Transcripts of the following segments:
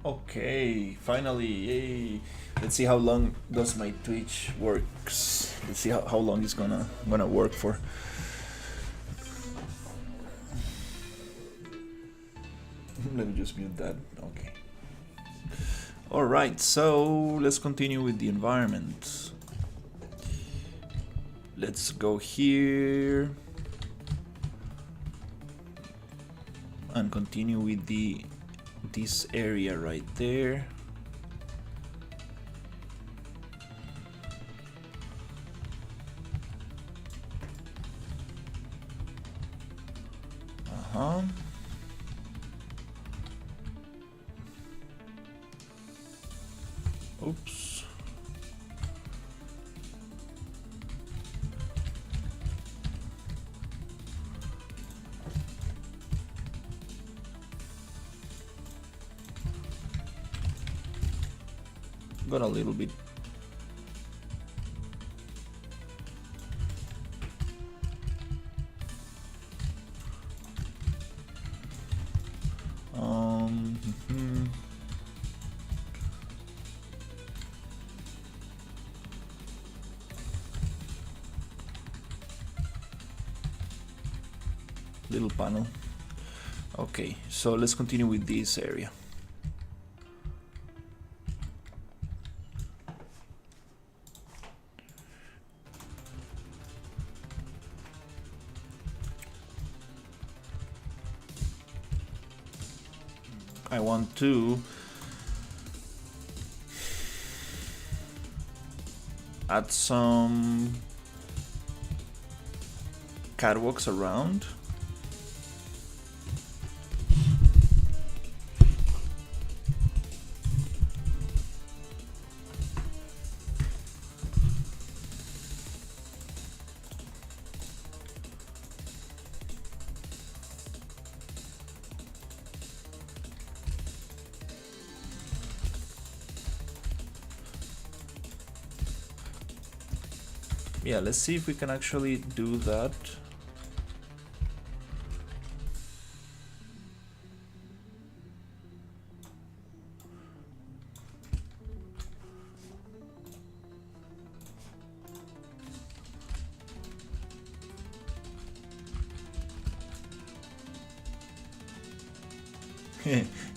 Okay, finally, yay! Let's see how long does my Twitch works. Let's see how long it's gonna work for. Let me just mute that. Okay. All right, so let's continue with the environment. Let's go here and continue with this area right there. Oops. Got a little bit. Little panel. Okay, so let's continue with this area. I want to add some catwalks around. Yeah, let's see if we can actually do that.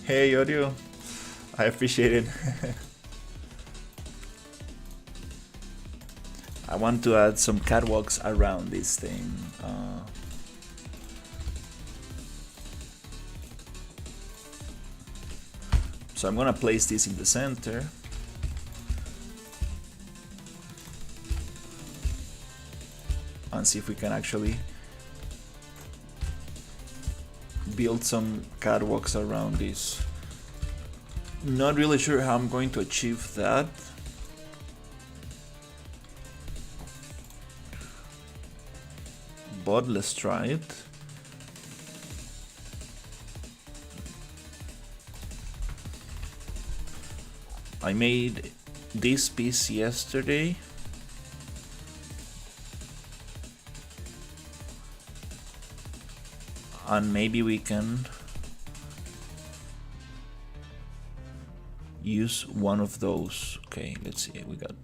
Hey, audio. I appreciate it. I want to add some catwalks around this thing. So I'm gonna place this in the center. And see if we can actually build some catwalks around this. Not really sure how I'm going to achieve that. But let's try it. I made this piece yesterday. And maybe we can use one of those. Okay, let's see, we got.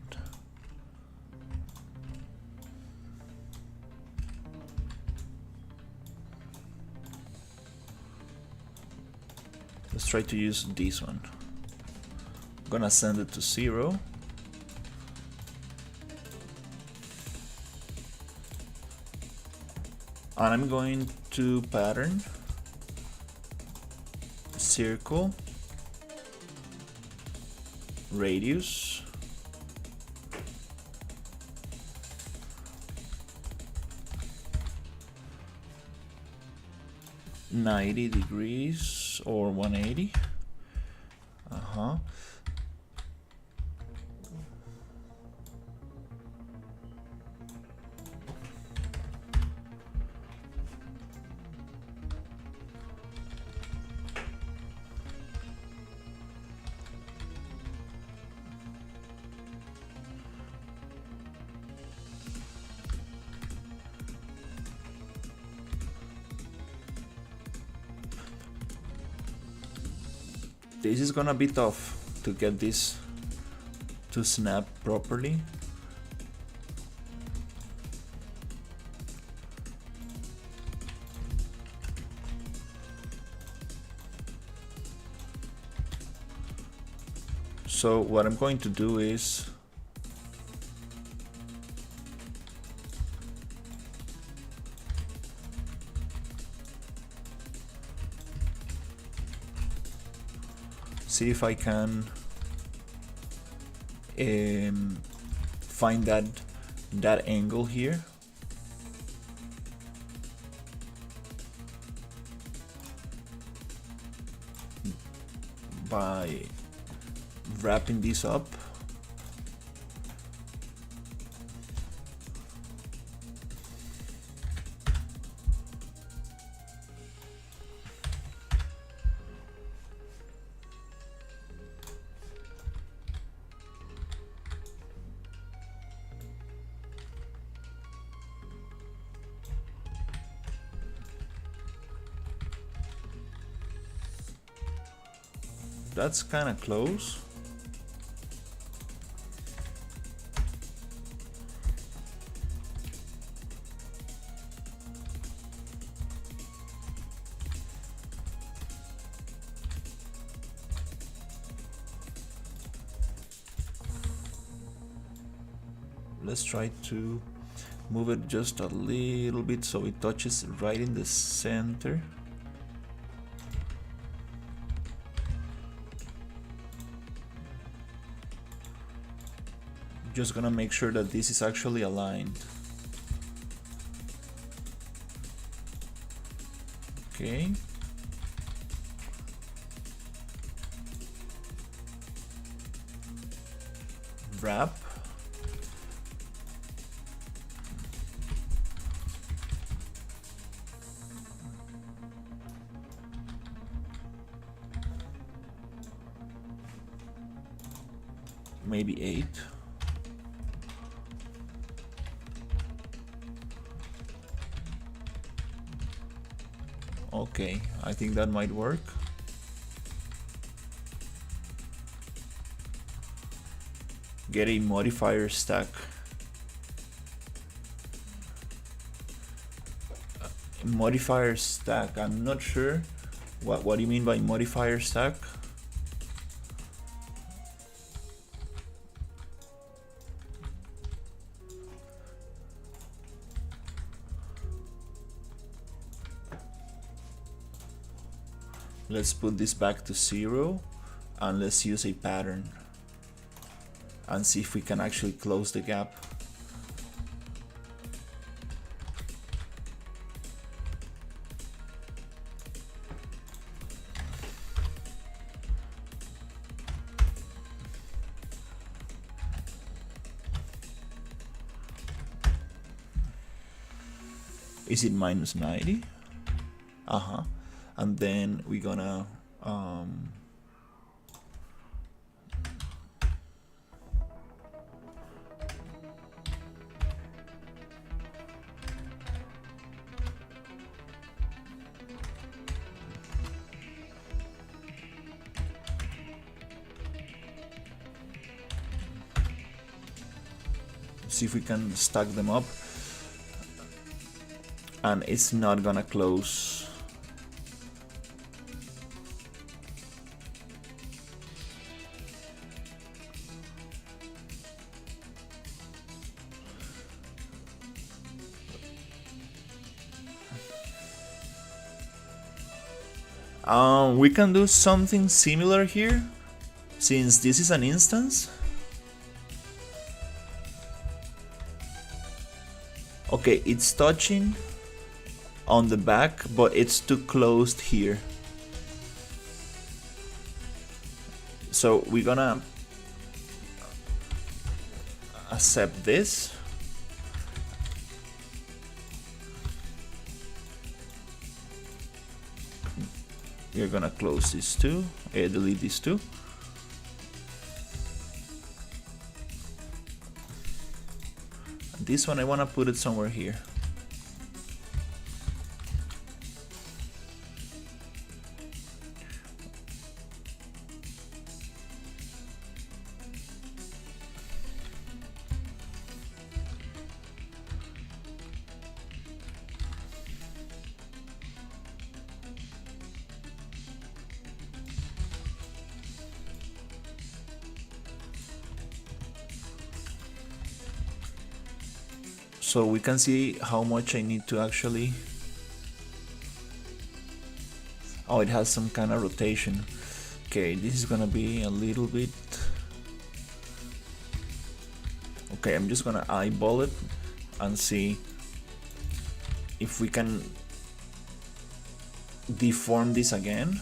Let's try to use this one. I'm gonna send it to 0. And I'm going to pattern, circle, radius, (90 degrees) or 180. This is gonna be tough to get this to snap properly. So what I'm going to do is see if I can find that angle here. By wrapping this up. That's kind of close. Let's try to move it just a little bit so it touches right in the center. Just gonna make sure that this is actually aligned. Okay. Wrap. Maybe 8. Okay, I think that might work. Get a modifier stack. Modifier stack. I'm not sure what do you mean by modifier stack. Let's put this back to 0 and let's use a pattern and see if we can actually close the gap. Is it minus 90? And then we're gonna see if we can stack them up, and it's not gonna close. We can do something similar here, since this is an instance. Okay, it's touching on the back, but it's too closed here. So we're gonna accept this. You're gonna close this too, delete these two. This one I wanna put it somewhere here. So we can see how much I need to actually... Oh, it has some kind of rotation. Okay, this is gonna be a little bit... Okay, I'm just gonna eyeball it and see if we can deform this again.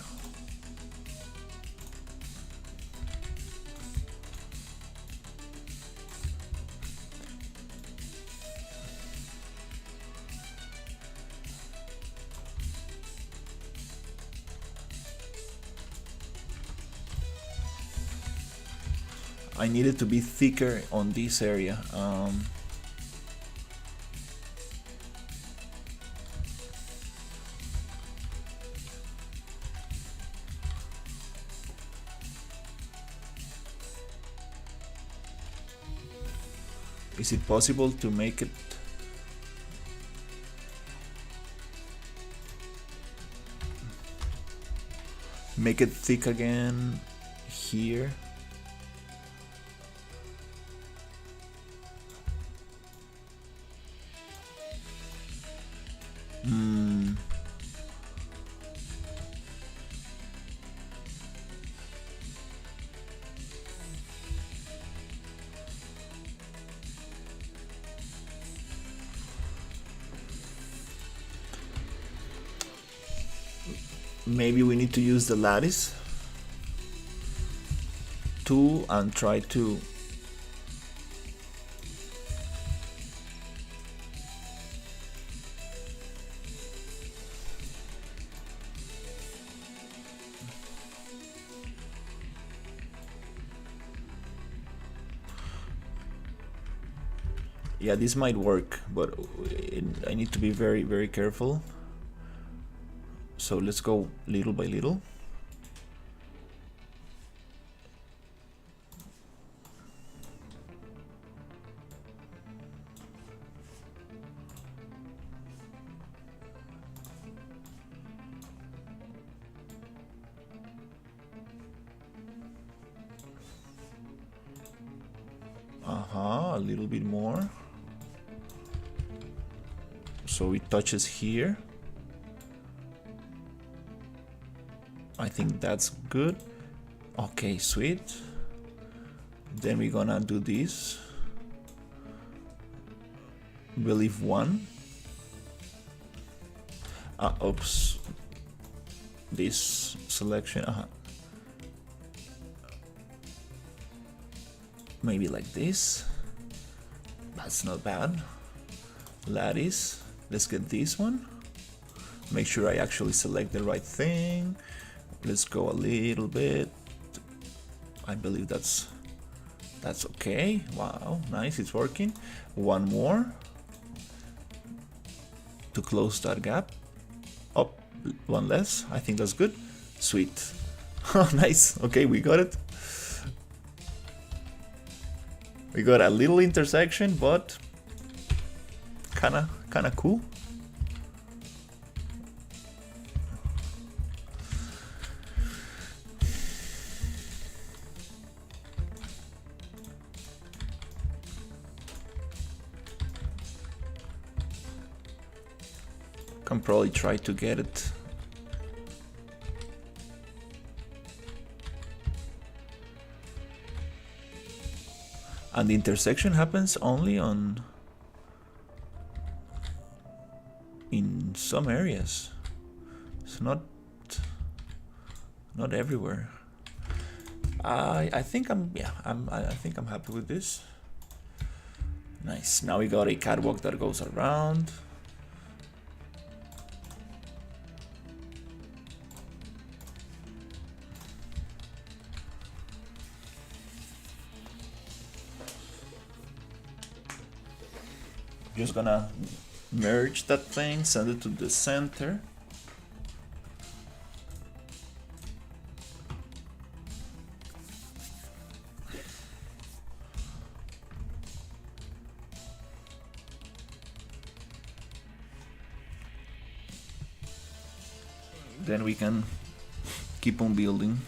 I need it to be thicker on this area. Is it possible to make it thick again here? Maybe we need to use the lattice tool and try to yeah, this might work, but I need to be very, very careful. So let's go little by little. A little bit more. So it touches here. I think that's good. Okay, sweet. Then we're gonna do this. We'll leave one. Oops. This selection. Maybe like this. That's not bad. Lattice. Let's get this one. Make sure I actually select the right thing. Let's go a little bit. I believe that's okay. Wow, nice, it's working. One more to close that gap. Oh, one less. I think that's good. Sweet. Oh, nice. Okay, we got it. We got a little intersection, but kinda cool. Can probably try to get it. And the intersection happens only in some areas. It's not everywhere. I think I think I'm happy with this. Nice. Now we got a catwalk that goes around. Just gonna merge that thing, send it to the center. Then we can keep on building.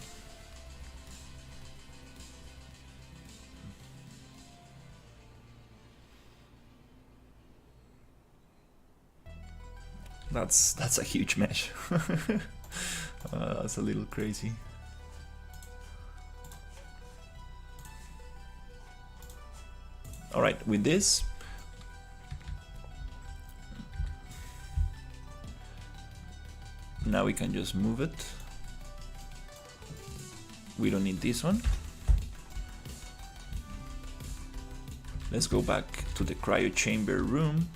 That's a huge mesh. That's a little crazy. All right, with this, now we can just move it. We don't need this one. Let's go back to the cryo chamber room.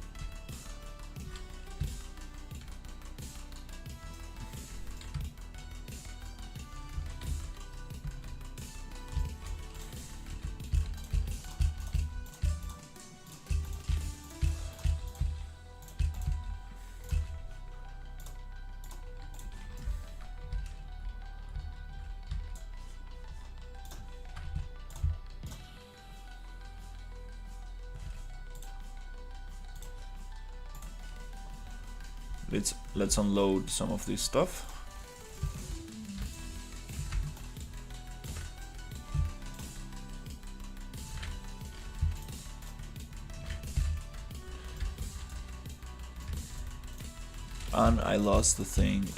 Let's unload some of this stuff. And I lost the thing.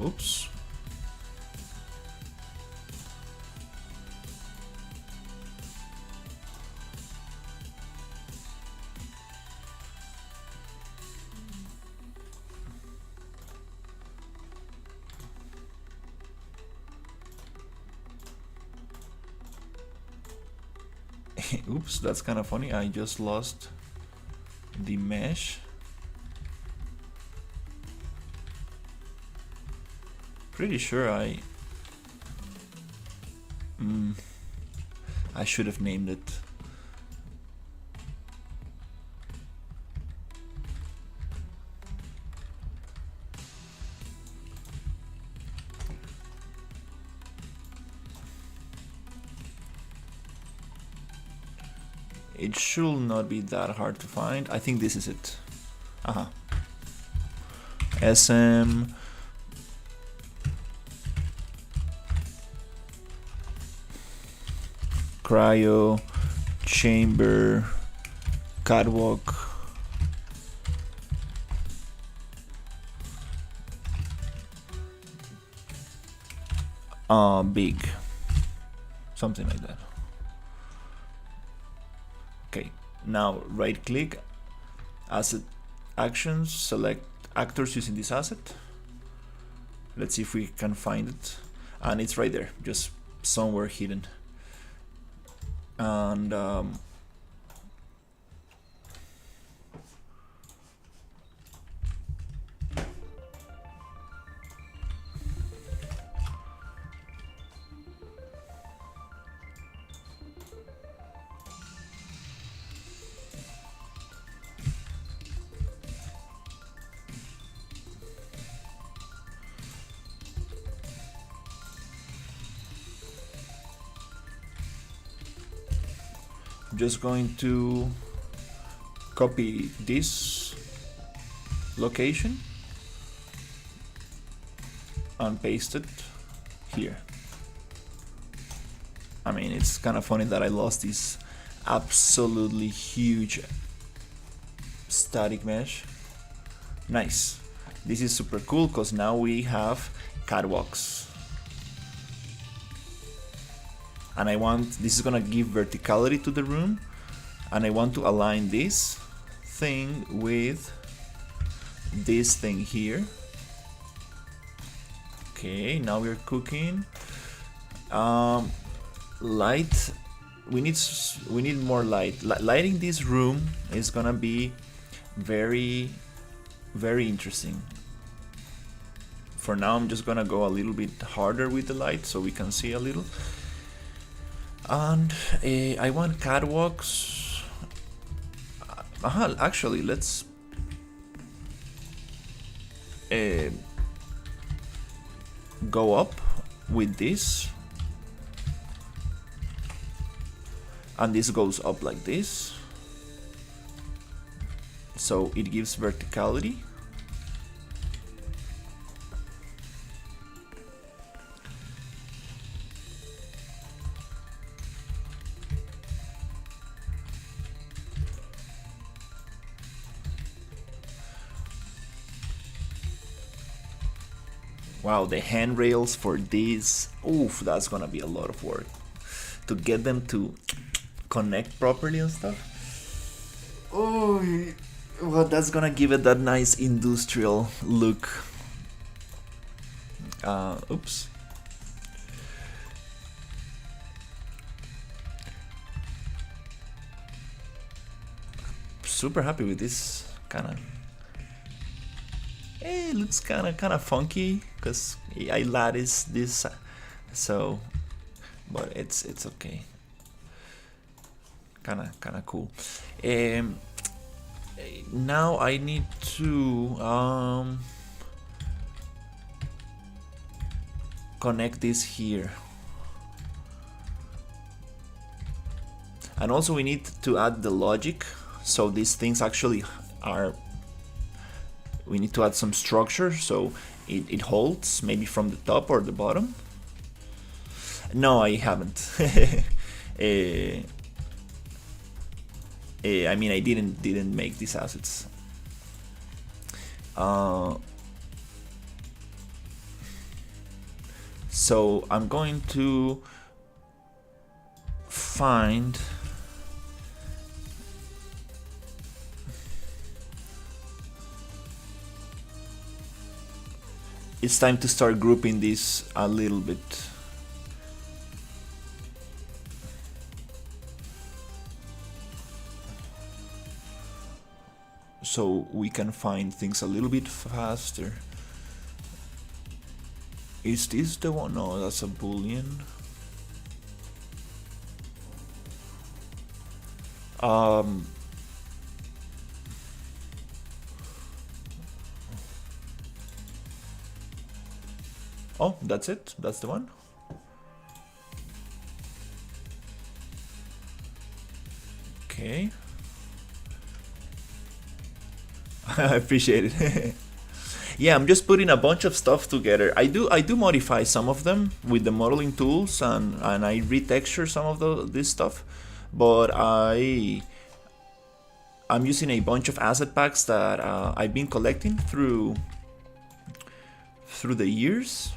Oops. Oops, that's kind of funny. I just lost the mesh. Pretty sure I should have named it. It should not be that hard to find. I think this is it. SM cryo chamber catwalk big, something like that. Okay, now right click, asset actions, select actors using this asset. Let's see if we can find it, and it's right there, just somewhere hidden. And I'm just going to copy this location and paste it here. I mean, it's kind of funny that I lost this absolutely huge static mesh. Nice. This is super cool because now we have catwalks. And I want, this is gonna give verticality to the room, and I want to align this thing with this thing here. Okay, now we're cooking. Light, we need more light. Lighting this room is gonna be very interesting. For now, I'm just gonna go a little bit harder with the light so we can see a little. And I want catwalks. Actually, let's go up with this, and this goes up like this. so it gives verticality. Wow, the handrails for this, oof, that's gonna be a lot of work to get them to connect properly and stuff. Oh, well, that's gonna give it that nice industrial look. Oops. Super happy with this kind of. It looks kind of funky because I lattice this, so, but it's okay. Kind of cool. Now I need to connect this here, and also we need to add the logic, so these things actually are. We need to add some structure so it holds, maybe from the top or the bottom. No, I haven't. I mean, I didn't make these assets. So I'm going to find. It's time to start grouping this a little bit. So we can find things a little bit faster. Is this the one? No, that's a boolean. Oh, that's it. That's the one. Okay. I appreciate it. Yeah, I'm just putting a bunch of stuff together. I do modify some of them with the modeling tools, and I retexture some of this stuff, but I'm using a bunch of asset packs that I've been collecting through the years.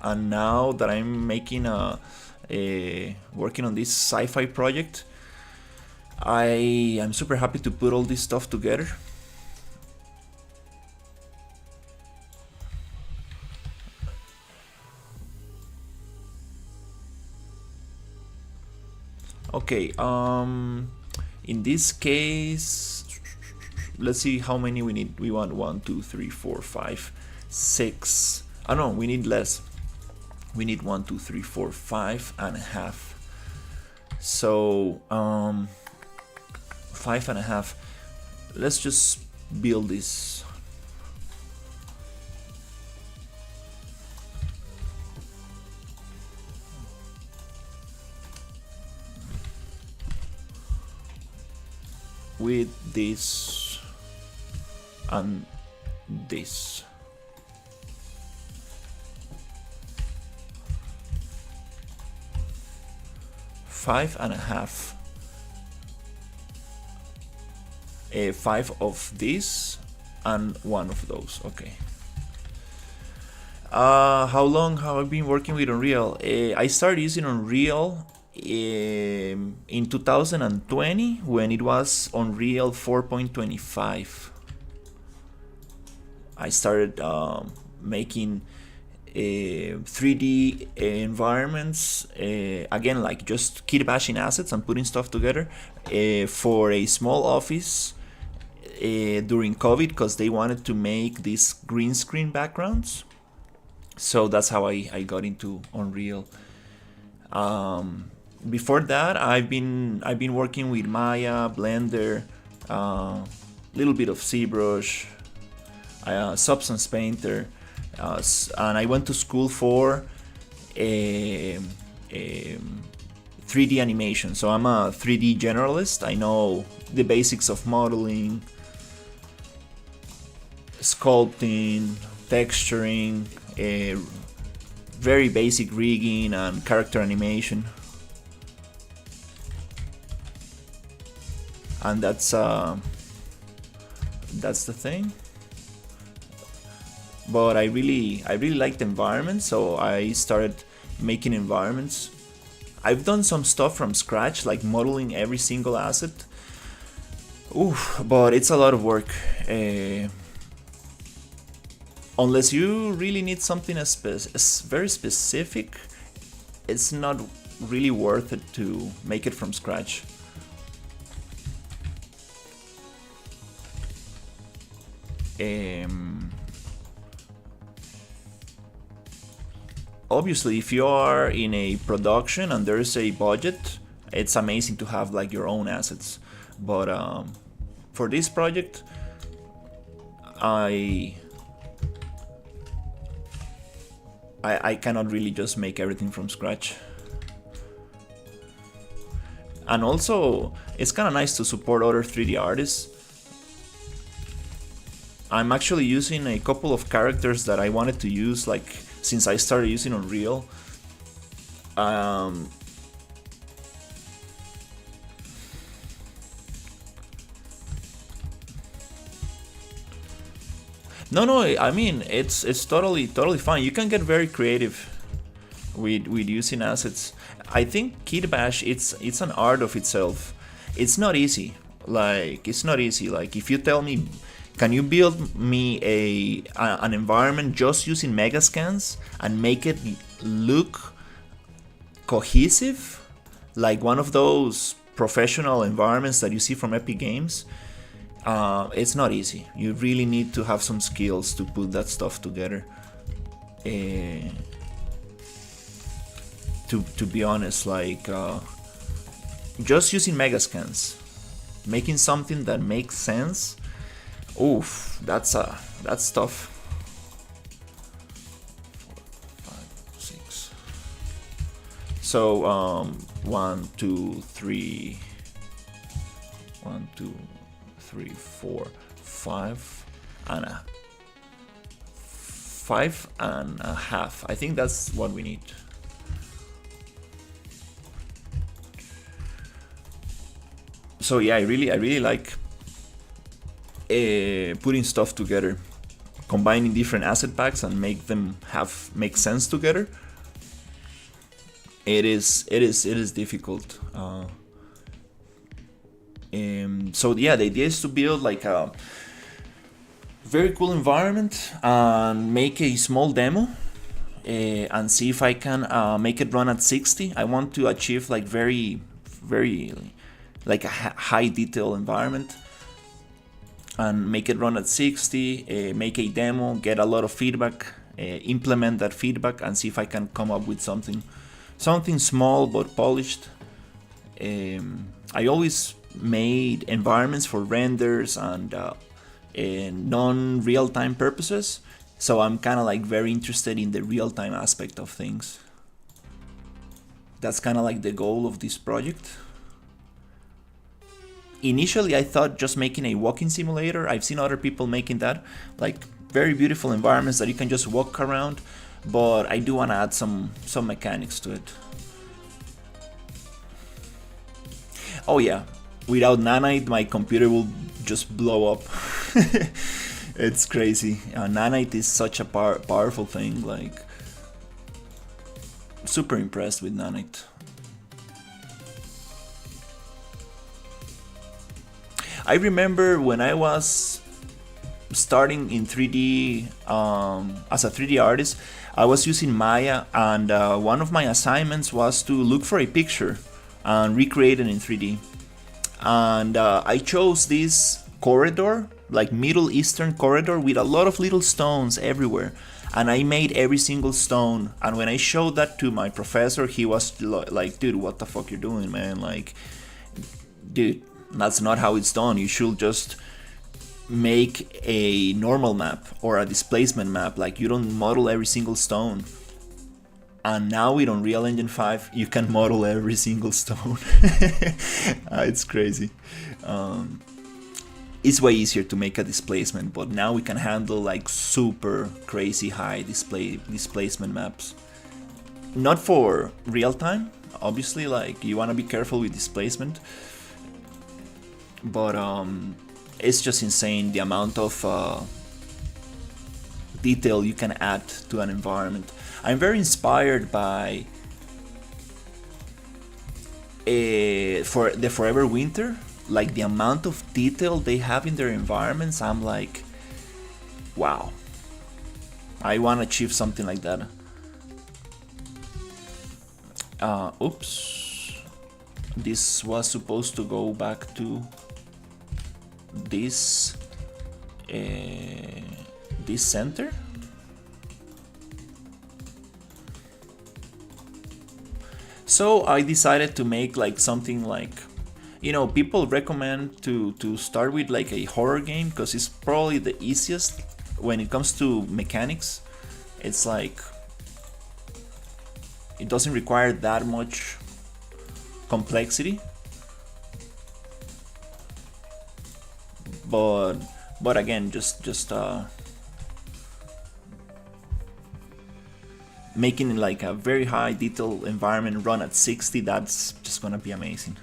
And now that I'm making working on this sci-fi project, I am super happy to put all this stuff together. Okay, in this case, let's see how many we need. We want 1, 2, 3, 4, 5, 6. Oh no, we need less. We need 1, 2, 3, 4, 5.5. So 5.5. Let's just build this. With this and this. Five and a half. 5 of this and 1 of those. Okay. How long have I been working with Unreal? I started using Unreal in 2020 when it was Unreal 4.25. I started making 3D environments, again, like just kit bashing assets and putting stuff together for a small office during COVID, because they wanted to make these green screen backgrounds. So that's how I got into Unreal. Before that, I've been working with Maya, Blender, little bit of ZBrush, Substance Painter, and I went to school for 3D animation. So I'm a 3D generalist. I know the basics of modeling, sculpting, texturing, very basic rigging and character animation. And that's the thing. But I really liked environments, so I started making environments. I've done some stuff from scratch, like modeling every single asset. Oof, but it's a lot of work. Unless you really need something very specific, it's not really worth it to make it from scratch. Obviously, if you are in a production and there's a budget, it's amazing to have like your own assets. But for this project, I cannot really just make everything from scratch. And also, it's kind of nice to support other 3D artists. I'm actually using a couple of characters that I wanted to use, like, since I started using Unreal. No, I mean, it's totally fine. You can get very creative with using assets. I think Kit Bash, it's an art of itself. It's not easy. Like, if you tell me, can you build me an environment just using Megascans and make it look cohesive, like one of those professional environments that you see from Epic Games? It's not easy. You really need to have some skills to put that stuff together. To be honest, like just using Megascans, making something that makes sense. Oof, that's tough. 4, 5, 6. So 1, 2, 3, 1, 2, 3, 4, 5 and a 5.5. I think that's what we need. So yeah, I really like putting stuff together, combining different asset packs and make them make sense together. It is difficult. So yeah, the idea is to build like a very cool environment and make a small demo and see if I can make it run at 60. I want to achieve like very like a high detail environment and make it run at 60, make a demo, get a lot of feedback, implement that feedback and see if I can come up with something small but polished. I always made environments for renders and non-real-time purposes, so I'm kind of like very interested in the real-time aspect of things. That's kind of like the goal of this project. Initially I thought just making a walking simulator. I've seen other people making that, like very beautiful environments that you can just walk around, but I do want to add some mechanics to it. Oh yeah, without Nanite my computer will just blow up. It's crazy. Nanite is such a powerful thing, like super impressed with Nanite. I remember when I was starting in 3D as a 3D artist, I was using Maya, and one of my assignments was to look for a picture and recreate it in 3D. And I chose this corridor, like Middle Eastern corridor with a lot of little stones everywhere. And I made every single stone. And when I showed that to my professor, he was like, dude, what the fuck you're doing, man? Like, dude, that's not how it's done. You should just make a normal map or a displacement map. Like, you don't model every single stone. And now with Unreal Engine 5, you can model every single stone. It's crazy. it's way easier to make a displacement, but now we can handle like super crazy high displacement maps. Not for real time, obviously, like you want to be careful with displacement, but it's just insane the amount of detail you can add to an environment. I'm very inspired by for the Forever Winter, like the amount of detail they have in their environments. I'm like, wow, I want to achieve something like that. Oops, this was supposed to go back to this this center. So I decided to make like something like, you know, people recommend to start with like a horror game because it's probably the easiest when it comes to mechanics. It's like it doesn't require that much complexity, but again, just making like a very high detail environment run at 60, that's just gonna be amazing.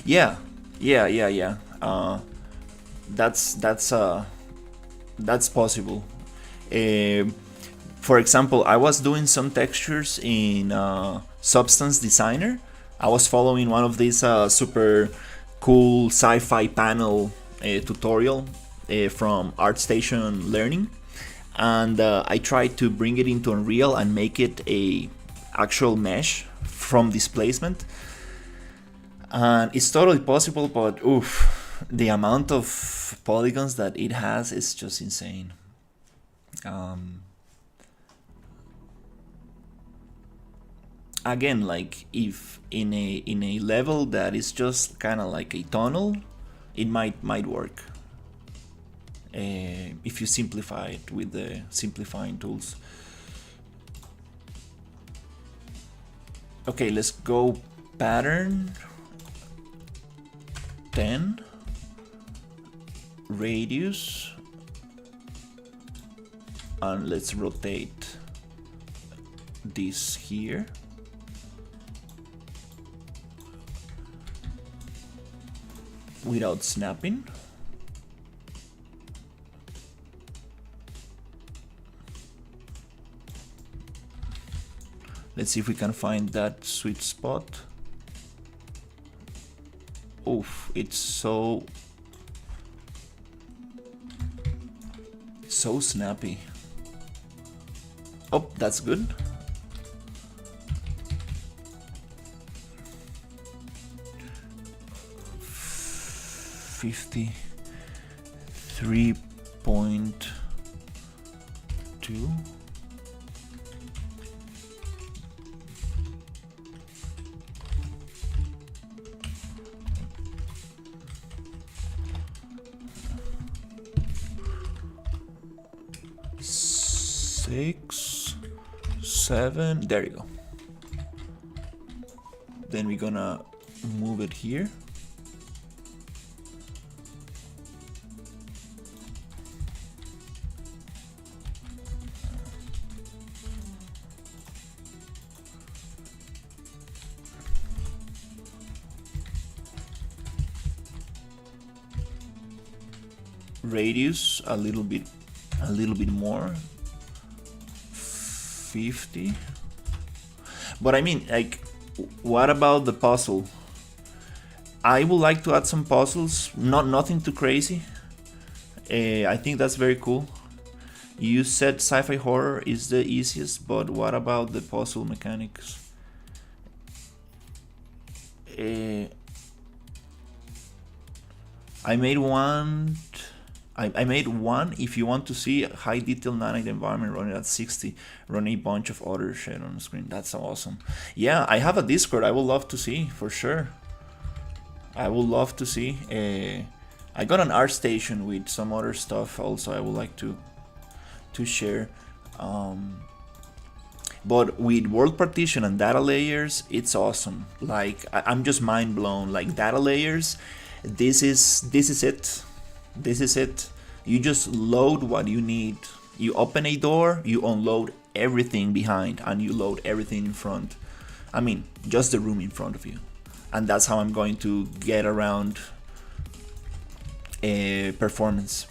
Yeah. That's possible. For example, I was doing some textures in Substance Designer. I was following one of these super cool sci-fi panel tutorial from ArtStation Learning, and I tried to bring it into Unreal and make it a actual mesh from displacement, and it's totally possible, but oof, the amount of polygons that it has is just insane. Again, like if in a level that is just kind of like a tunnel, it might work if you simplify it with the simplifying tools. Okay, let's go pattern 10 radius, and let's rotate this here. Without snapping. Let's see if we can find that sweet spot. Oof, it's so snappy. Oh, that's good. $53.2. Six, 7, there you go. Then we're gonna move it here. Radius a little bit more, 50. But I mean, like, what about the puzzle? I would like to add some puzzles, nothing too crazy. I think that's very cool. You said sci-fi horror is the easiest, but what about the puzzle mechanics? I made one. I made one. If you want to see a high detail nanite environment running at 60, run a bunch of other shit on the screen. That's awesome. Yeah, I have a Discord. I would love to see, for sure. I would love to see. I got an art station with some other stuff also I would like to share. But with world partition and data layers, it's awesome. Like I'm just mind blown. Like data layers, this is it. This is it. You just load what you need. You open a door, you unload everything behind, and you load everything in front. I mean, just the room in front of you. And that's how I'm going to get around performance.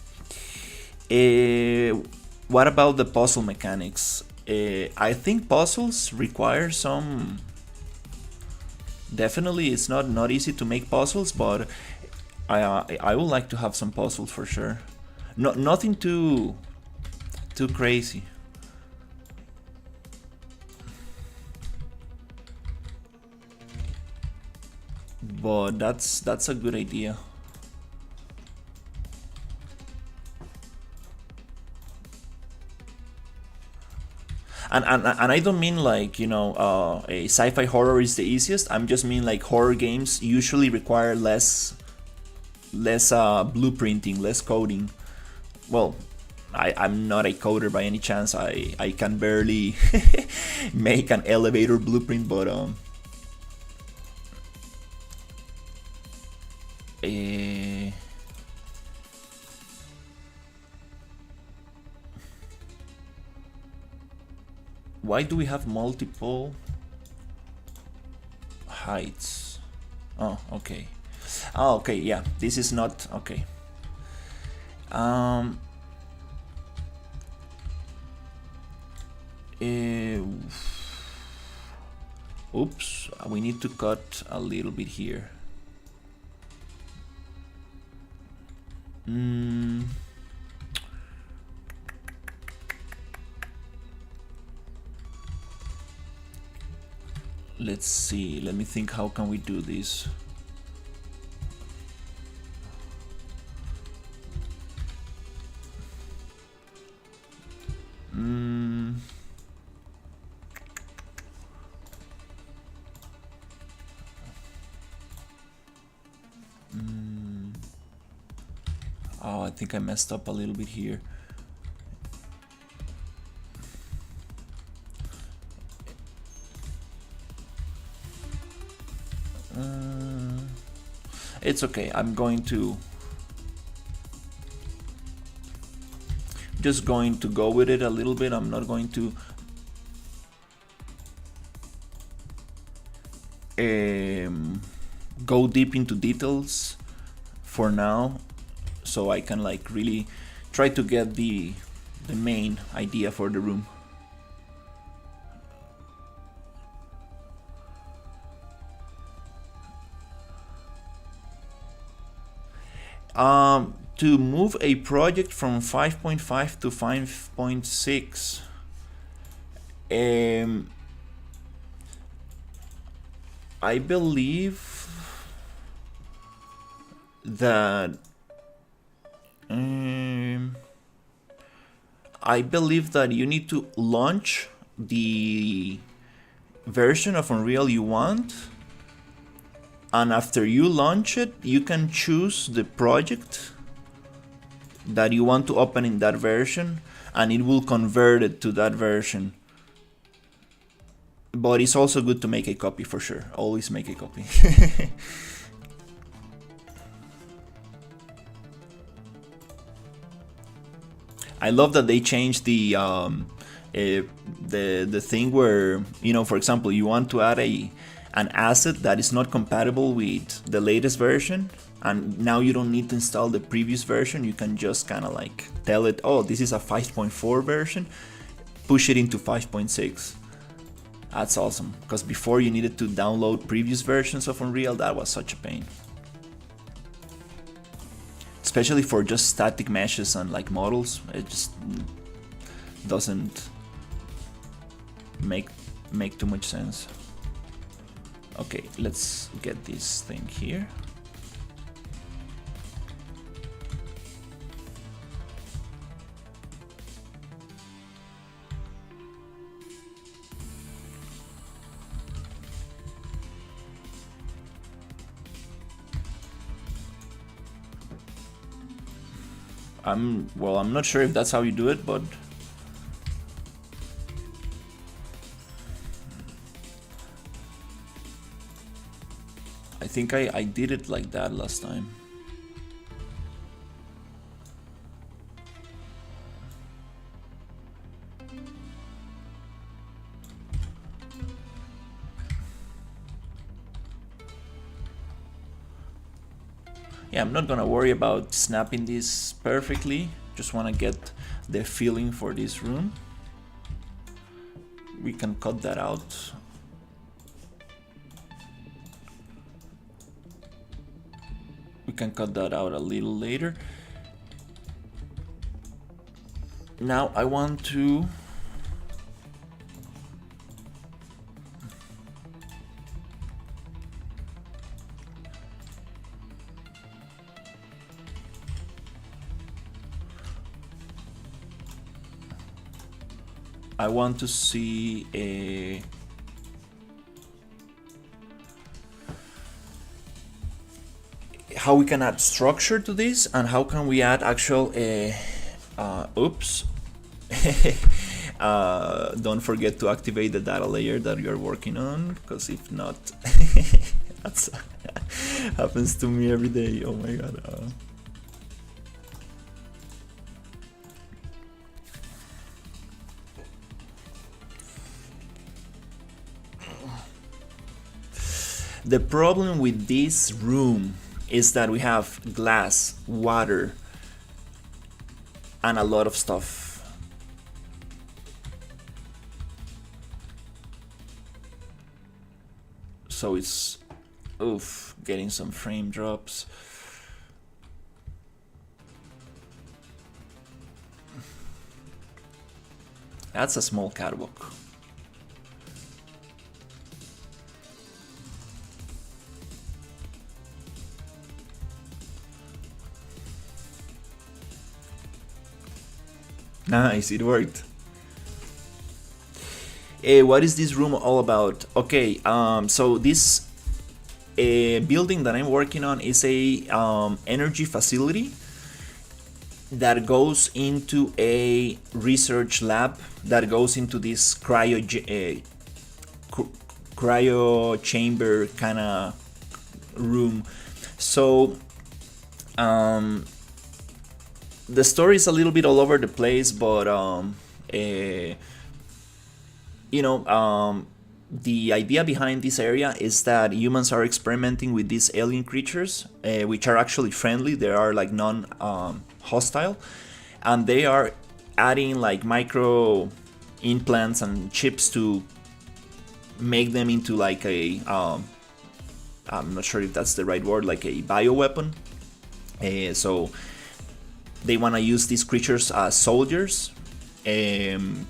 What about the puzzle mechanics? I think puzzles require some. Definitely, it's not easy to make puzzles, but I would like to have some puzzles for sure. Nothing too crazy. But that's a good idea. And I don't mean like, a sci-fi horror is the easiest. I'm just mean like horror games usually require less blueprinting, less coding. Well, I'm not a coder by any chance. I can barely make an elevator blueprint, but why do we have multiple heights? Oh, okay. Oh, okay, yeah. This is not okay. Oops, we need to cut a little bit here. Let's see, let me think, how can we do this? Oh, I think I messed up a little bit here. It's okay. I'm going to just going to go with it a little bit. I'm not going to go deep into details for now, so I can like really try to get the main idea for the room. To move a project from 5.5 to 5.6, I believe that you need to launch the version of Unreal you want, and after you launch it, you can choose the project that you want to open in that version, and it will convert it to that version. But it's also good to make a copy for sure. Always make a copy. I love that they changed the thing where, for example, you want to add an asset that is not compatible with the latest version, and now you don't need to install the previous version. You can just kind of like tell it, oh, this is a 5.4 version, push it into 5.6. That's awesome, because before you needed to download previous versions of Unreal. That was such a pain, especially for just static meshes and like models. It just doesn't make too much sense. Okay, let's get this thing here. I'm not sure if that's how you do it, but think I did it like that last time. Yeah, I'm not gonna worry about snapping this perfectly. Just wanna get the feeling for this room. We can cut that out. We can cut that out a little later. Now I want to see how we can add structure to this, and how can we add actual oops. Don't forget to activate the data layer that you're working on, because if not, that's happens to me every day. Oh my god. The problem with this room is that we have glass, water, and a lot of stuff. So it's, oof, getting some frame drops. That's a small catwalk. Nice, it worked. What is this room all about? Okay, so this building that I'm working on is a energy facility that goes into a research lab that goes into this cryo chamber kind of room. So the story is a little bit all over the place, but the idea behind this area is that humans are experimenting with these alien creatures, which are actually friendly. They are like non-hostile, and they are adding like micro implants and chips to make them into like a I'm not sure if that's the right word, like a bioweapon. So they want to use these creatures as soldiers, and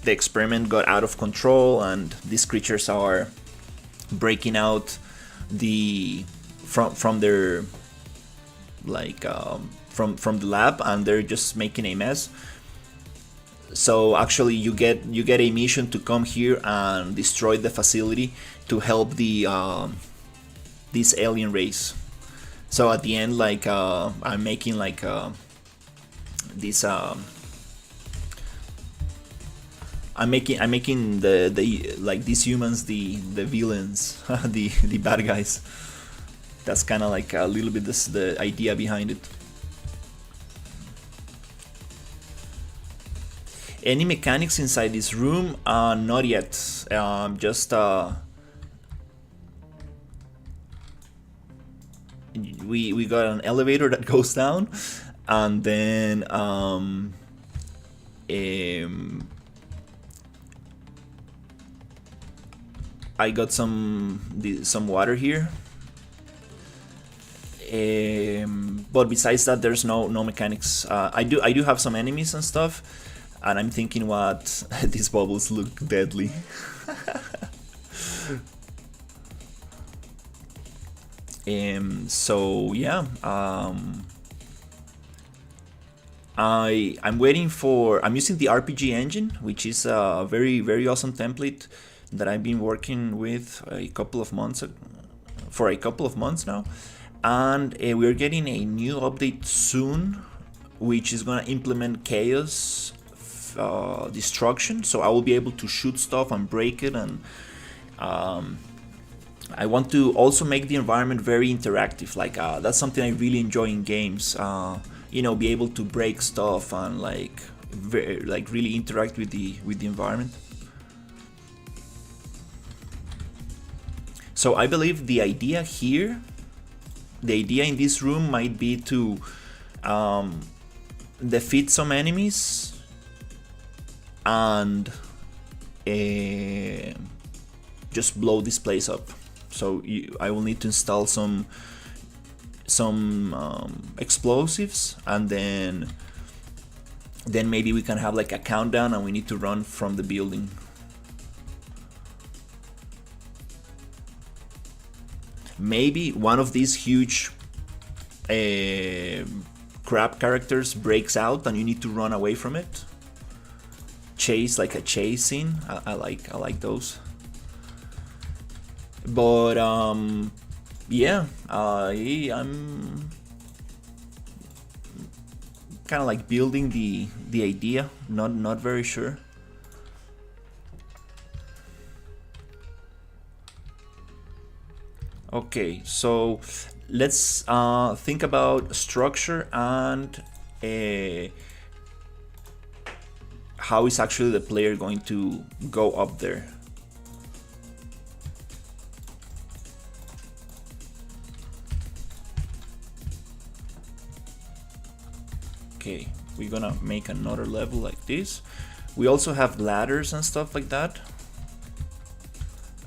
the experiment got out of control, and these creatures are breaking out from their like from the lab, and they're just making a mess. So actually you get a mission to come here and destroy the facility to help the this alien race. So at the end, like I'm making like this I'm making the like these humans the villains, the bad guys. That's kind of like a little bit the idea behind it. Any mechanics inside this room? Not yet. Just we got an elevator that goes down, and then I got some water here. But besides that, there's no mechanics. I do have some enemies and stuff, and I'm thinking what these bubbles look deadly. So yeah, I'm waiting for. I'm using the RPG engine, which is a very awesome template that I've been working with for a couple of months now, and we're getting a new update soon, which is gonna implement chaos destruction. So I will be able to shoot stuff and break it, and I want to also make the environment very interactive. Like that's something I really enjoy in games. Be able to break stuff and like really interact with the environment. So I believe the idea here, the idea in this room might be to defeat some enemies and just blow this place up. So I will need to install some explosives, and then maybe we can have like a countdown and we need to run from the building. Maybe one of these huge crab characters breaks out and you need to run away from it. Chase, like a chase scene. I like those. But yeah, I'm kind of like building the idea. Not very sure. Okay, so let's think about structure and how is actually the player going to go up there. Okay, we're gonna make another level like this. We also have ladders and stuff like that.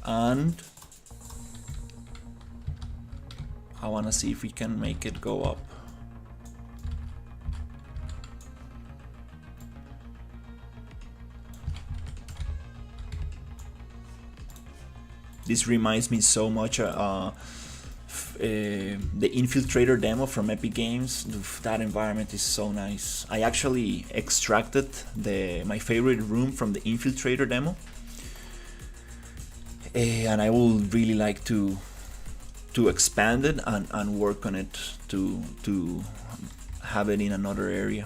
And I wanna see if we can make it go up. This reminds me so much the Infiltrator demo from Epic Games. That environment is so nice. I actually extracted my favorite room from the Infiltrator demo, and I would really like to expand it and work on it to have it in another area.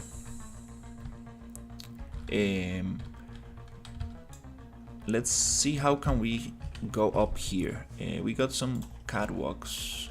Let's see how can we go up here. We got some catwalks.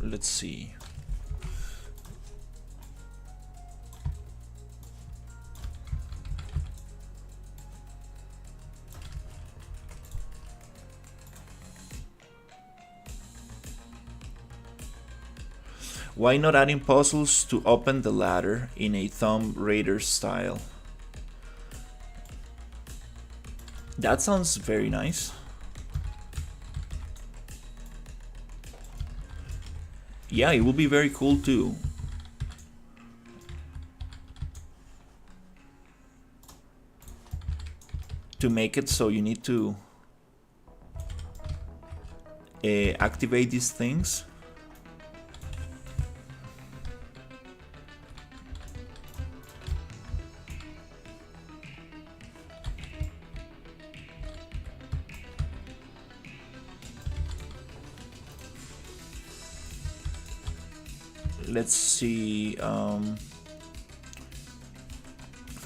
Let's see. Why not adding puzzles to open the ladder in a Tomb Raider style? That sounds very nice. Yeah, it would be very cool too. To make it so you need to activate these things. Let's see if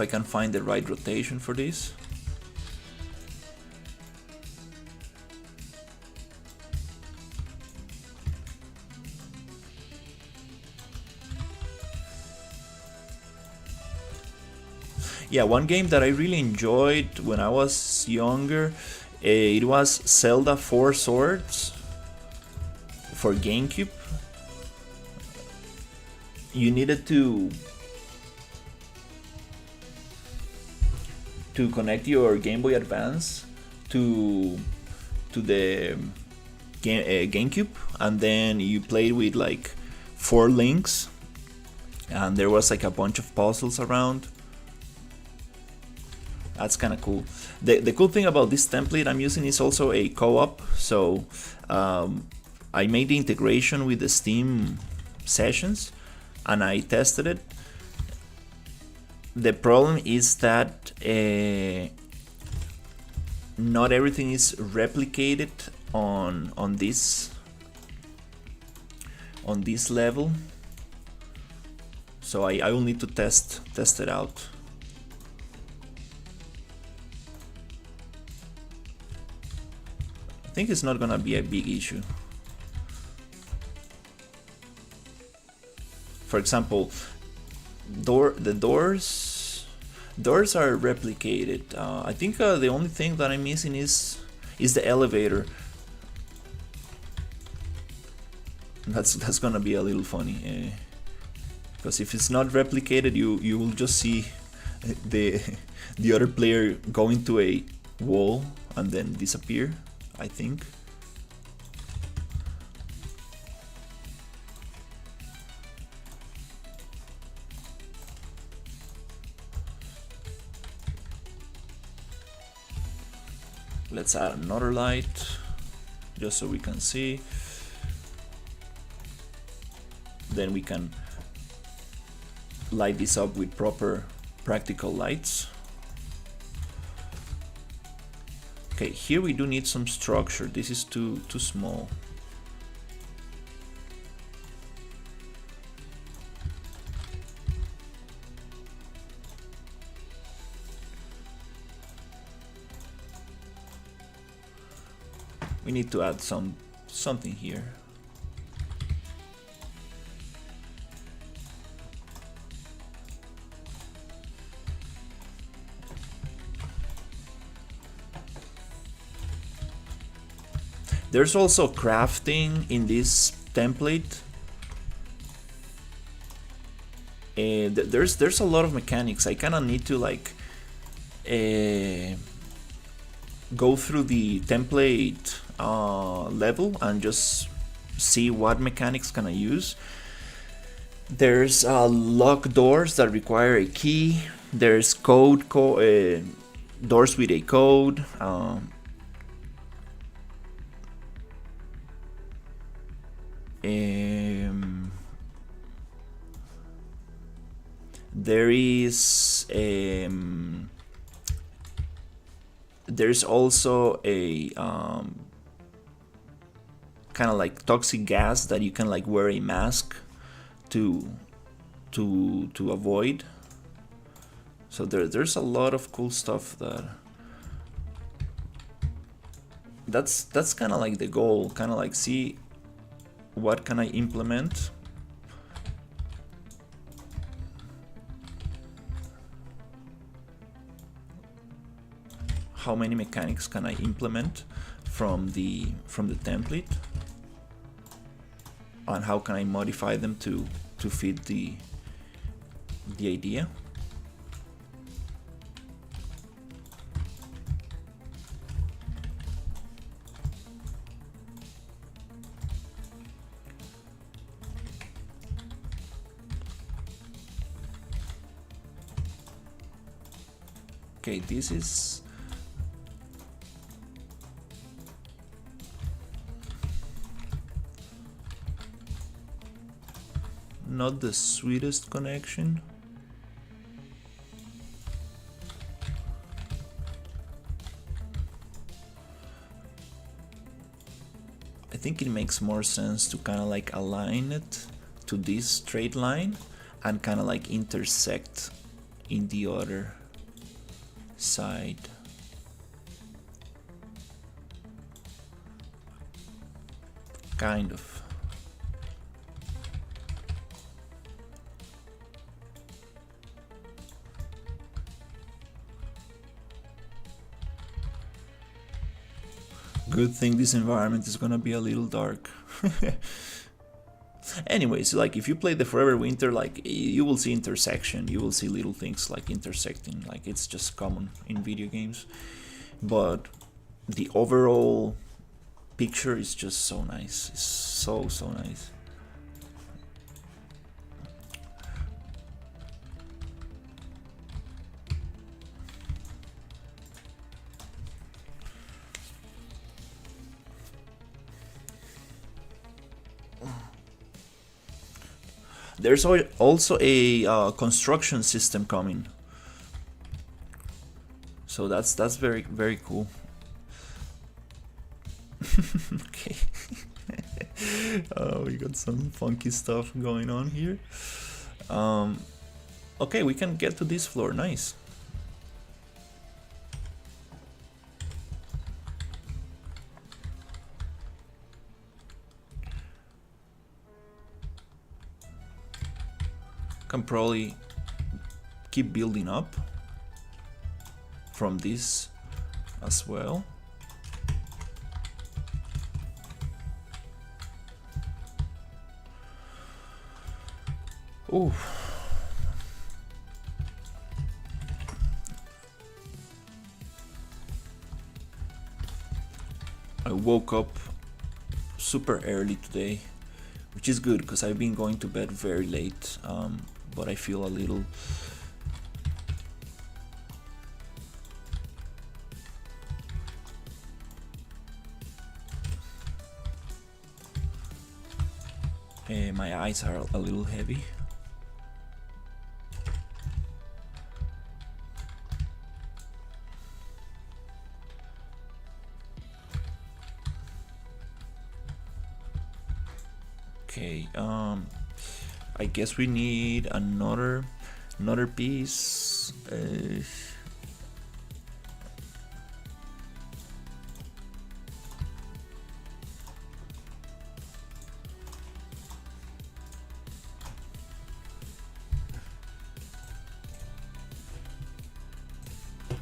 I can find the right rotation for this. Yeah, one game that I really enjoyed when I was younger, it was Zelda 4 Swords for GameCube. You needed to connect your Game Boy Advance to the GameCube, and then you played with like 4 links, and there was like a bunch of puzzles around. That's kind of cool. The cool thing about this template I'm using is also a co-op. So I made the integration with the Steam sessions and I tested it. The problem is that not everything is replicated on this level. So I will need to test it out. I think it's not gonna be a big issue. For example, the doors are replicated. I think the only thing that I'm missing is the elevator. That's gonna be a little funny, because if it's not replicated, you will just see the other player go into a wall and then disappear, I think. Let's add another light just so we can see. Then we can light this up with proper practical lights. Okay, here we do need some structure. This is too small. We need to add something here. There's also crafting in this template. There's a lot of mechanics. I kind of need to like go through the template level and just see what mechanics can I use. There's lock doors that require a key. There's doors with a code. There's also a kind of like toxic gas that you can like wear a mask to avoid. So there's a lot of cool stuff that's kind of like the goal, kind of like see what can I implement. How many mechanics can I implement from the template, and how can I modify them to fit the idea. Okay, this is not the sweetest connection. I think it makes more sense to kind of like align it to this straight line and kind of like intersect in the other side. Kind of. Good thing this environment is gonna be a little dark. Anyways, like if you play the Forever Winter, like you will see intersection, you will see little things like intersecting, like it's just common in video games. But the overall picture is just so nice. It's so nice. There's also a construction system coming, so that's very very cool. Okay. We got some funky stuff going on here. Okay, we can get to this floor. Nice. Can probably keep building up from this as well. Ooh. I woke up super early today, which is good because I've been going to bed very late, but I feel a little my eyes are a little heavy. Okay, I guess we need another piece.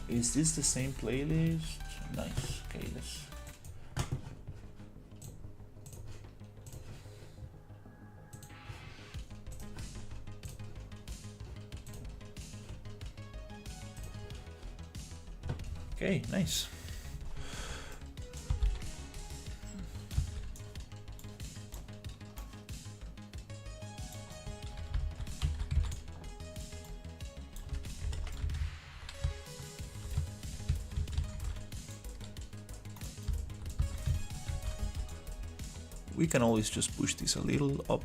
Is this the same playlist? Nice. Okay, let's. Okay, nice. We can always just push this a little up.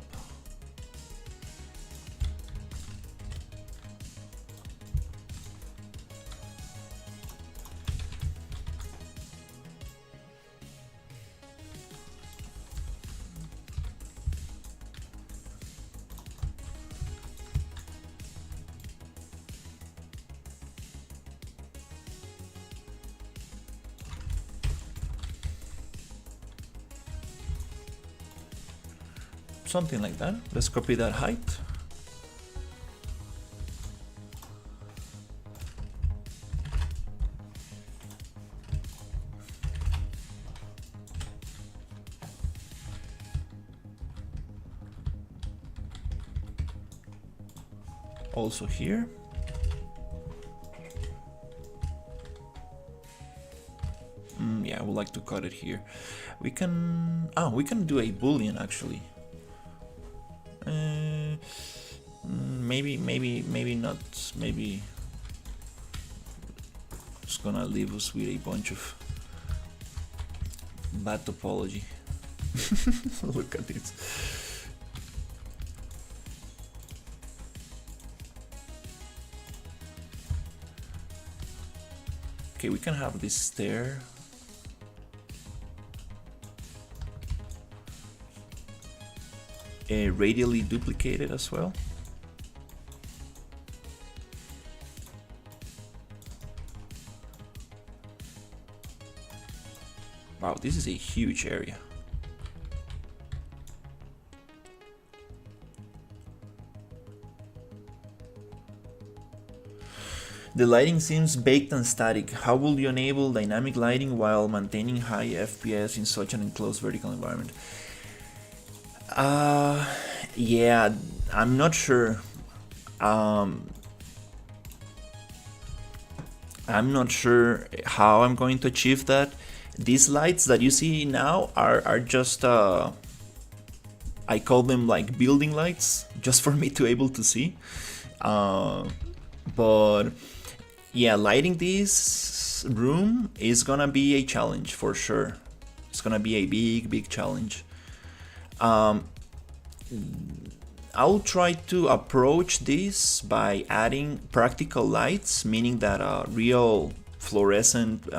Something like that. Let's copy that height. Also here. Yeah, I would like to cut it here. We can do a boolean actually. Maybe not. Maybe it's gonna leave us with a bunch of bad topology. Look at this. Okay, we can have this stair. Radially duplicated as well. Wow, this is a huge area. The lighting seems baked and static. How will you enable dynamic lighting while maintaining high FPS in such an enclosed vertical environment? Yeah, I'm not sure. I'm not sure how I'm going to achieve that. These lights that you see now are just I call them like building lights, just for me to able to see. But yeah, lighting this room is gonna be a challenge for sure. It's gonna be a big challenge. I'll try to approach this by adding practical lights, meaning that real fluorescent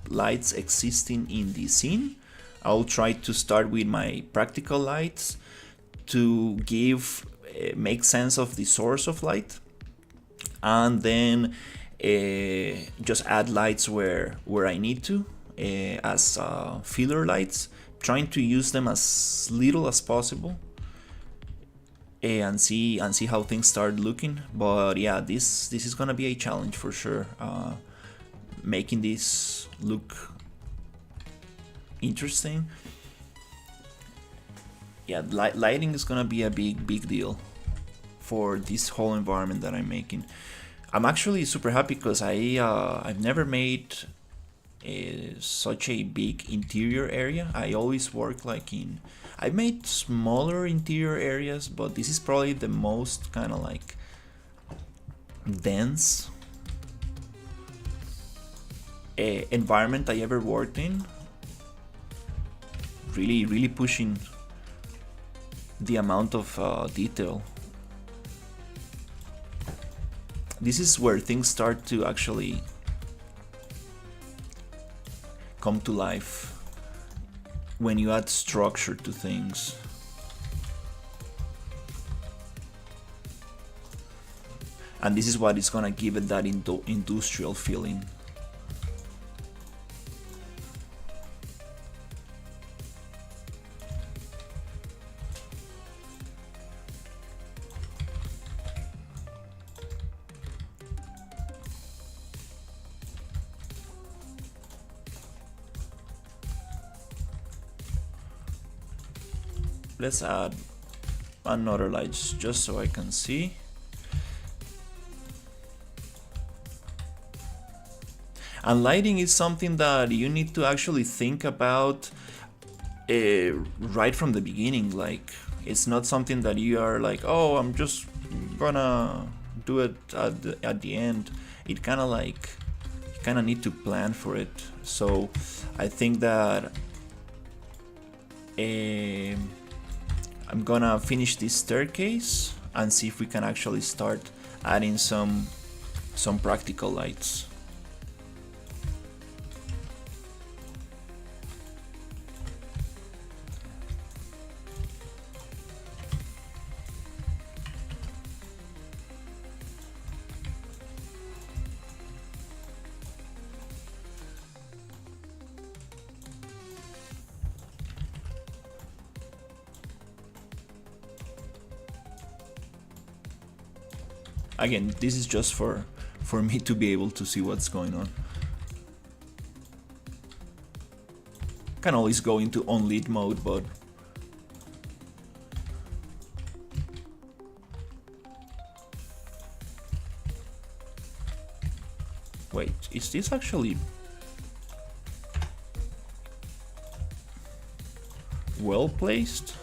lights existing in the scene. I'll try to start with my practical lights to make sense of the source of light, and then just add lights where I need to, as filler lights, trying to use them as little as possible, and see how things start looking. But yeah, this is gonna be a challenge for sure, making this look interesting. Yeah, lighting is gonna be a big deal for this whole environment that I'm making. I'm actually super happy because I've never made such a big interior area. I always work I've made smaller interior areas, but this is probably the most kind of like dense environment I ever worked in. Really pushing the amount of detail. This is where things start to actually come to life, when you add structure to things. And this is what is gonna give it that industrial feeling. Let's add another light just so I can see. And lighting is something that you need to actually think about right from the beginning. Like, it's not something that you are like, oh, I'm just gonna do it at the end. It kind of like, you kind of need to plan for it. So I think that I'm gonna finish this staircase and see if we can actually start adding some practical lights. Again, this is just for me to be able to see what's going on. Can always go into unlit mode, but wait, is this actually well placed?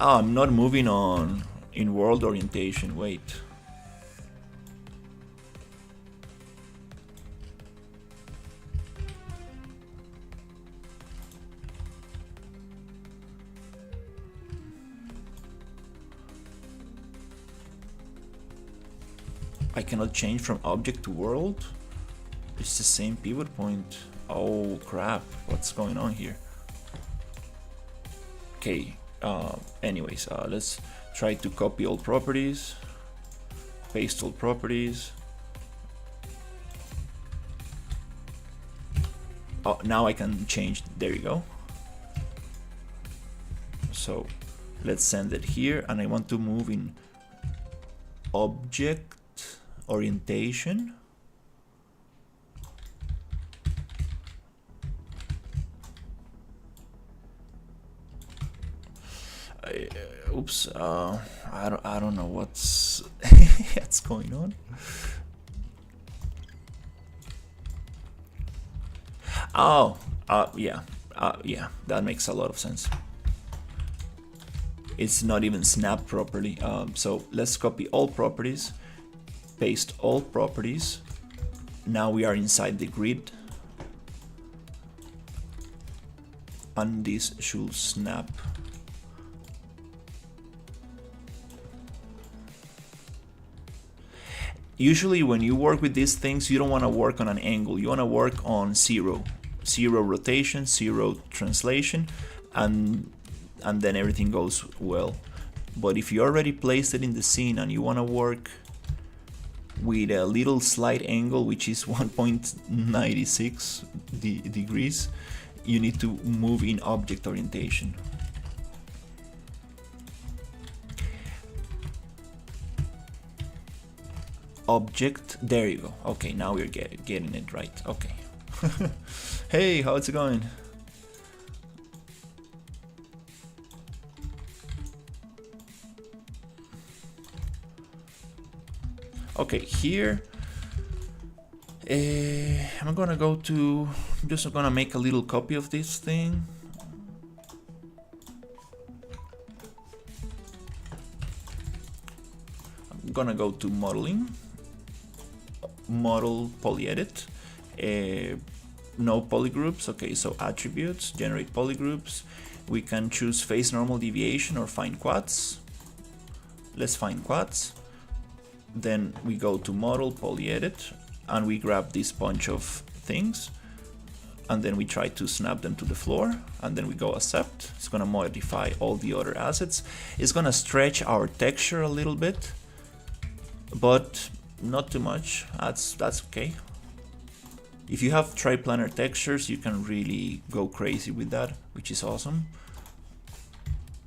Oh, I'm not moving on in world orientation. Wait. I cannot change from object to world? It's the same pivot point. Oh crap, what's going on here? Okay. Anyways, let's try to copy all properties, paste all properties. Oh, now I can change. There you go. So let's send it here, and I want to move in object orientation. Oops, I don't know what's what's going on. Oh, yeah, that makes a lot of sense. It's not even snapped properly. So let's copy all properties, paste all properties. Now we are inside the grid. and this should snap. Usually when you work with these things, you don't want to work on an angle. You want to work on zero rotation, zero translation, and then everything goes well. But if you already placed it in the scene and you want to work with a little slight angle, which is 1.96 degrees, you need to move in object orientation. Object, there you go. Okay, now we're getting it right. Okay. Hey, how's it going? Okay, here I'm gonna go to, I'm just gonna make a little copy of this thing. I'm gonna go to modeling, model polyedit, no polygroups. Okay, so attributes, generate polygroups. We can choose face normal deviation or find quads. Let's find quads. Then we go to model polyedit and we grab this bunch of things and then we try to snap them to the floor and then we go accept. It's gonna modify all the other assets. It's gonna stretch our texture a little bit, but not too much. That's okay. If you have triplanar textures, you can really go crazy with that, which is awesome.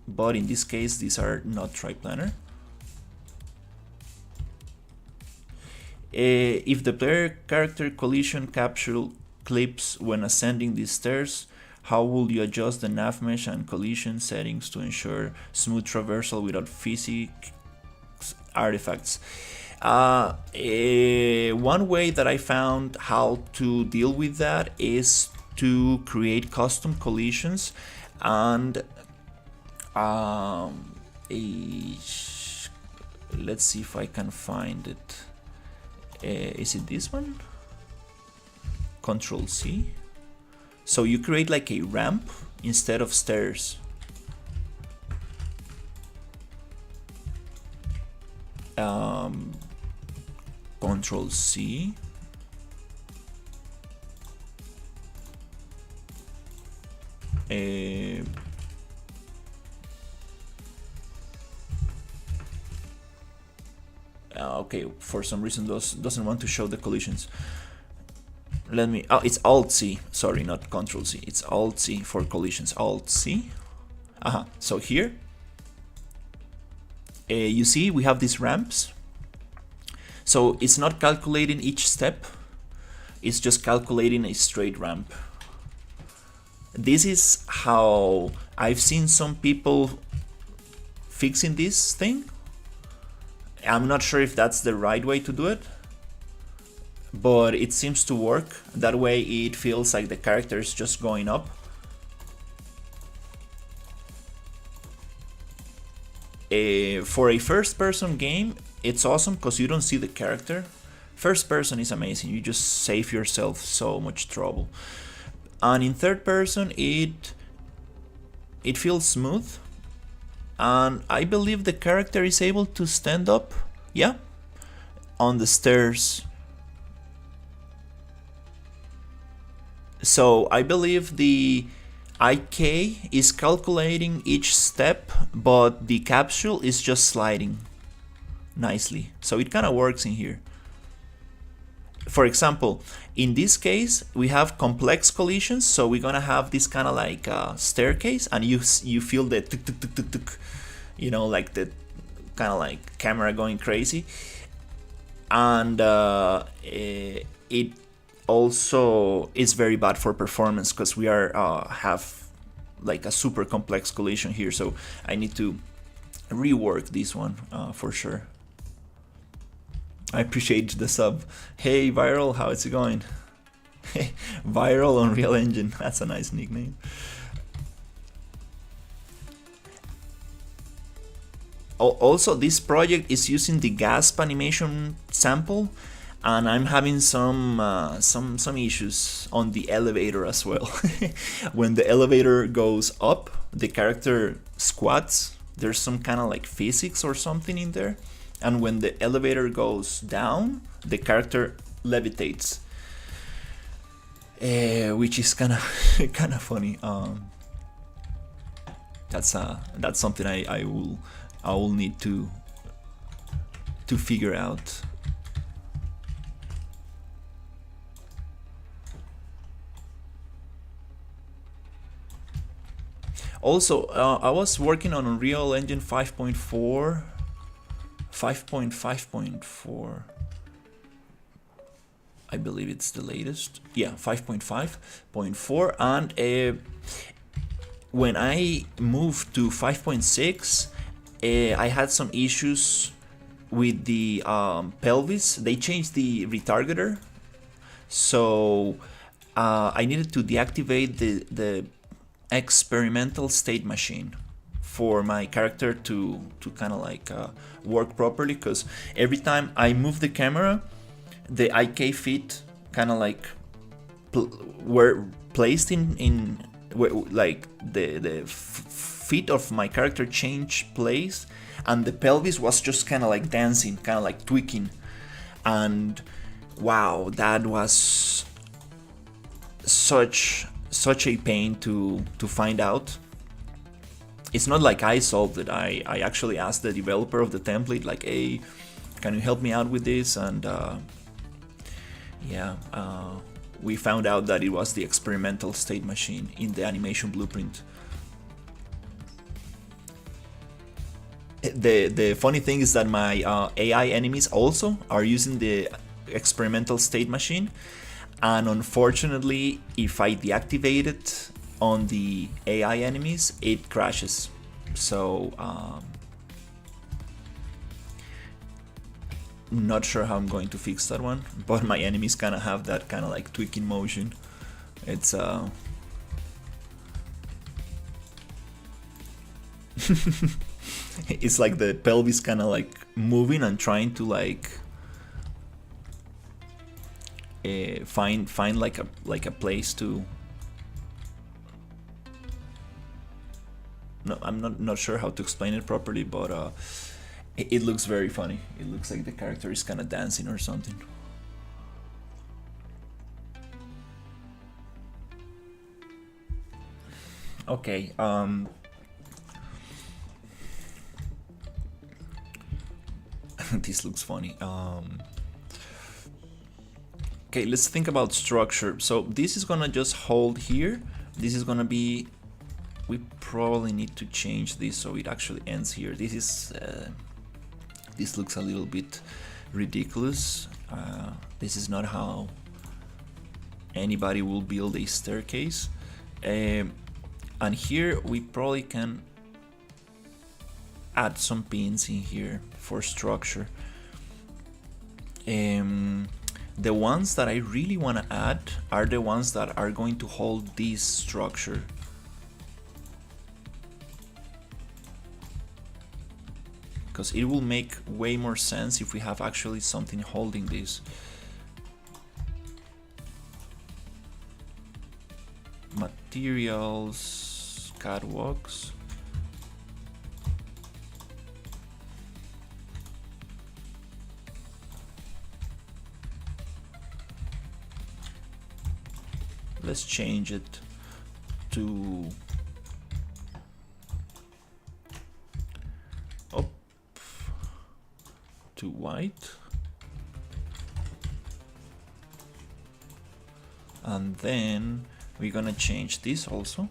But in this case, these are not triplanar. If the player character collision capsule clips when ascending these stairs, how will you adjust the nav mesh and collision settings to ensure smooth traversal without physics artifacts? One way that I found how to deal with that is to create custom collisions and let's see if I can find it. Is it this one? Control C. So you create like a ramp instead of stairs. Control C. Okay, for some reason doesn't want to show the collisions. Let me, oh, it's Alt C, sorry, not Control C, it's Alt C for collisions, Alt C. So here, you see we have these ramps. So it's not calculating each step, it's just calculating a straight ramp. This is how I've seen some people fixing this thing. I'm not sure if that's the right way to do it, but it seems to work. That way it feels like the character is just going up. For a first-person game, it's awesome because you don't see the character. First person is amazing, you just save yourself so much trouble. And in third person, it feels smooth. And I believe the character is able to stand up, yeah, on the stairs. So I believe the IK is calculating each step, but the capsule is just sliding nicely. So it kind of works in here. For example, in this case, we have complex collisions, so we're gonna have this kind of like staircase, and you feel the tuk tuk tuk tuk tuk, you know, like the kind of like camera going crazy, and it also is very bad for performance because we are have like a super complex collision here, so I need to rework this one for sure. I appreciate the sub. Hey Viral, how is it going? Viral Unreal Engine, that's a nice nickname. Also, this project is using the Gasp animation sample, and I'm having some issues on the elevator as well. When the elevator goes up, the character squats. There's some kind of like physics or something in there, and when the elevator goes down, the character levitates, which is kind of funny. That's something I will need to figure out. Also, I was working on Unreal Engine 5.4, 5.5.4. I believe it's the latest. Yeah, 5.5.4. And when I moved to 5.6, I had some issues with the pelvis. They changed the retargeter, so I needed to deactivate the experimental state machine for my character to kind of like work properly, because every time I move the camera, the IK feet kind of like were placed in like the feet of my character changed place, and the pelvis was just kind of like dancing, kind of like tweaking. And wow, that was such a pain to find out. It's not like I solved it. I actually asked the developer of the template, like, hey, can you help me out with this? And we found out that it was the experimental state machine in the animation blueprint. The funny thing is that my AI enemies also are using the experimental state machine, and unfortunately, if I deactivate it on the AI enemies, it crashes. So not sure how I'm going to fix that one, but my enemies kind of have that kind of like tweaking motion. It's it's like the pelvis kind of like moving and trying to like find like a place to. No, I'm not sure how to explain it properly, but it looks very funny. It looks like the character is kind of dancing or something. Okay. This looks funny. Okay, let's think about structure. So this is gonna just hold here. This is gonna be. We probably need to change this so it actually ends here. This is. This looks a little bit ridiculous. This is not how anybody will build a staircase. And here we probably can add some pins in here for structure. The ones that I really want to add are the ones that are going to hold this structure. Because it will make way more sense if we have actually something holding this. Materials, catwalks. Let's change it to white, and then we're gonna change this also.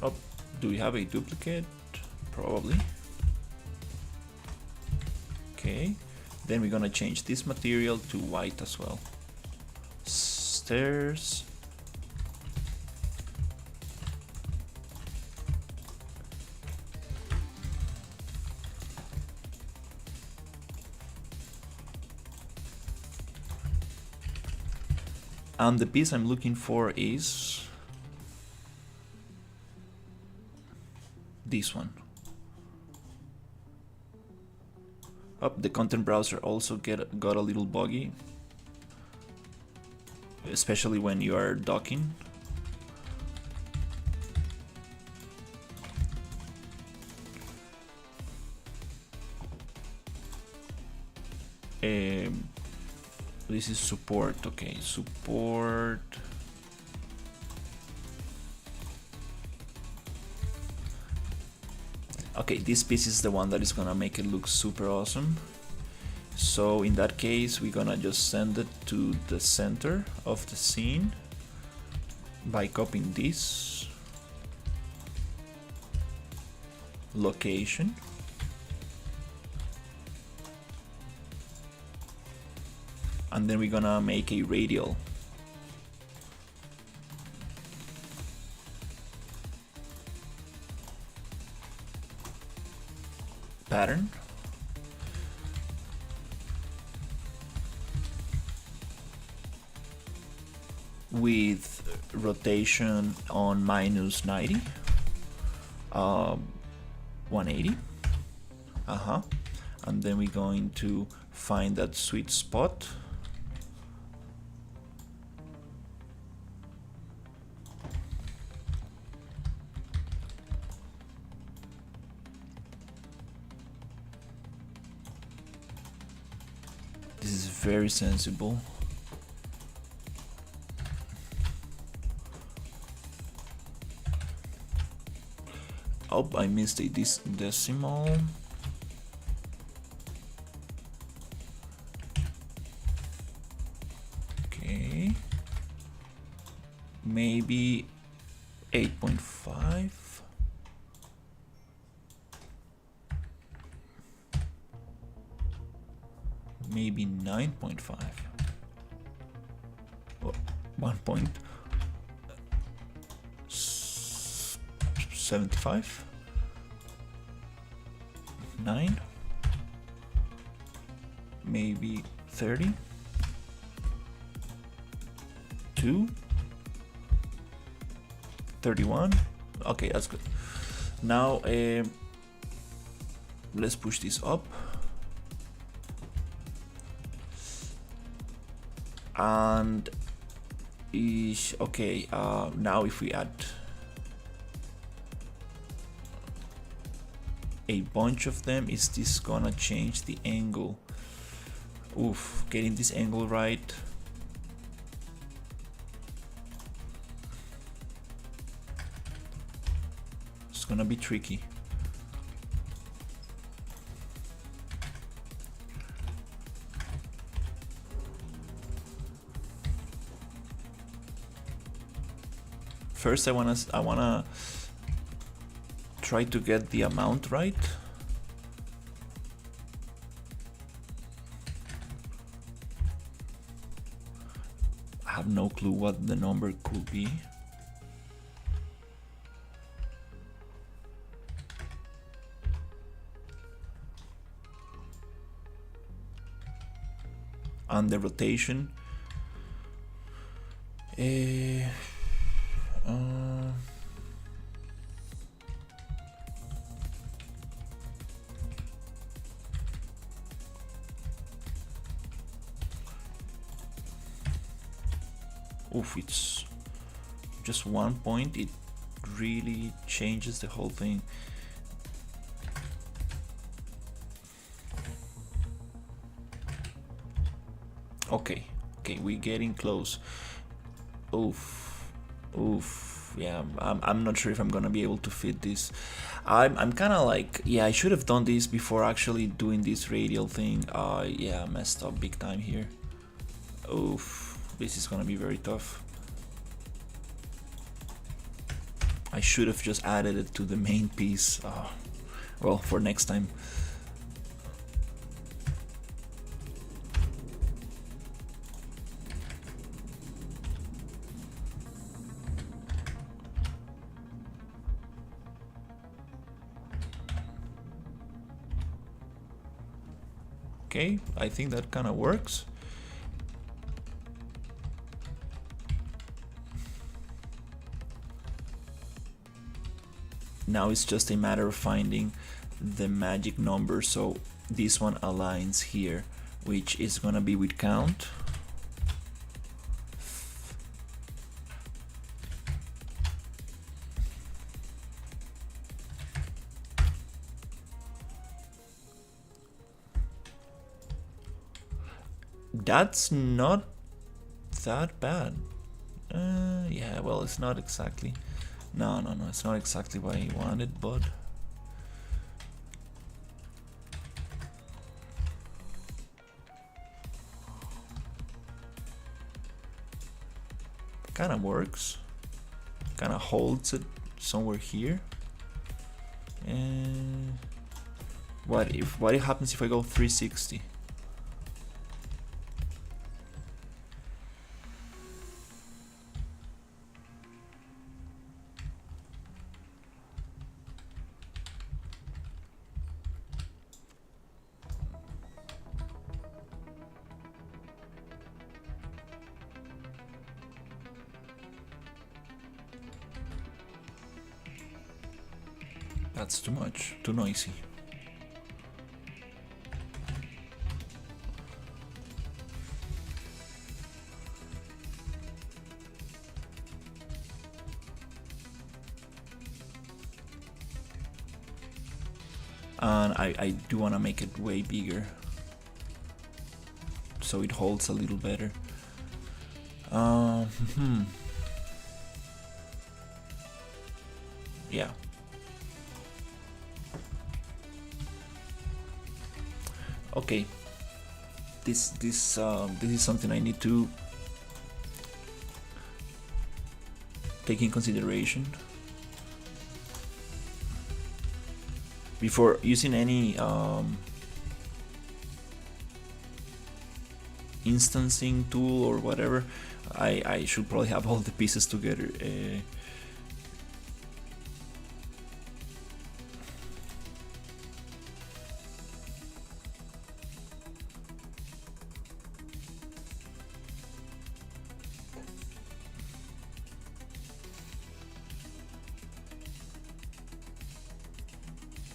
Oh, do we have a duplicate? Probably. Okay. Then we're gonna change this material to white as well. Stairs. And the piece I'm looking for is this one. Oh, the content browser also got a little buggy, especially when you are docking. This is support. Okay, support. Okay, this piece is the one that is gonna make it look super awesome. So in that case, we're gonna just send it to the center of the scene by copying this location. And then we're gonna make a radial. Pattern. With rotation on minus 90. 180. And then we're going to find that sweet spot. This is very sensible. Oh, I missed a decimal. Okay. Maybe 8.5. Maybe 9.5. Oh, 1.75. 9. Maybe 30. 2. 31. Okay, that's good. Now let's push this up. And okay, now if we add a bunch of them, is this gonna change the angle? Oof, getting this angle right. It's gonna be tricky. First, I wanna try to get the amount right. I have no clue what the number could be. And the rotation. Oof, it's just 1 point. It really changes the whole thing. Okay, we're getting close. Oof, yeah, I'm not sure if I'm gonna be able to fit this. I'm kind of like, yeah, I should have done this before actually doing this radial thing. Yeah, messed up big time here. Oof. This is gonna be very tough. I should have just added it to the main piece. Well, for next time. Okay, I think that kind of works. now it's just a matter of finding the magic number, so this one aligns here, which is gonna be with count. That's not that bad. Yeah, well, it's not exactly. No, it's not exactly what I wanted, but kind of works. Kind of holds it somewhere here. And what happens if I go 360? That's too much, too noisy. And I do want to make it way bigger so it holds a little better. Yeah. Okay. This is something I need to take in consideration before using any instancing tool or whatever. I should probably have all the pieces together.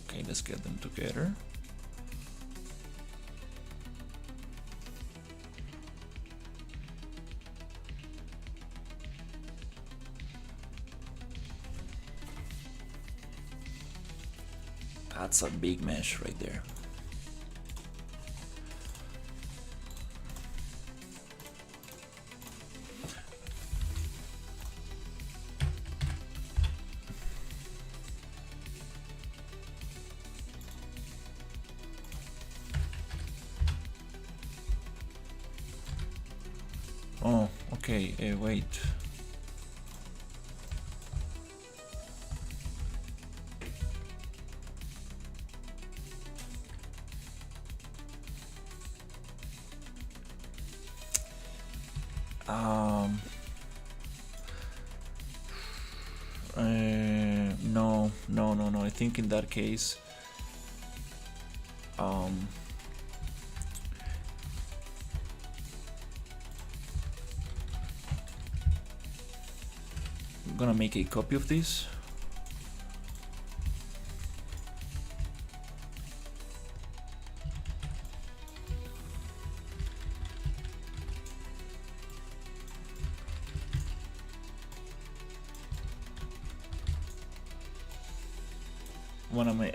Okay, let's get them together. That's a big mesh right there. Oh, okay, wait. No. I think in that case, I'm gonna make a copy of this.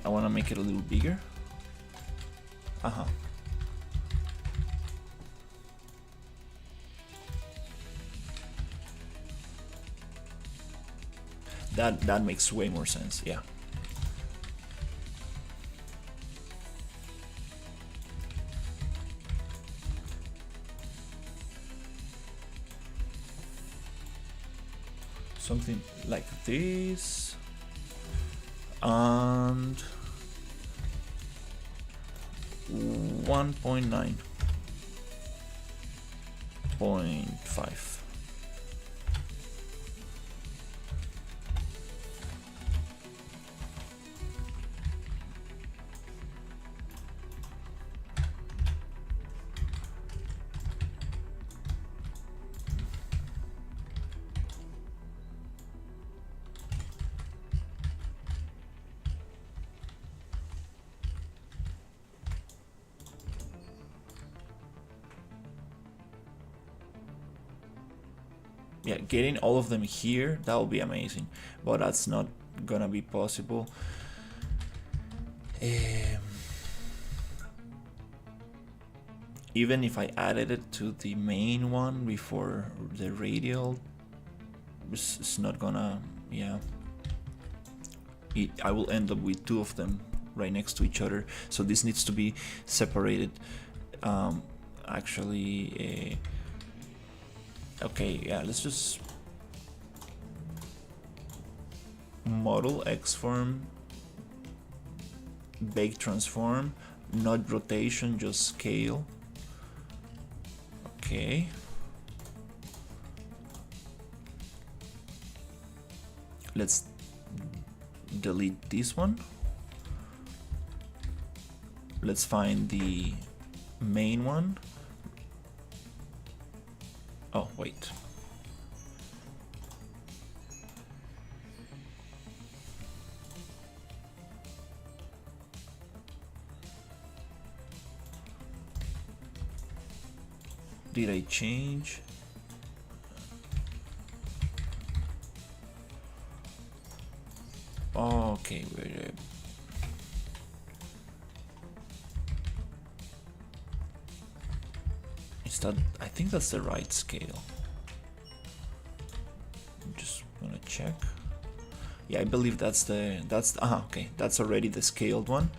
I wanna make it a little bigger. That makes way more sense. Yeah. Something like this. And 1.9.5. yeah, getting all of them here, that would be amazing, but that's not gonna be possible. Even if I added it to the main one before the radial, it's not gonna, yeah. I will end up with two of them right next to each other, so this needs to be separated. Actually, okay, yeah, let's just model X form, bake transform, not rotation, just scale. Okay. Let's delete this one. Let's find the main one. Oh, wait. Did I change? Oh, okay, wait. Is that? I think that's the right scale. I'm just gonna check. Yeah, I believe that's okay. That's already the scaled one.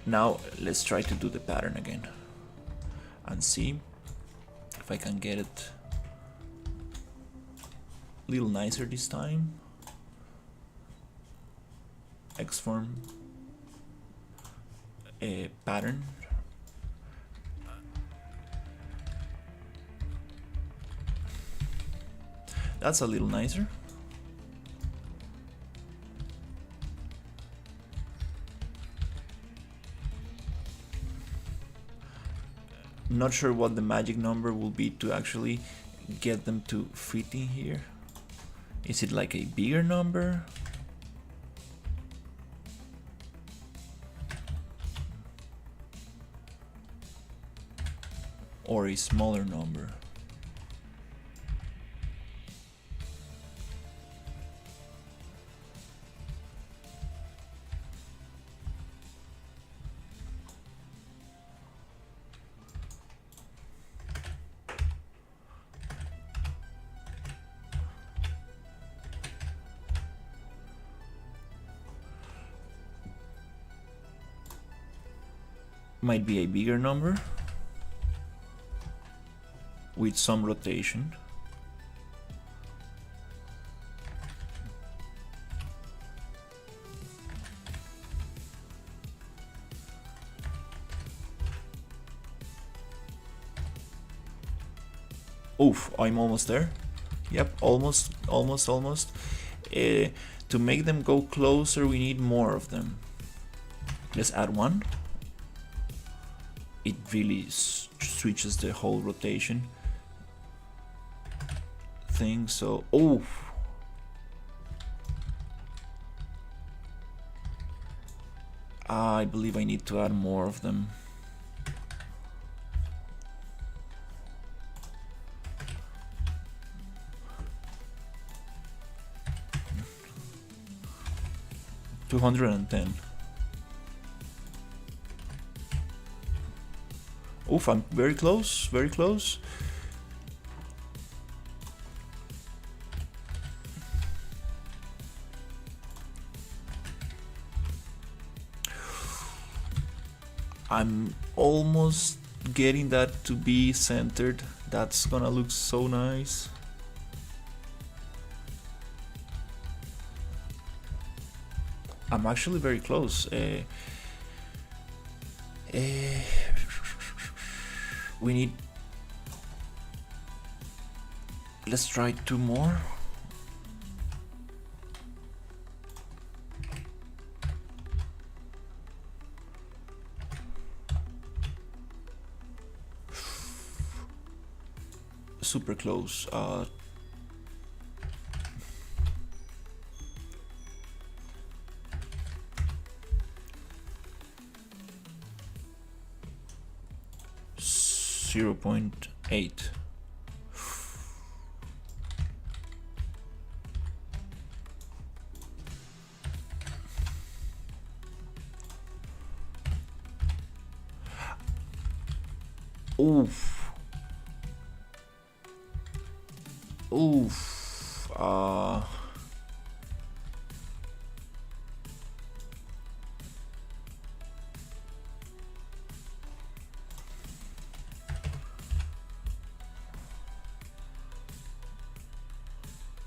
Now let's try to do the pattern again and see if I can get it a little nicer this time. Xform a pattern. That's a little nicer. Not sure what the magic number will be to actually get them to fit in here. Is it like a bigger number? Or a smaller number? Might be a bigger number with some rotation. Oof, I'm almost there. Yep, almost. To make them go closer, we need more of them. Let's add one. It really switches the whole rotation thing, so I believe I need to add more of them. $210. Oof, I'm very close, very close. I'm almost getting that to be centered. That's gonna look so nice. I'm actually very close. We need, let's try two more. Super close. .8. Oof. Oof.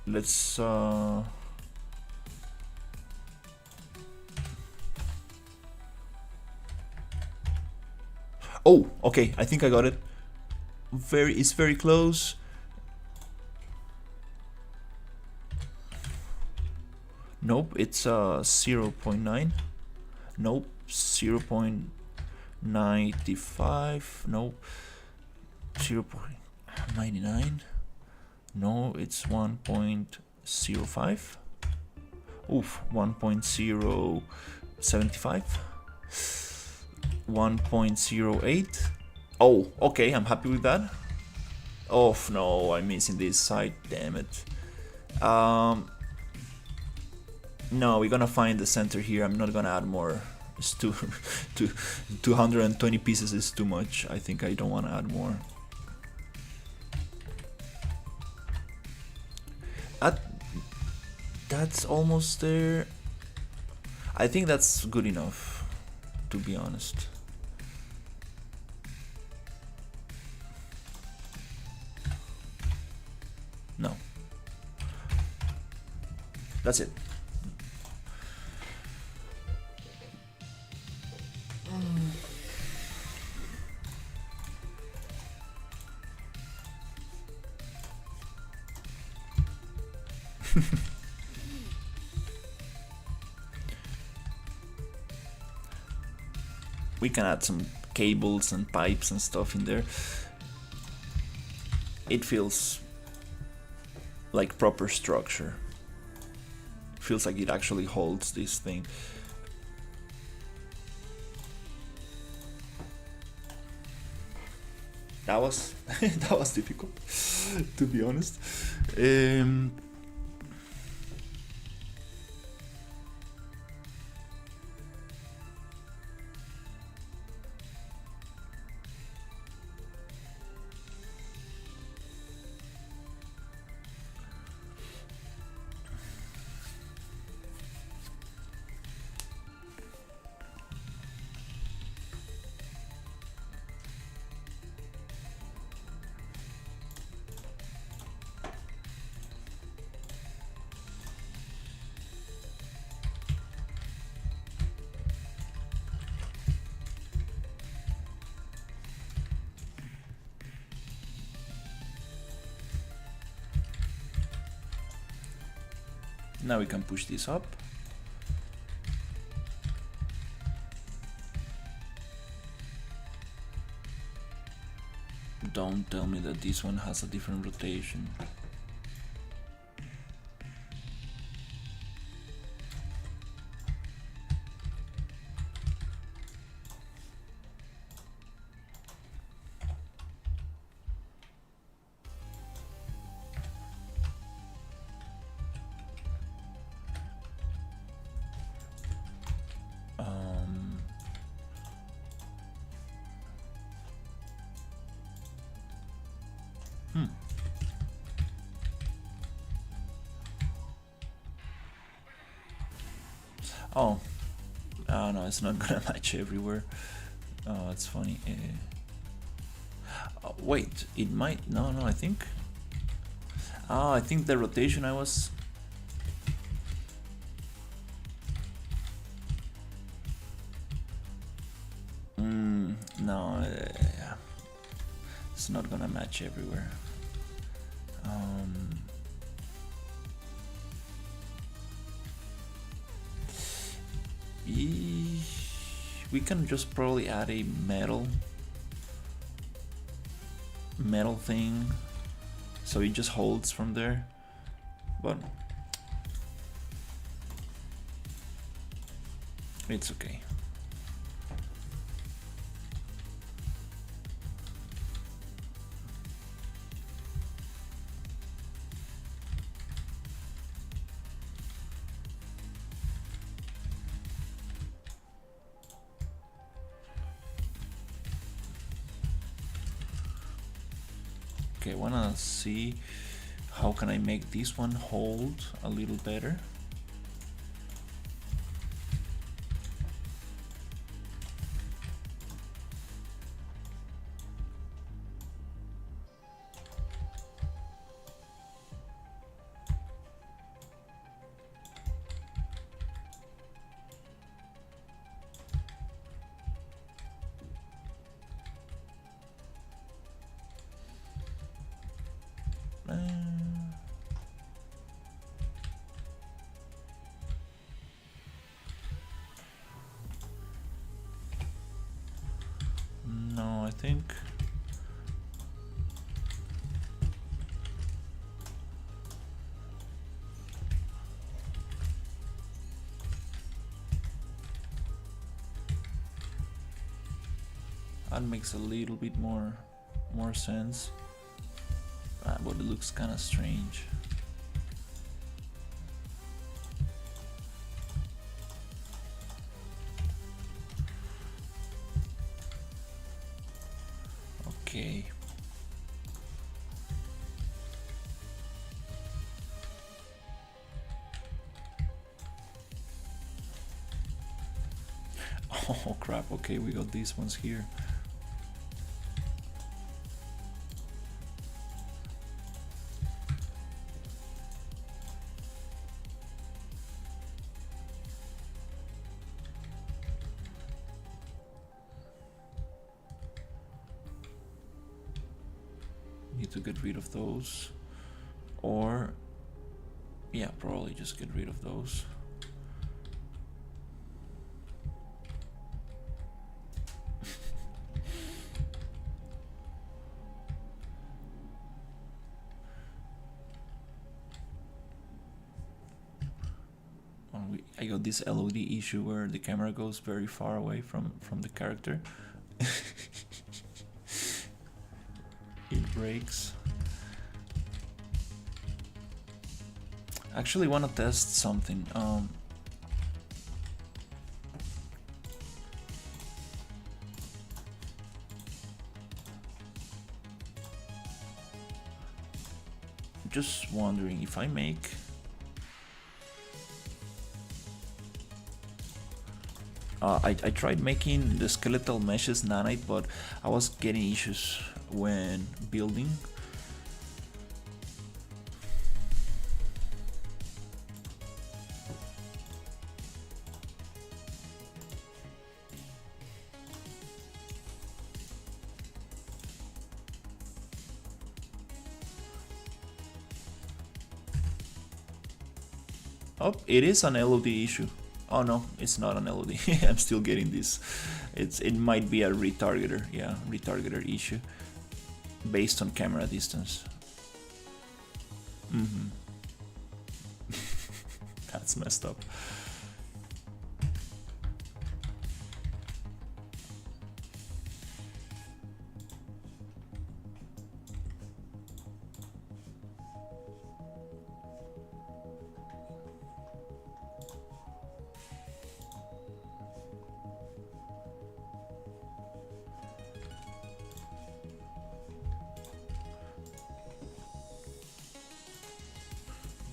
Let's oh, okay, I think I got it. It's very close. Nope, it's 0.9. Nope, 0.95. Nope, 0.99. No, it's 1.05. Oof, 1.075. 1.08. Oh, okay, I'm happy with that. Oh no, I'm missing this side, damn it. No, we're gonna find the center here. I'm not gonna add more. It's too 220 pieces is too much. I think I don't want to add more. That's almost there. I think that's good enough, to be honest. No. That's it. We can add some cables and pipes and stuff in there. It feels like proper structure. It feels like it actually holds this thing. That was that was difficult, to be honest. Now we can push this up. Don't tell me that this one has a different rotation. Oh, no, it's not gonna match everywhere. Oh, it's funny. Oh, wait, it might. No, I think. Oh, I think the rotation I was. No, it's not gonna match everywhere. We can just probably add a metal thing so it just holds from there, but it's okay. Okay, I wanna see how can I make this one hold a little better. No, I think that makes a little bit more sense, but it looks kind of strange. Okay. Oh crap, okay, we got these ones here. Need to get rid of those. Or, yeah, probably just get rid of those. I got this LOD issue where the camera goes very far away from the character. It breaks. Actually want to test something. Just wondering if I make I tried making the skeletal meshes nanite, but I was getting issues when building. Oh, it is an LOD issue. Oh no, it's not an LOD. I'm still getting this. It might be a retargeter, yeah, retargeter issue based on camera distance. That's messed up.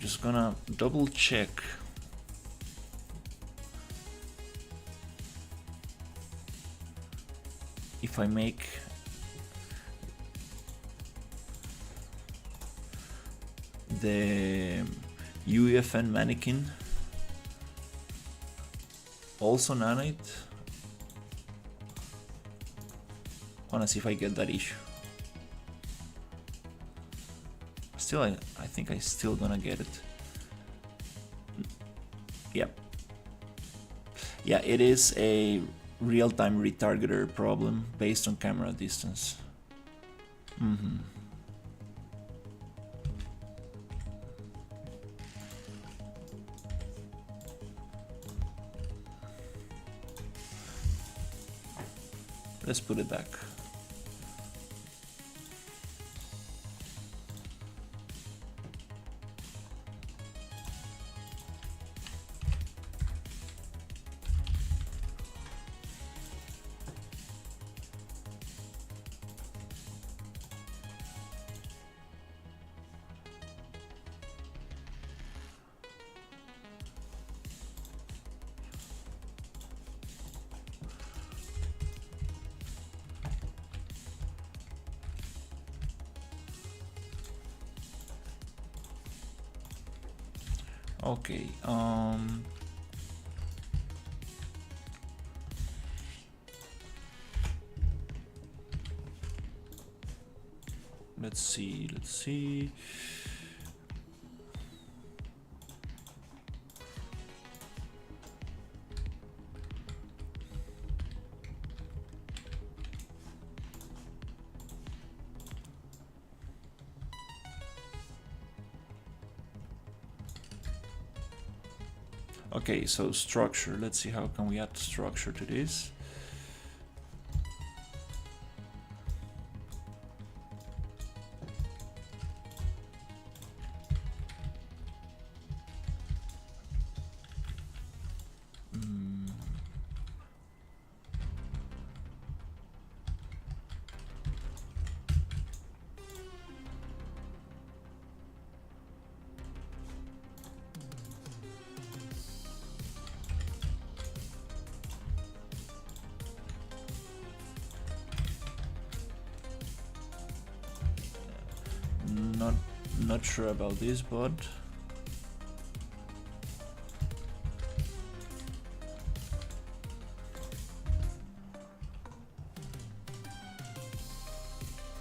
Just gonna double check. If I make the UEFN mannequin also nanite, wanna see if I get that issue. Still, I think I still gonna get it. Yep. Yeah, it is a real-time retargeter problem based on camera distance. Let's put it back. Okay, let's see. Okay, so structure. Let's see how can we add structure to this. Not sure about this, but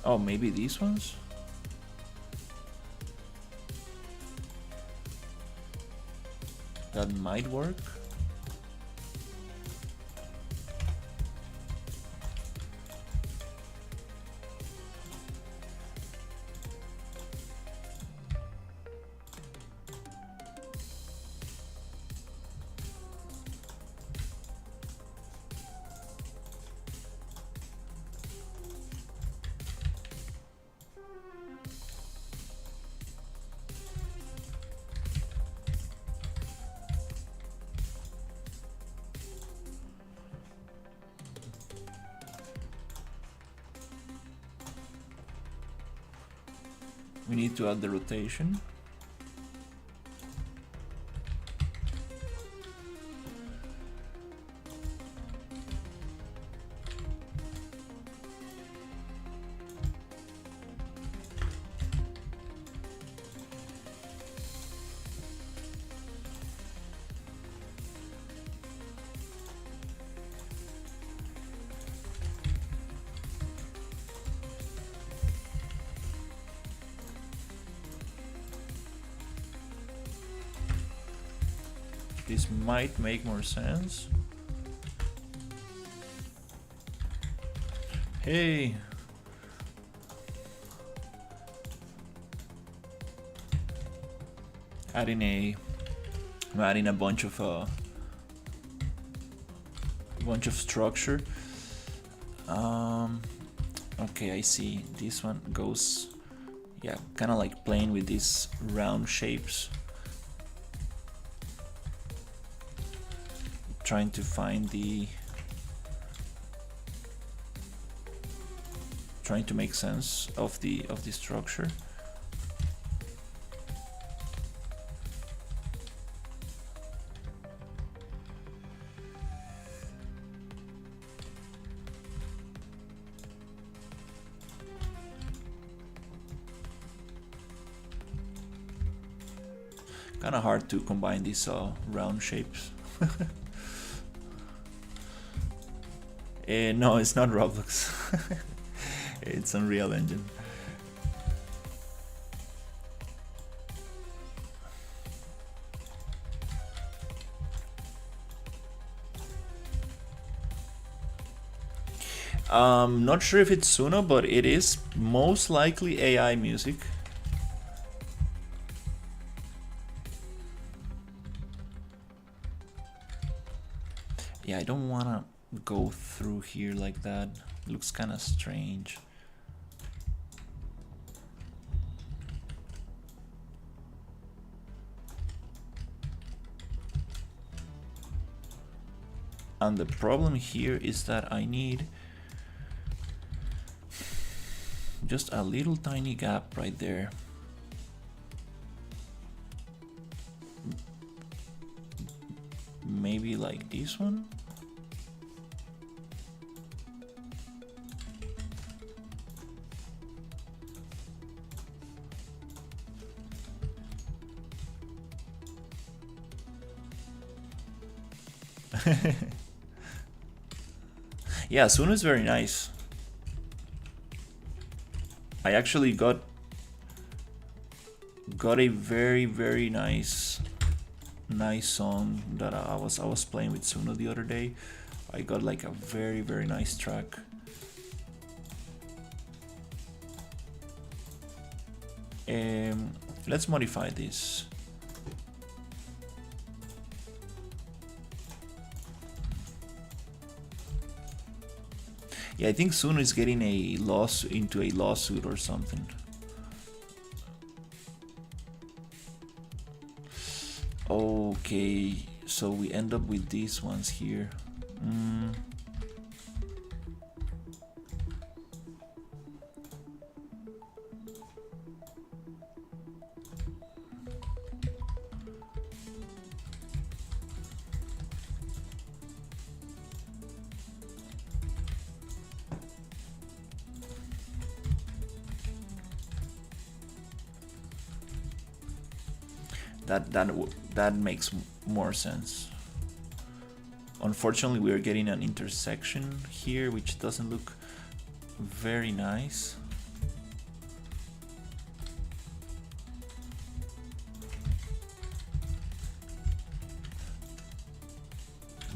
oh, maybe these ones? That might work. We need to add the rotation. This might make more sense. Hey! Adding a bunch of structure. Okay, I see. This one goes, yeah, kind of like playing with these round shapes. Trying to find trying to make sense of the structure. Kind of hard to combine these round shapes. No, it's not Roblox. It's Unreal Engine. Not sure if it's Suno, but it is most likely AI music. Yeah, I don't wanna go through here like that. It looks kind of strange. And the problem here is that I need just a little tiny gap right there. Maybe like this one. Yeah, Suno is very nice. I actually got a very nice song that I was playing with Suno the other day. I got like a very nice track. Let's modify this. Yeah, I think Suno is getting into a lawsuit or something. Okay, so we end up with these ones here. That makes more sense. Unfortunately, we are getting an intersection here, which doesn't look very nice.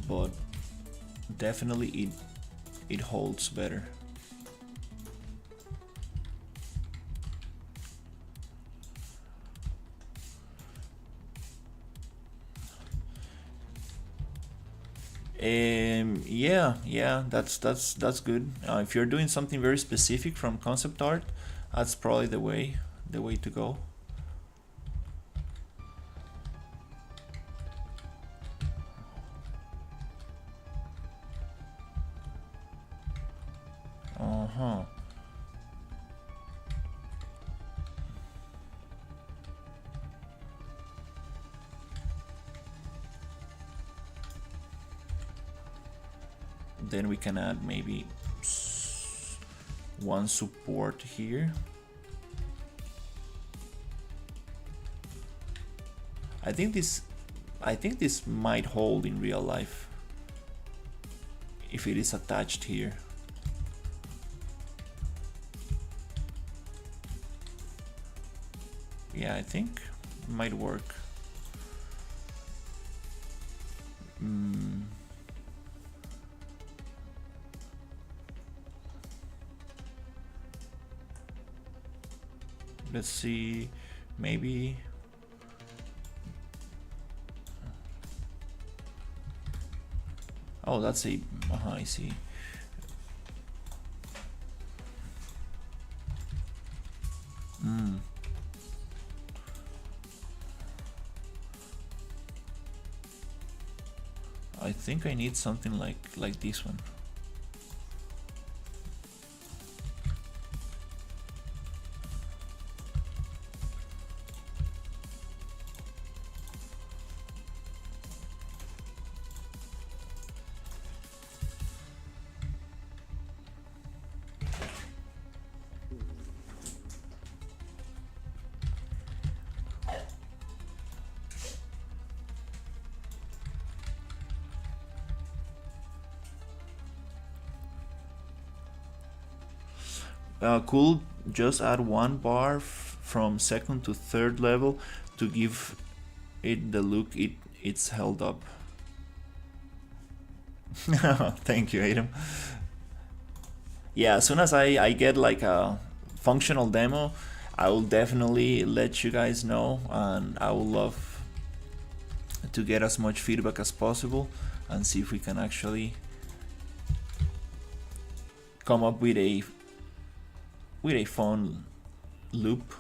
But definitely it holds better. Yeah, that's good. If you're doing something very specific from concept art, that's probably the way to go. Then we can add maybe one support here. I think this might hold in real life if it is attached here. Yeah, I think it might work. Let's see, maybe. Oh, that's a. I see. I think I need something like this one. Cool, just add one bar from second to third level to give it the look it's held up. Thank you, Adam. Yeah, as soon as I get like a functional demo, I will definitely let you guys know, and I would love to get as much feedback as possible and see if we can actually come up with a fun loop.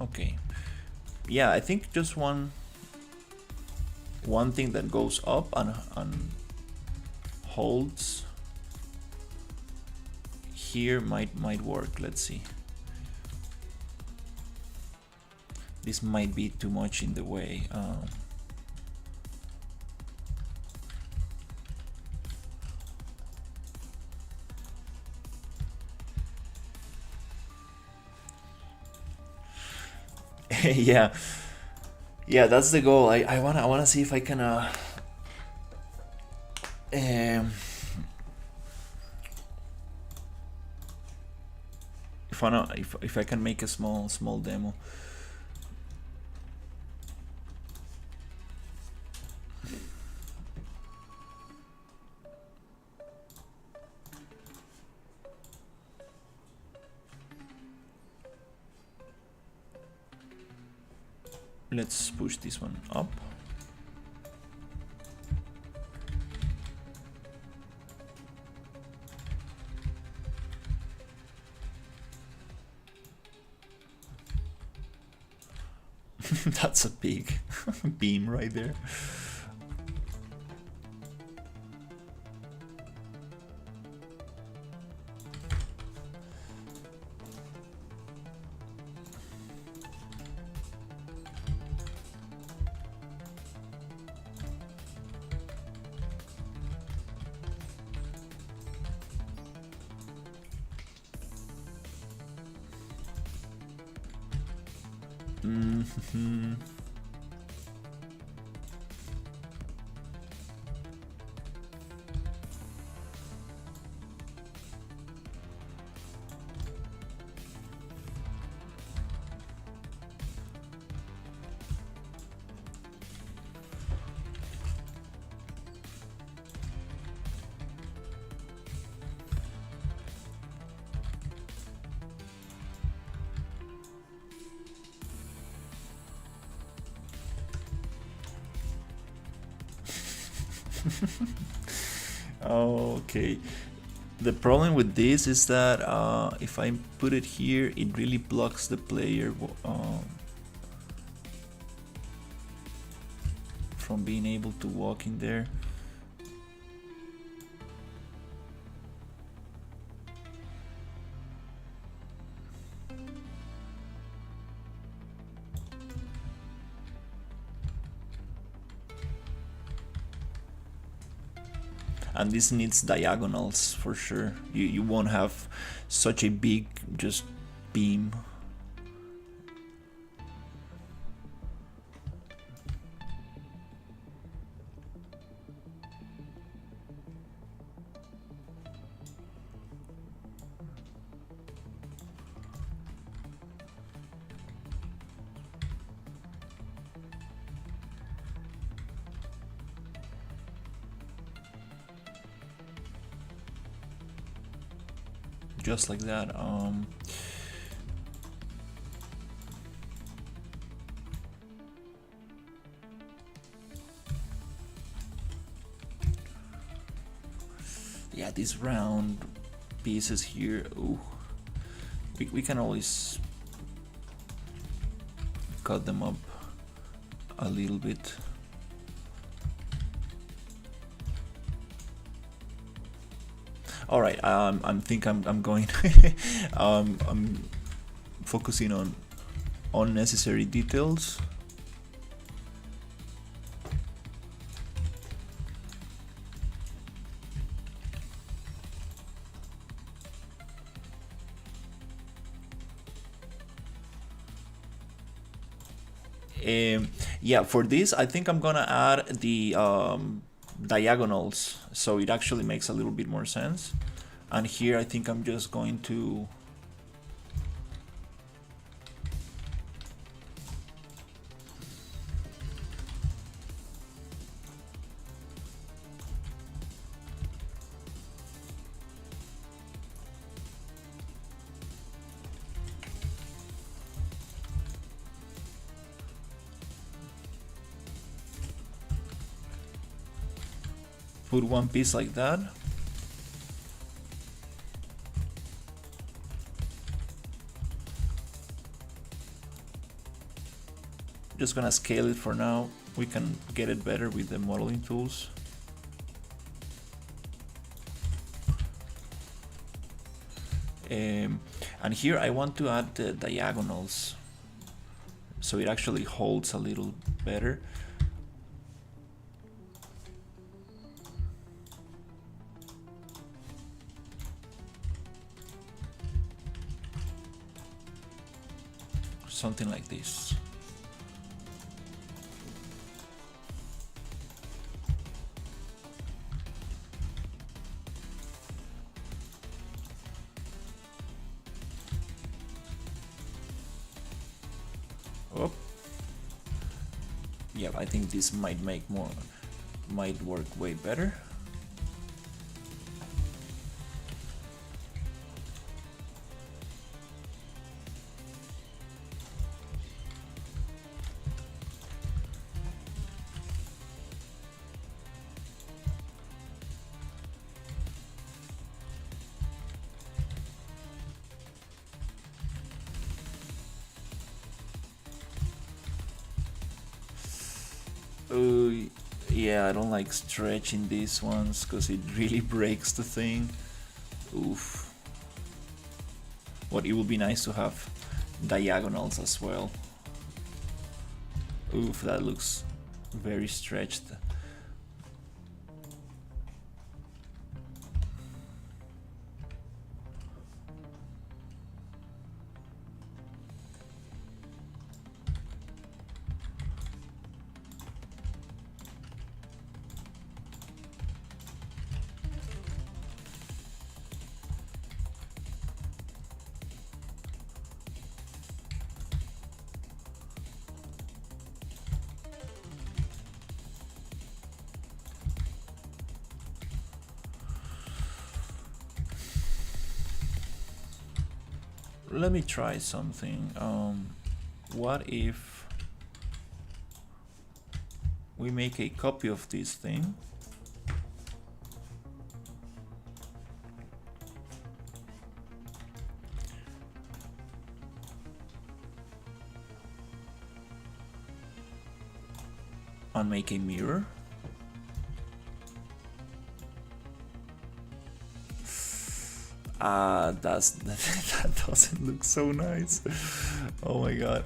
Okay, yeah, I think just one thing that goes up and holds here might work. Let's see. This might be too much in the way. Yeah, yeah, that's the goal. I wanna see if I can um, if I can make a small demo. Let's push this one up. That's a big beam right there. Okay. The problem with this is that if I put it here, it really blocks the player from being able to walk in there. And this needs diagonals for sure. You won't have such a big just beam. Just like that. Yeah, these round pieces here. Ooh, we can always cut them up a little bit. All right, I think I'm going. I'm focusing on unnecessary details. Yeah, for this, I think I'm gonna add the diagonals, so it actually makes a little bit more sense. And here I think I'm just going to put one piece like that. Just gonna scale it for now. We can get it better with the modeling tools. And here I want to add the diagonals, so it actually holds a little better. Something like this. Oh. Yeah, I think this might work way better. Yeah, I don't like stretching these ones because it really breaks the thing. Oof. But it would be nice to have diagonals as well. Oof, that looks very stretched. Let me try something. What if we make a copy of this thing? And make a mirror. That doesn't look so nice. Oh my god.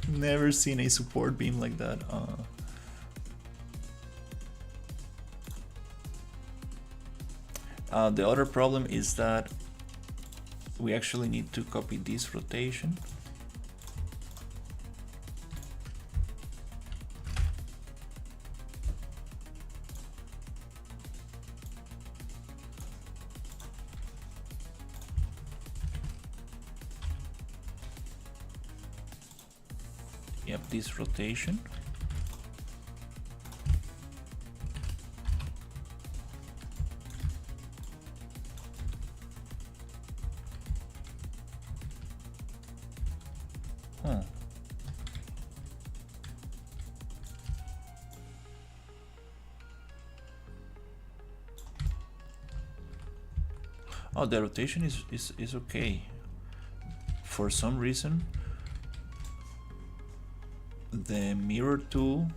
Never seen a support beam like that. The other problem is that we actually need to copy this rotation. Yep, this rotation. Huh. Oh, the rotation is okay. For some reason, the mirror tool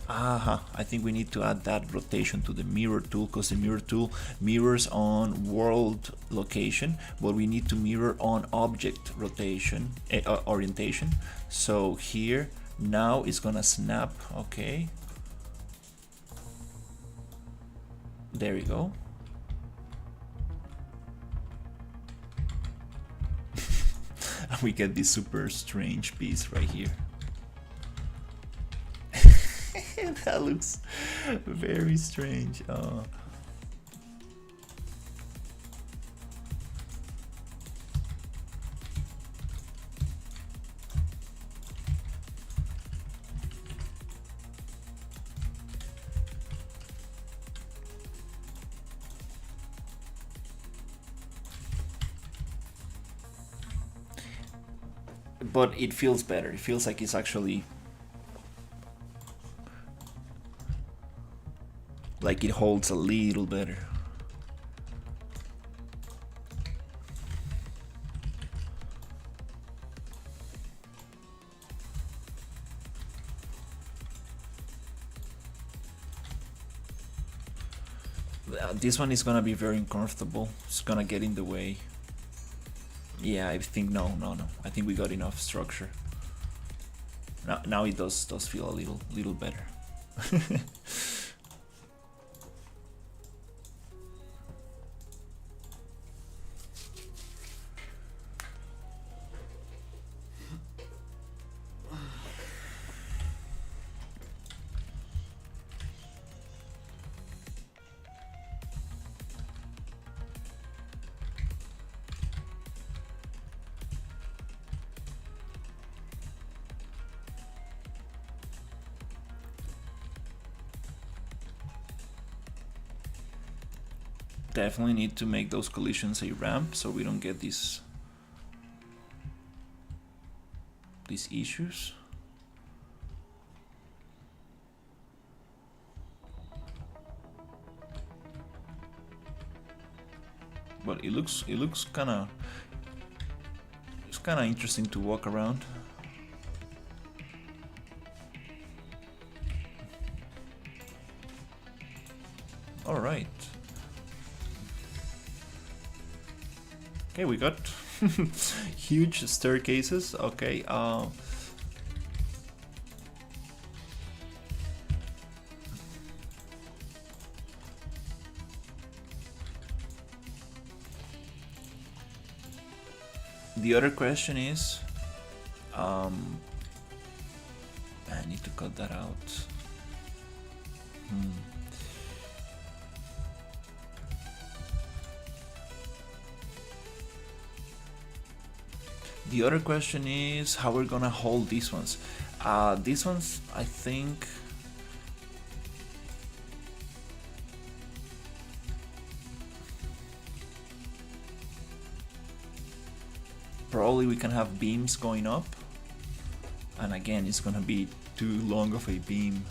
I think we need to add that rotation to the mirror tool because the mirror tool mirrors on world location, but we need to mirror on object rotation orientation. So here now it's gonna snap. Okay, there we go. And we get this super strange piece right here. That looks very strange. But it feels better. It feels like it's actually like it holds a little better. This one is gonna be very uncomfortable. It's gonna get in the way. Yeah, I think no. I think we got enough structure. Now it does feel a little better. Definitely need to make those collisions a ramp so we don't get these issues. But it looks kind of interesting to walk around. All right. Okay, we got huge staircases. Okay. The other question is, I need to cut that out. The other question is how we're gonna hold these ones. These ones, I think, probably we can have beams going up, and again it's gonna be too long of a beam.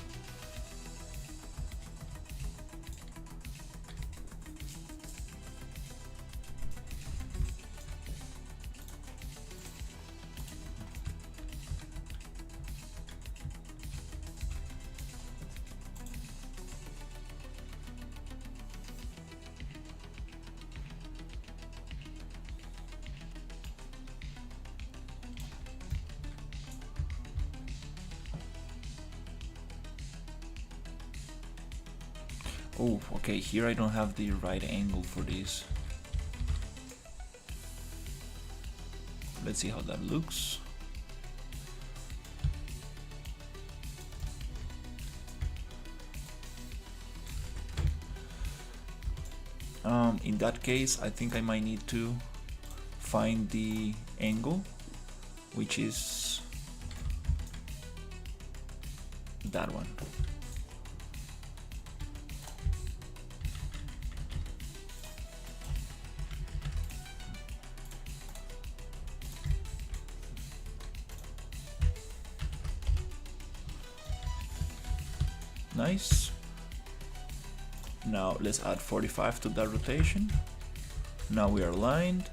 Oh, okay, here I don't have the right angle for this. Let's see how that looks. In that case, I think I might need to find the angle, which is that one. Nice. Now let's add 45 to that rotation. Now we are aligned.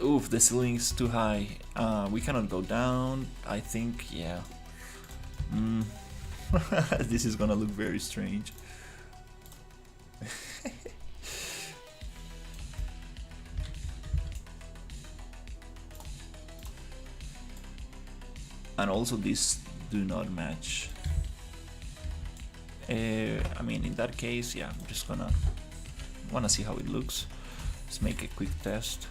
Oof, the ceiling is too high. We cannot go down. I think, yeah. This is gonna look very strange. And also these do not match. I mean, in that case, yeah, I'm just wanna see how it looks. Let's make a quick test.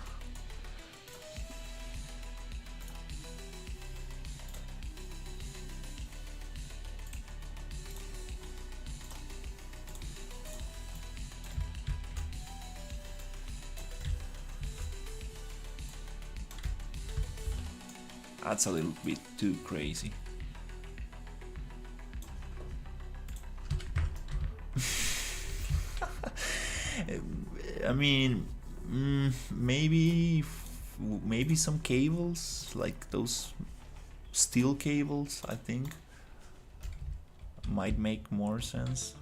That's a little bit too crazy. I mean, maybe some cables, like those steel cables, I think might make more sense.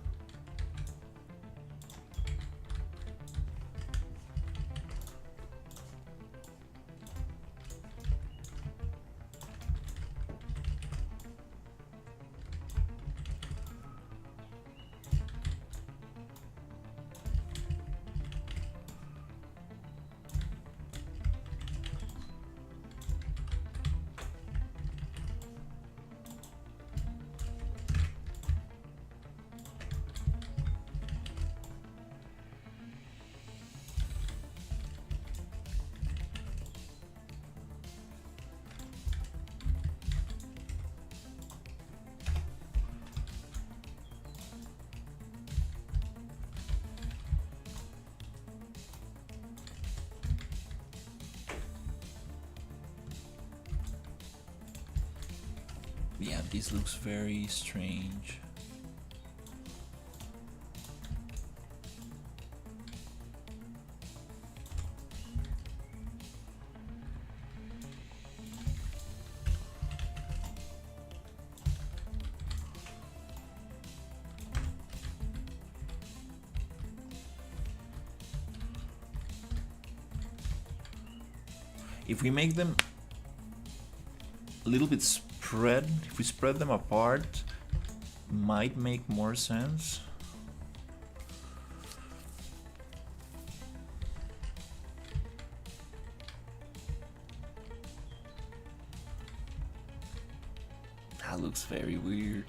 Yeah, this looks very strange. If we make them a little bit spread, if we spread them apart, might make more sense. That looks very weird.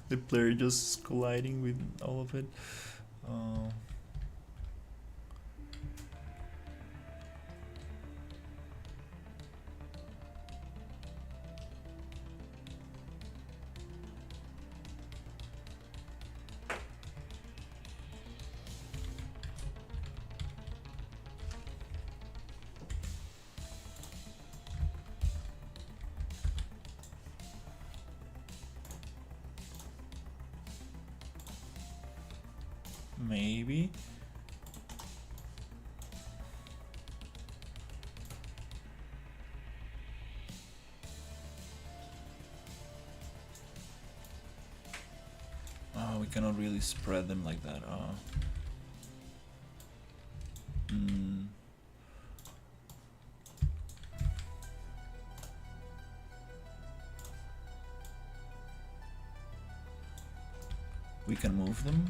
The player just colliding with all of it. Maybe. Oh, we cannot really spread them like that. We can move them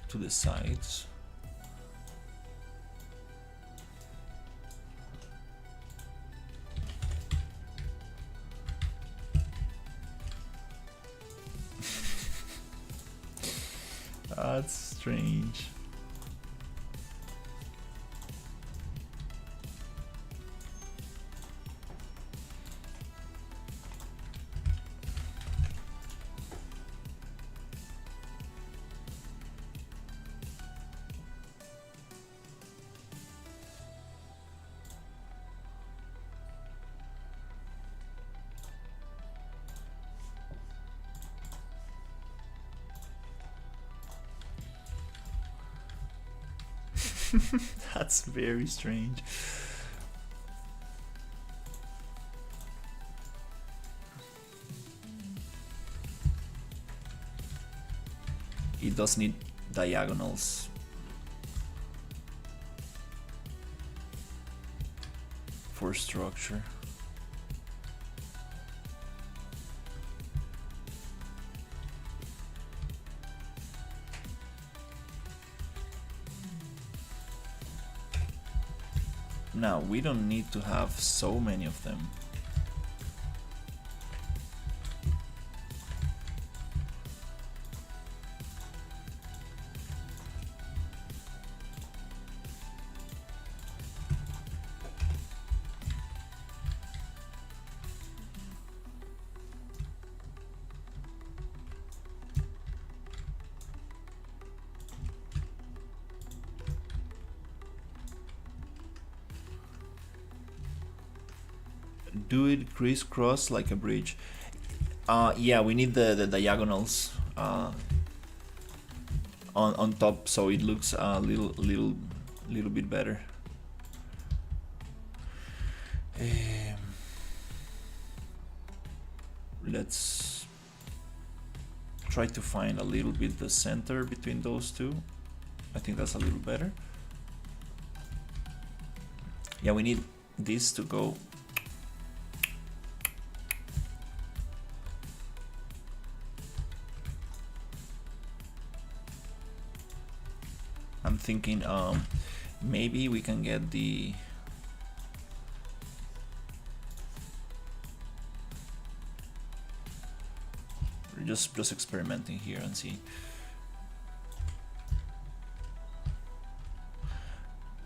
to the sides. That's strange. That's very strange. It does need diagonals for structure. Now, we don't need to have so many of them. Do it crisscross like a bridge. Yeah, we need the diagonals on top, so it looks a little bit better. Let's try to find a little bit the center between those two. I think that's a little better. Yeah, we need this to go. I'm thinking maybe we can get the just experimenting here and see.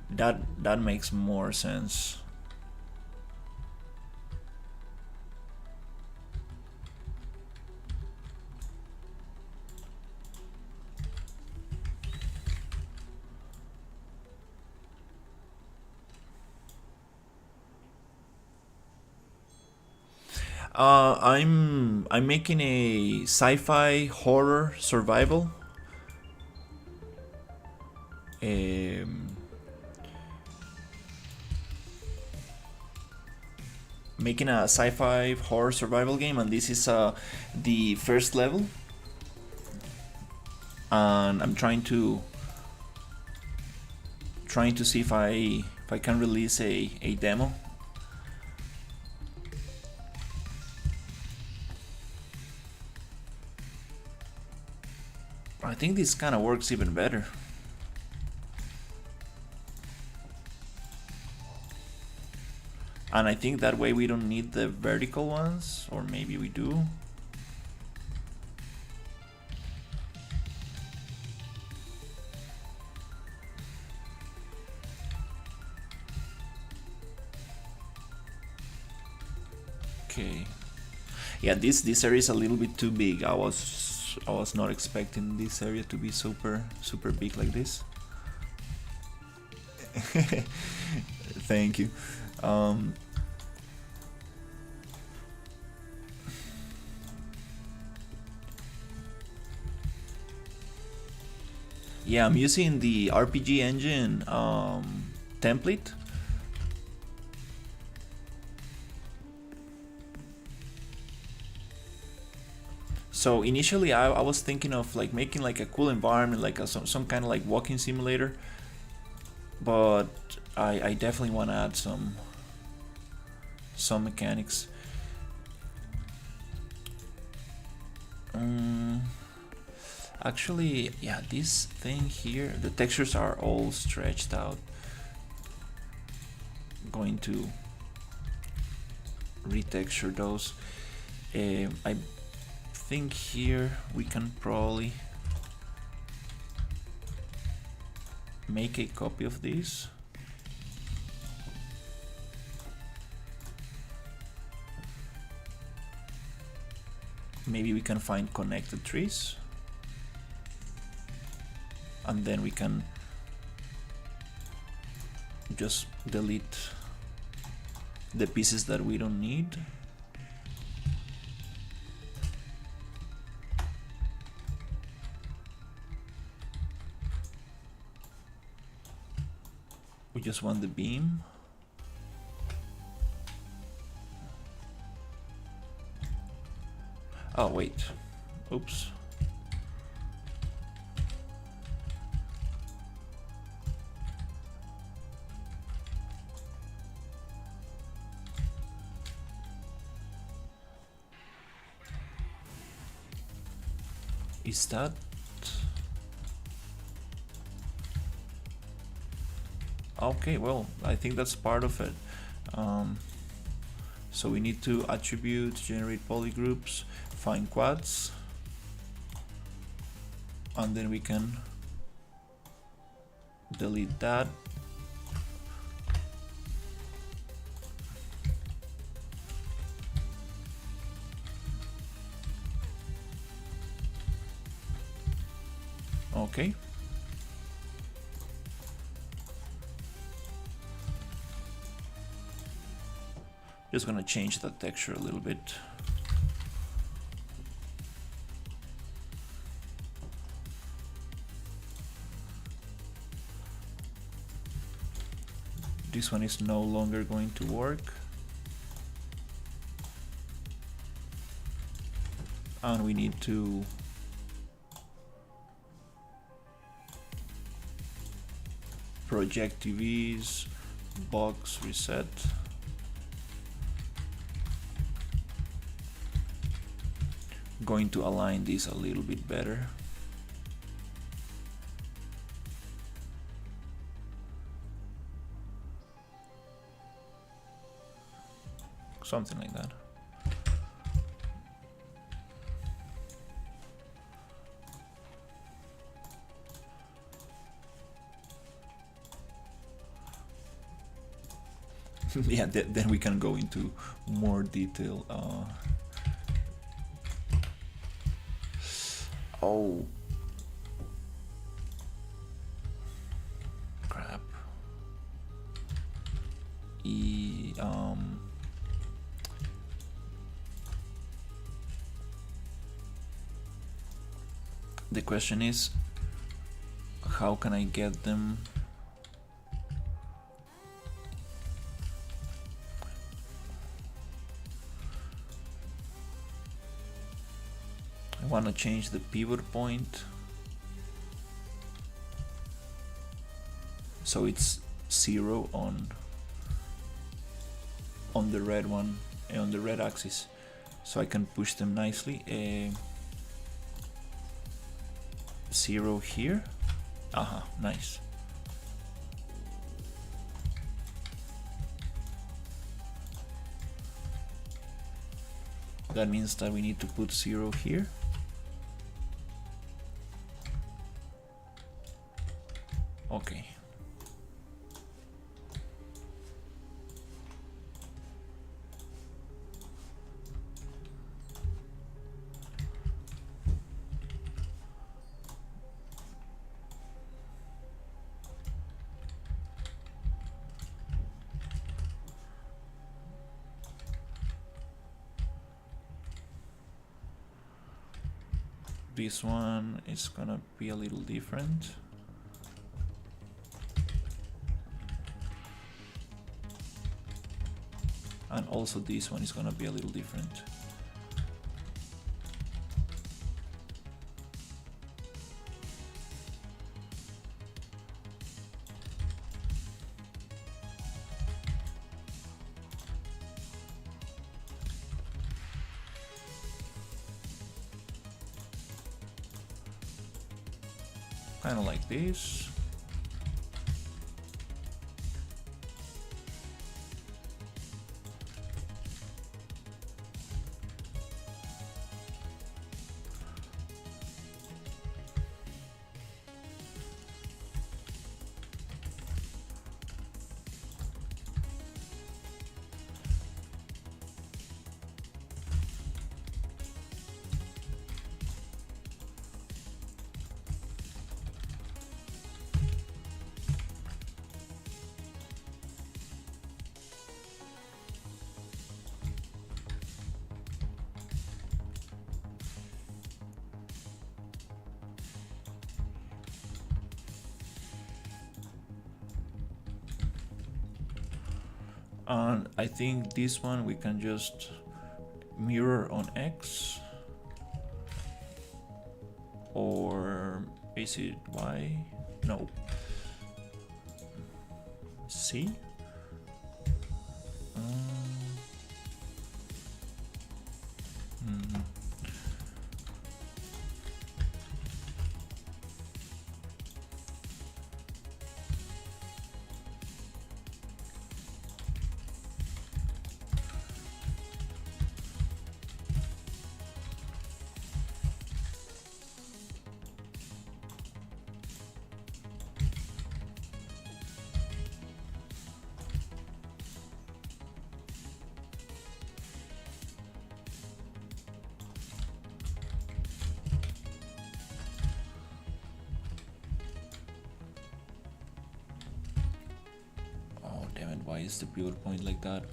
That makes more sense. I'm making a sci-fi horror survival. Um, Making a sci-fi horror survival game, and this is the first level. And I'm trying to see if I can release a demo. I think this kind of works even better. And I think that way we don't need the vertical ones, or maybe we do. Okay. Yeah, this area is a little bit too big. I was not expecting this area to be super big like this. Thank you. Yeah, I'm using the RPG engine template. So initially I was thinking of like making like a cool environment, like some kind of like walking simulator, but I definitely want to add some mechanics. Actually, yeah, this thing here, the textures are all stretched out. Going to retexture those. I think here we can probably make a copy of this. Maybe we can find connected trees, and then we can just delete the pieces that we don't need. We just want the beam. Oh wait, oops. Is that? Okay, well, I think that's part of it. So we need to attribute, generate polygroups, find quads, and then we can delete that. Okay. Just gonna change the texture a little bit. This one is no longer going to work. And we need to project TVs, box reset. Going to align this a little bit better. Something like that. Yeah, then we can go into more detail. Oh, crap. the question is, how can I get them? I want to change the pivot point so it's 0 on the red one, on the red axis, so I can push them nicely. 0 here. Aha, nice. That means that we need to put 0 here. Okay. This one is gonna be a little different. And also this one is gonna be a little different. Kind of like this. And I think this one we can just mirror on X, or is it Y? No. C? Why is the pivot point like that?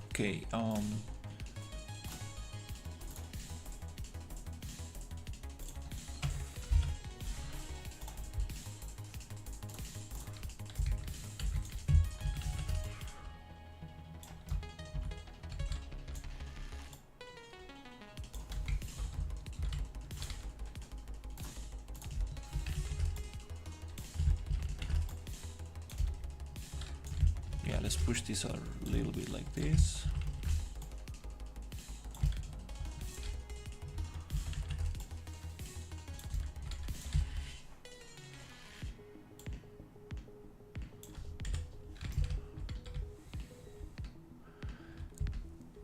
Okay, yeah, let's push this a little bit like this.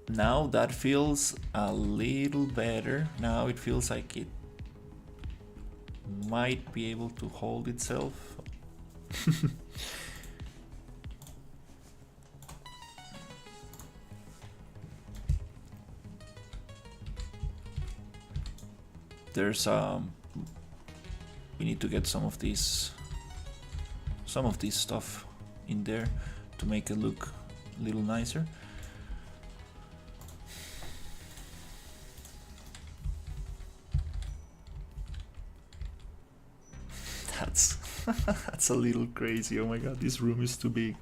Now that feels a little better. Now it feels like it might be able to hold itself. There's we need to get some of this stuff in there to make it look a little nicer. That's that's a little crazy. Oh my god, this room is too big.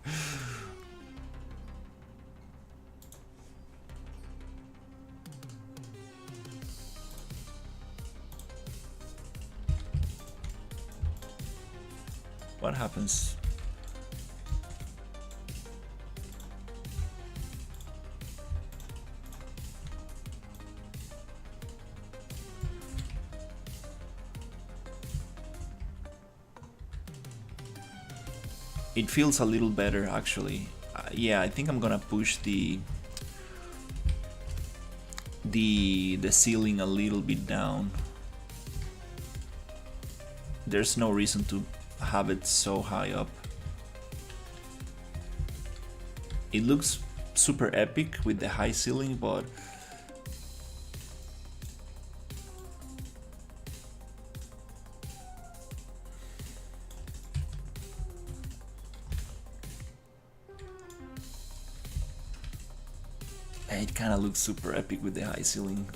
What happens? It feels a little better actually. Yeah, I think I'm gonna push the ceiling a little bit down. There's no reason to have it so high up. It looks super epic with the high ceiling, but it kind of looks super epic with the high ceiling.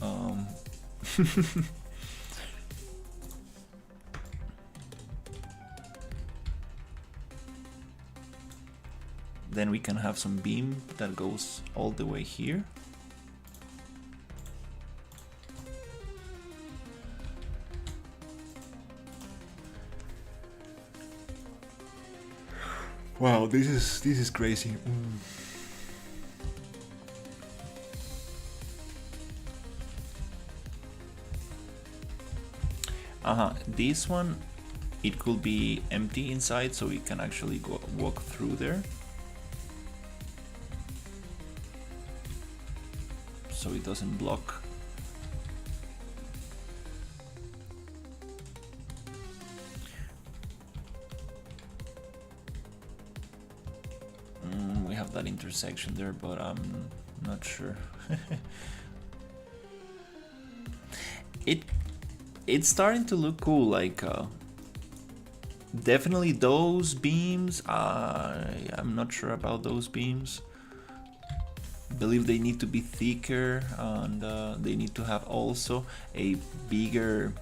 Then we can have some beam that goes all the way here. Wow, this is crazy. This one, it could be empty inside, so we can actually go walk through there. So it doesn't block. We have that intersection there, but I'm not sure. It's starting to look cool, like definitely those beams. I'm not sure about those beams. Believe they need to be thicker, and they need to have also a bigger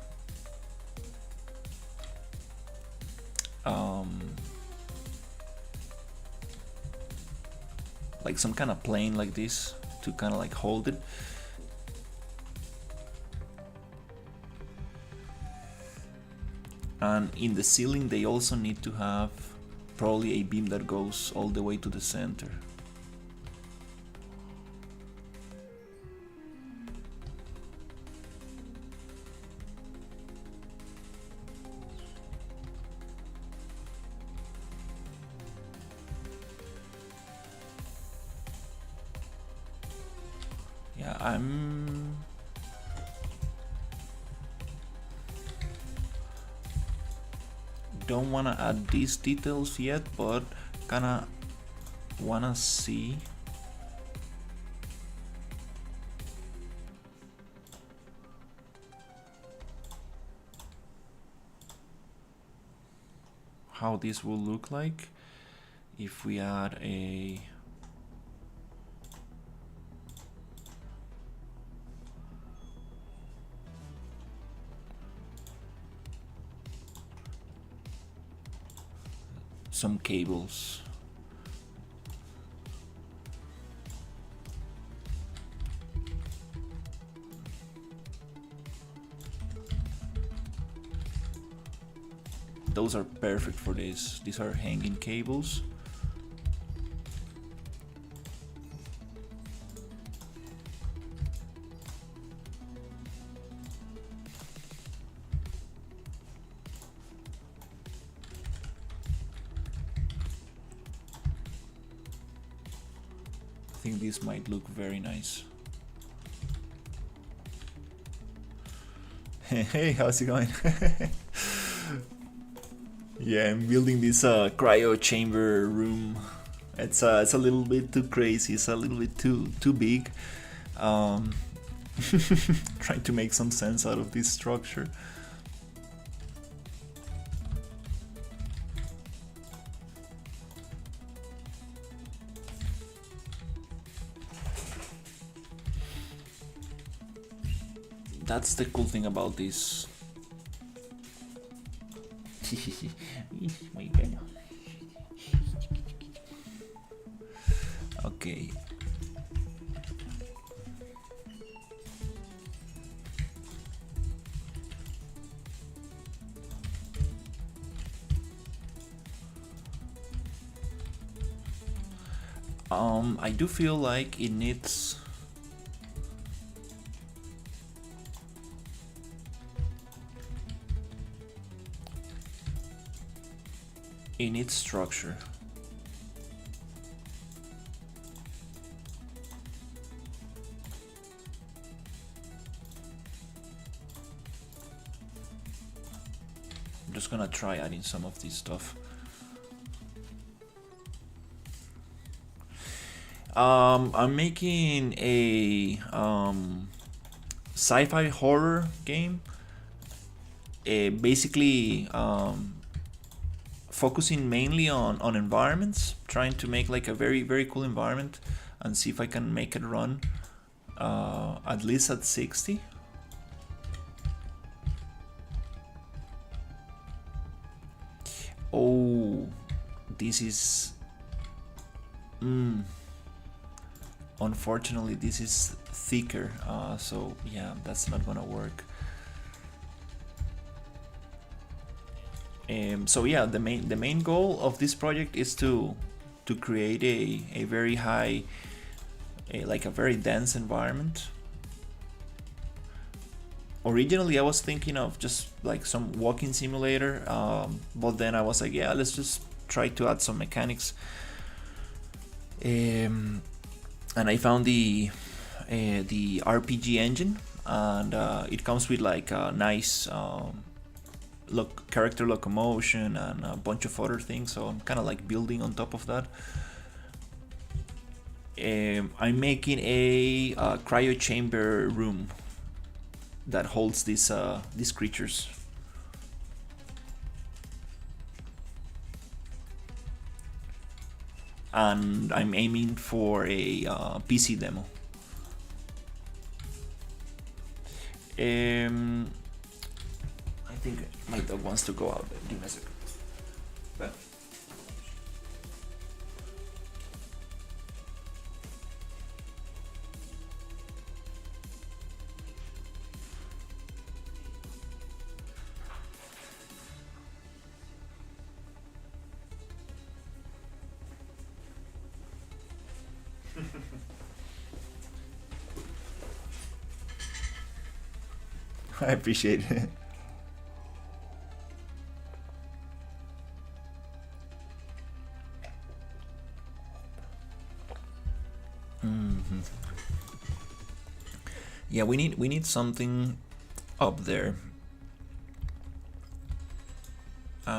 like some kind of plane like this to kind of like hold it. And in the ceiling they also need to have probably a beam that goes all the way to the center. Yeah, don't wanna add these details yet, but kinda wanna see how this will look like if we add some cables. Those are perfect for this. These are hanging cables. I think this might look very nice. Hey, how's it going? Yeah, I'm building this cryo chamber room. It's a little bit too crazy. It's a little bit too big. Trying to make some sense out of this structure. That's the cool thing about this. Muy bueno. Okay. I do feel like it needs structure. I'm just gonna try adding some of this stuff. I'm making a sci-fi horror game. Basically, focusing mainly on environments, trying to make like a very cool environment and see if I can make it run at least at 60. Oh, this is unfortunately this is thicker, so yeah, that's not gonna work. So yeah, the main goal of this project is to create a very high, like a very dense environment. Originally I was thinking of just like some walking simulator, but then I was like, yeah, let's just try to add some mechanics. And I found the RPG engine, and it comes with like a nice character locomotion and a bunch of other things, so I'm kind of like building on top of that. I'm making a cryo chamber room that holds these creatures. And I'm aiming for a PC demo. I think my dog wants to go out. Give me a second. But I appreciate it. Yeah, we need something up there.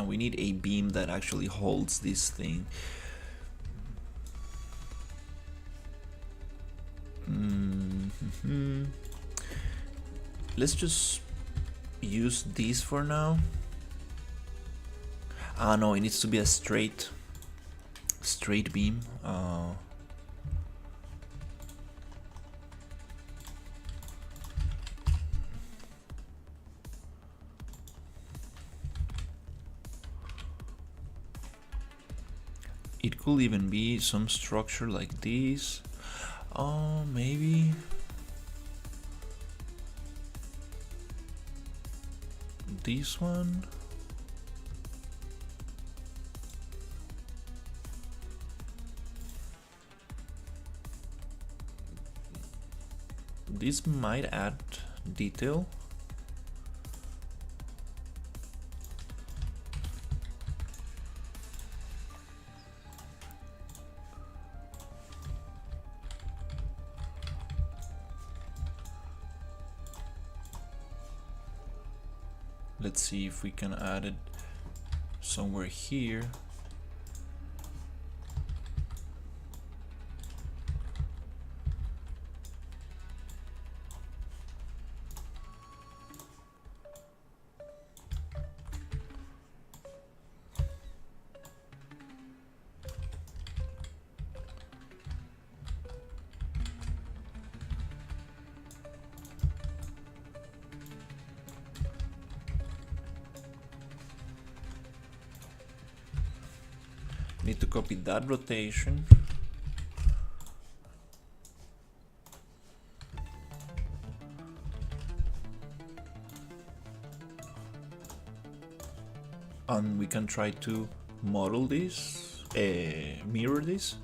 We need a beam that actually holds this thing. Let's just use these for now. No, it needs to be a straight beam. It could even be some structure like this. Oh, maybe this one. This might add detail. Let's see if we can add it somewhere here. Need to copy that rotation. And we can try to model this, mirror this,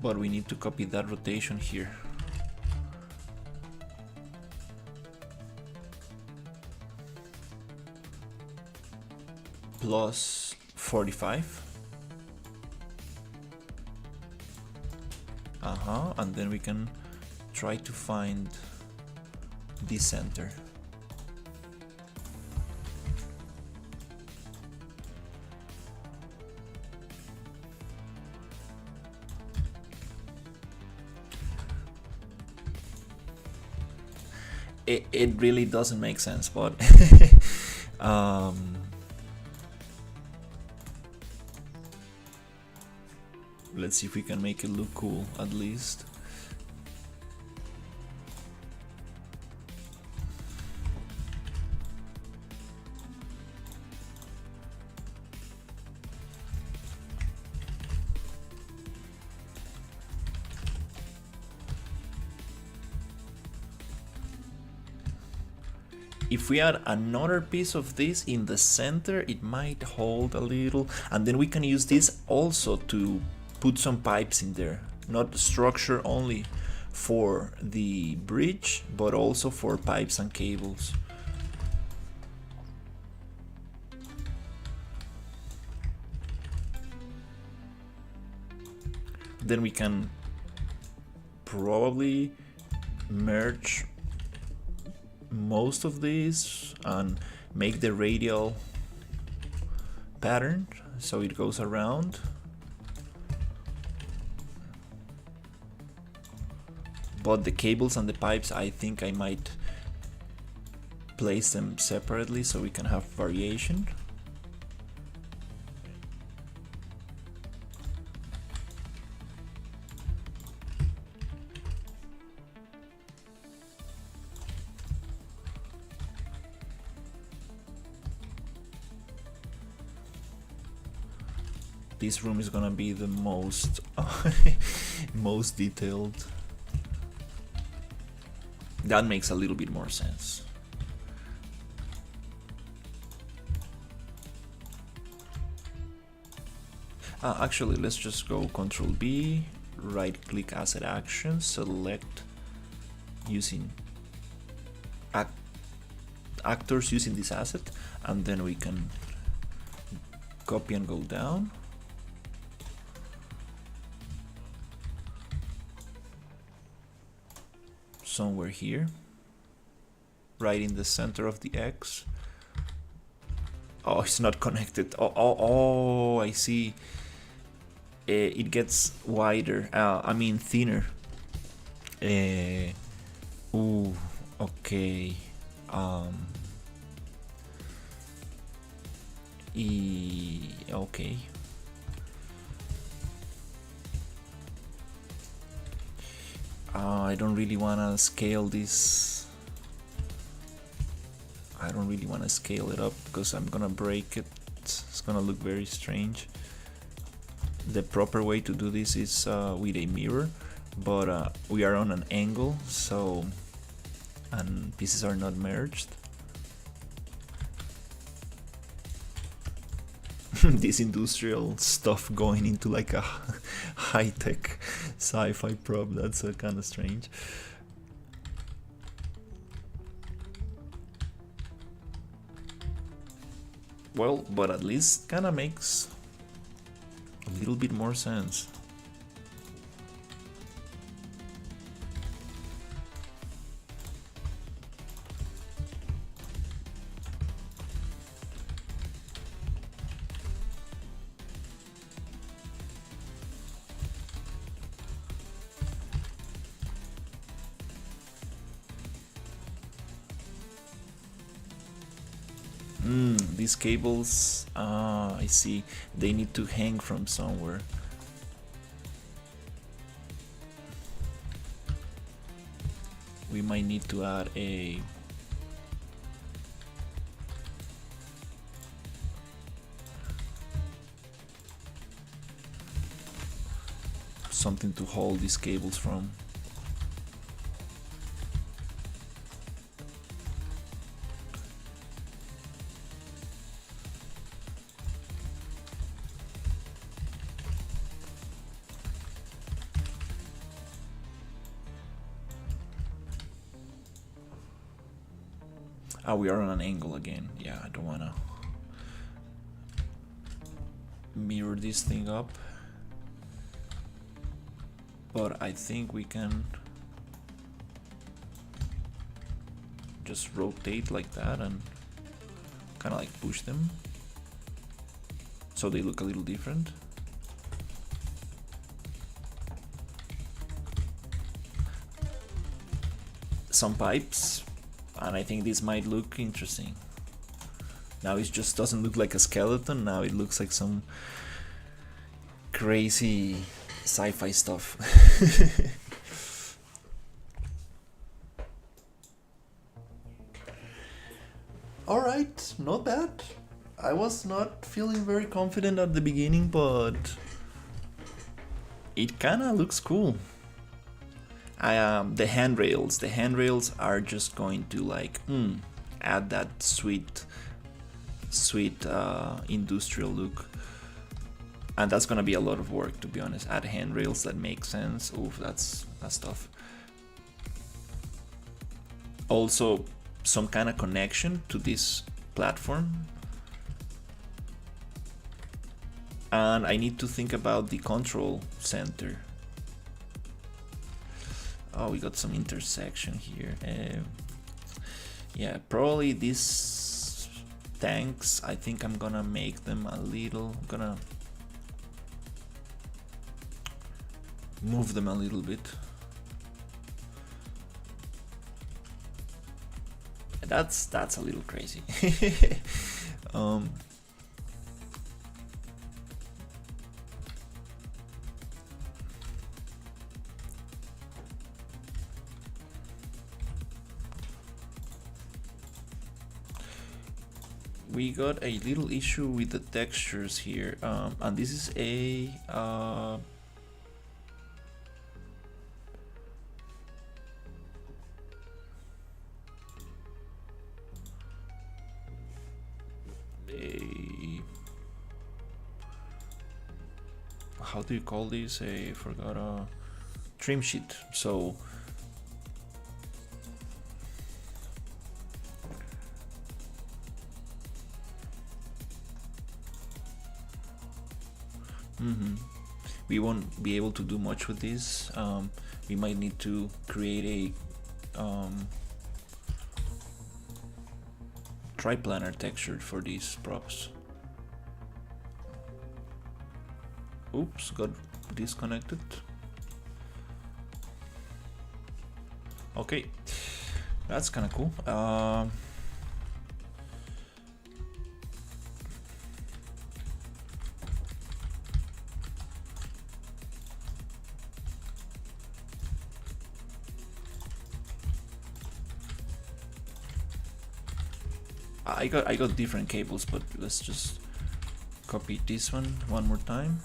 but we need to copy that rotation here. Plus 45. And then we can try to find the center. It really doesn't make sense, but let's see if we can make it look cool at least. If we add another piece of this in the center, it might hold a little, and then we can use this also to put some pipes in there, not structure only for the bridge, but also for pipes and cables. Then we can probably merge most of these and make the radial pattern so it goes around. But the cables and the pipes, I think I might place them separately so we can have variation. This room is gonna be the most most detailed. That makes a little bit more sense. Actually, let's just go Control B, right click Asset Action, select using actors using this asset, and then we can copy and go down. Somewhere here, right in the center of the X. Oh, it's not connected. Oh, I see. It gets wider. I mean thinner. Ooh, okay. Okay. I don't really want to scale this. I don't really want to scale it up because I'm gonna break it. It's gonna look very strange. The proper way to do this is with a mirror, but we are on an angle, so and pieces are not merged. This industrial stuff going into like a high-tech sci-fi prop, that's kind of strange. Well, but at least kind of makes a little bit more sense. These cables, I see, they need to hang from somewhere. We might need to add a something to hold these cables from. Ah, we are on an angle again. Yeah, I don't wanna mirror this thing up, but I think we can just rotate like that and kind of like push them so they look a little different. Some pipes, and I think this might look interesting. Now it just doesn't look like a skeleton, now it looks like some crazy sci-fi stuff. Alright, not bad. I was not feeling very confident at the beginning, but it kinda looks cool. The handrails are just going to like add that sweet industrial look, and that's gonna be a lot of work, to be honest. Add handrails that make sense. Oof, that's tough. Also, some kind of connection to this platform, and I need to think about the control center. Oh, we got some intersection here. Yeah, probably these tanks, I think I'm gonna make them a little, I'm gonna move them a little bit. That's a little crazy. We got a little issue with the textures here, and this is a how do you call this? I forgot a trim sheet. So we won't be able to do much with this. We might need to create a triplanar texture for these props. Oops, got disconnected. Okay, that's kind of cool. I got different cables, but let's just copy this one more time.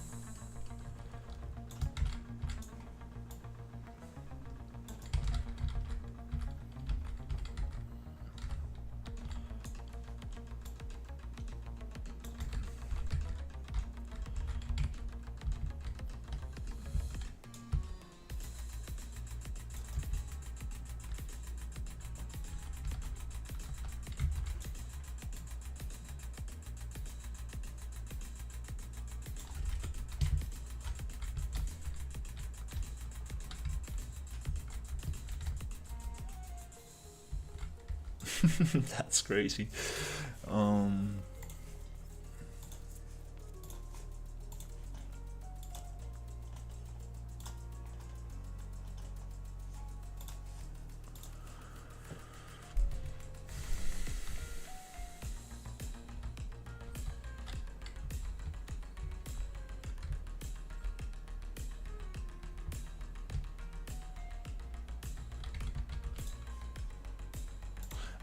That's crazy.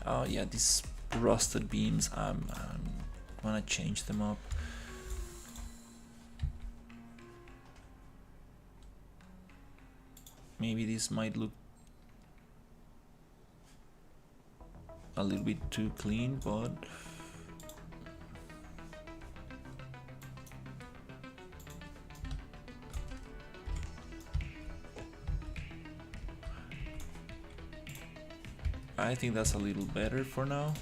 Oh yeah, these rusted beams, I'm gonna change them up. Maybe this might look a little bit too clean, but I think that's a little better for now.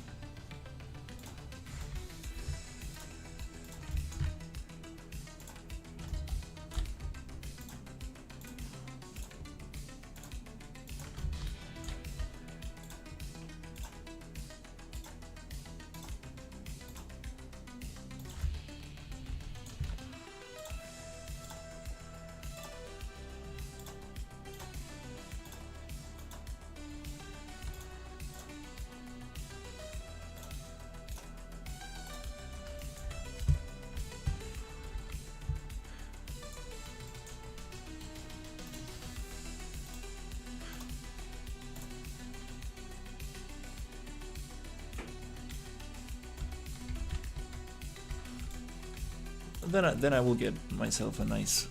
Then I will get myself a nice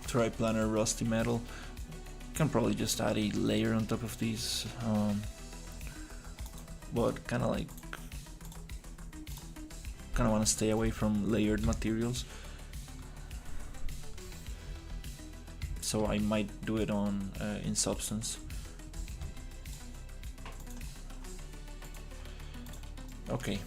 triplanar rusty metal. Can probably just add a layer on top of these, but kind of want to stay away from layered materials. So I might do it on in substance. Okay.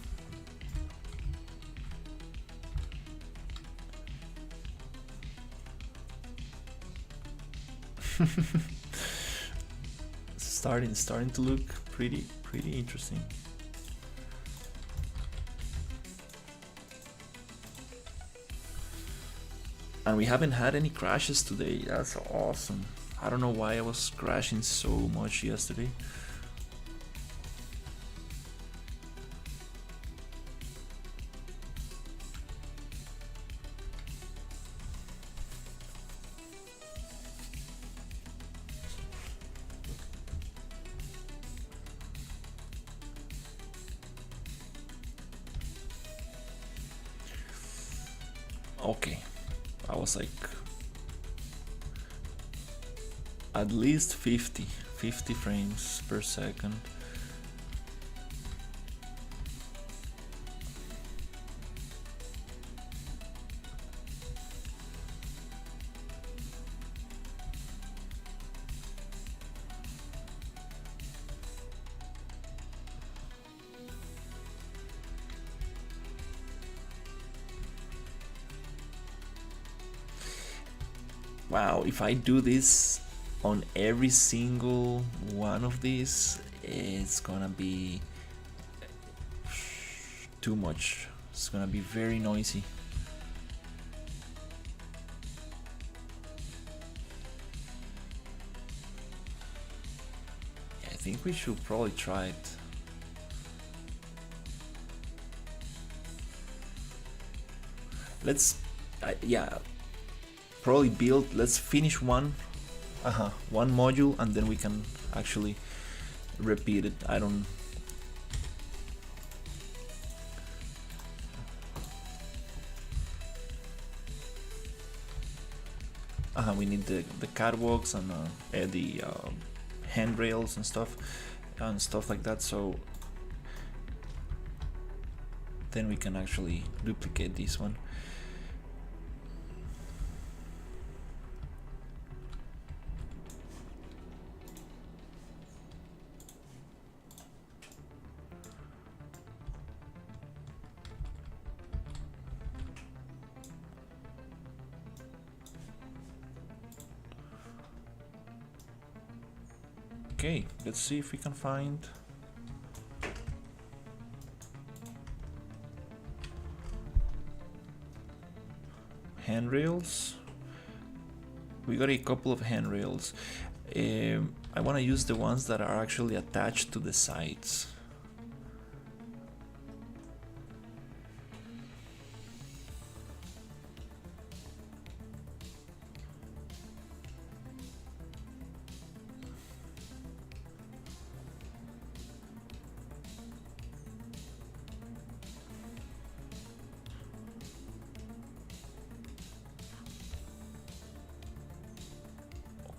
starting to look pretty interesting. And we haven't had any crashes today. That's awesome. I don't know why I was crashing so much yesterday. Okay, I was like at least 50 frames per second. Wow, if I do this on every single one of these, it's gonna be too much. It's gonna be very noisy. I think we should probably try it. Let's, yeah, probably build. Let's finish one module, and then we can actually repeat it. I don't. We need the catwalks and the handrails and stuff like that. So then we can actually duplicate this one. Okay, let's see if we can find handrails. We got a couple of handrails. I want to use the ones that are actually attached to the sides.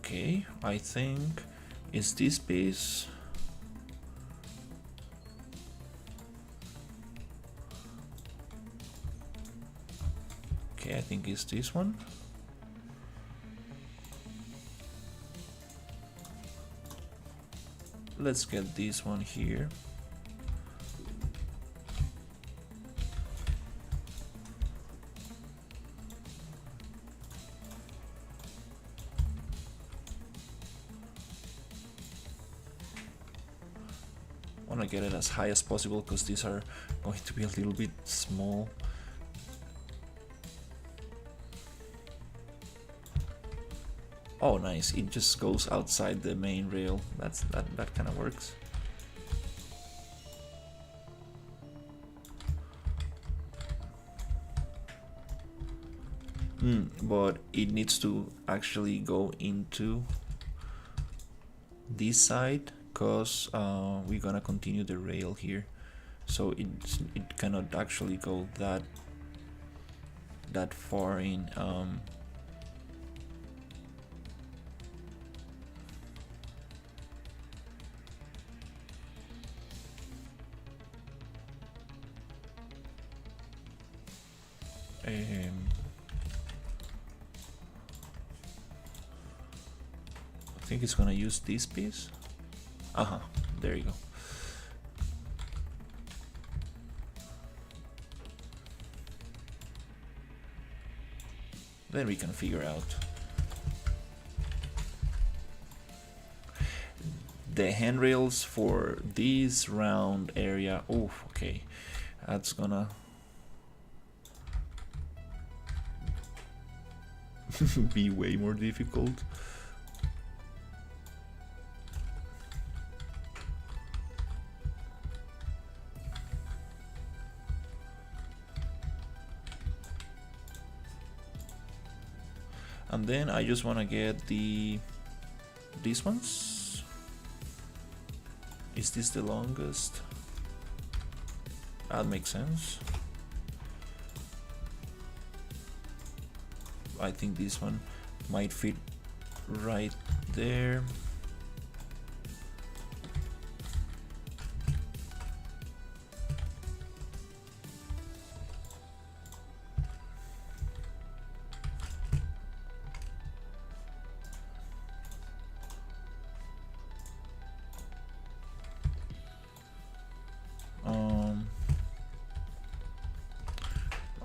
Okay, I think it's this piece. Okay, I think it's this one. Let's get this one here. I want to get it as high as possible because these are going to be a little bit small. Oh, nice! It just goes outside the main rail. That kind of works. But it needs to actually go into this side because we're gonna continue the rail here, so it cannot actually go that far in. I think it's gonna use this piece. There you go. Then we can figure out the handrails for this round area. Oh, okay, that's gonna be way more difficult. And then I just want to get these ones. Is this the longest? That makes sense. I think this one might fit right there.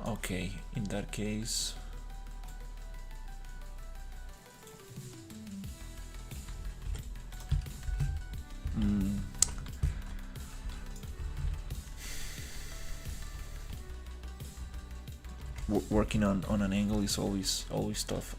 Okay, in that case, working on an angle is always tough.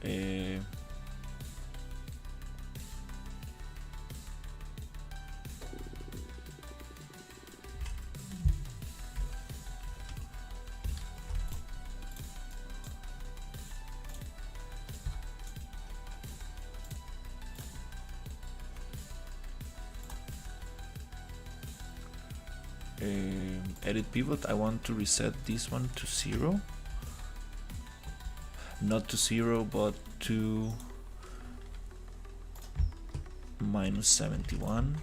Edit pivot, I want to reset this one to 0. Not to 0, but to -71.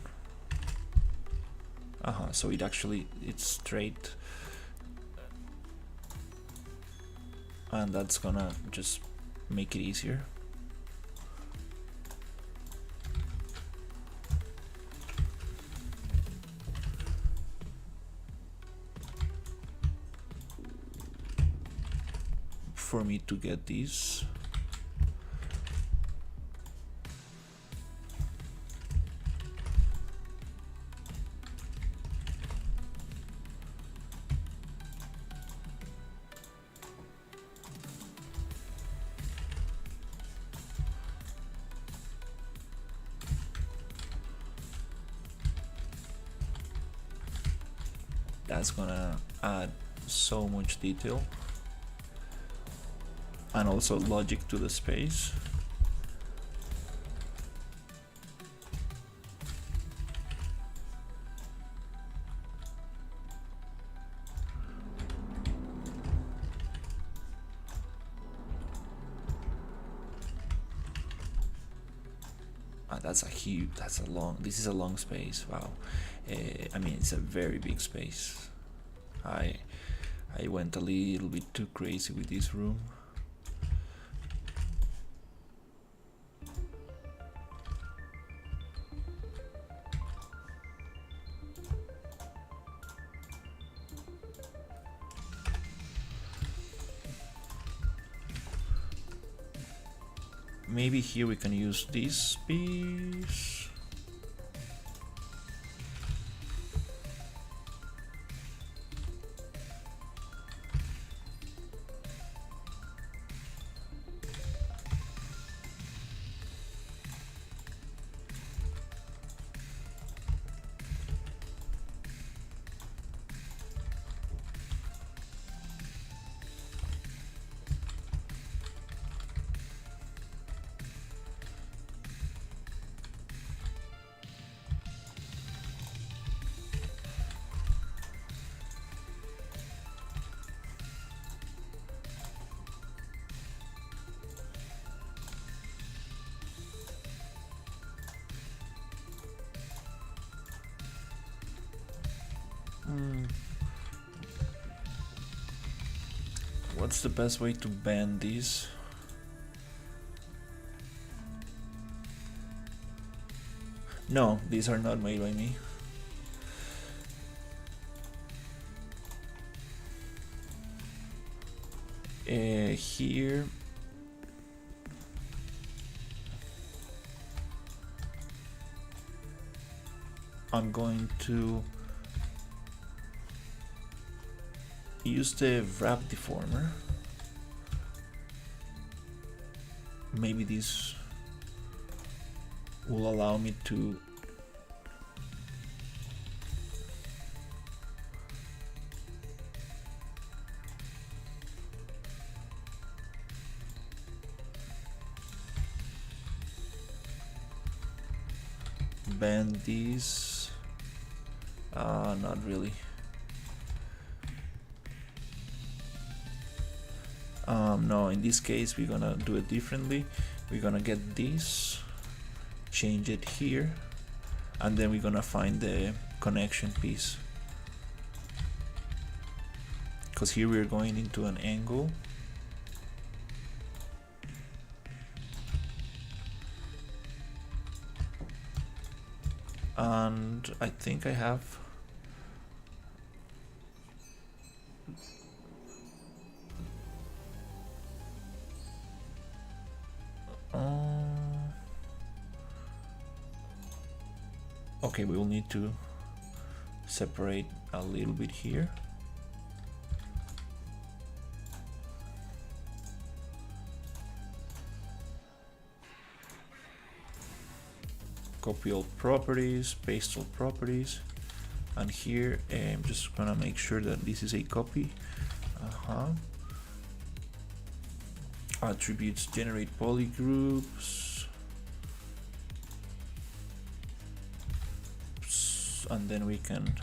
So it's straight. And that's gonna just make it easier. For me to get these. That's gonna add so much detail. And also logic to the space. That's a huge. That's a long. This is a long space. Wow. I mean, it's a very big space. I went a little bit too crazy with this room. Maybe here we can use this piece. What's the best way to bend these? No, these are not made by me. Here I'm going to use the wrap deformer. Maybe this will allow me to bend these. Not really. No, in this case we're gonna do it differently. We're gonna get this, change it here, and then we're gonna find the connection piece, because here we're going into an angle. And I think I have okay, we will need to separate a little bit here. Copy all properties, paste all properties, and here I'm just gonna make sure that this is a copy. Attributes, generate polygroups, and then we can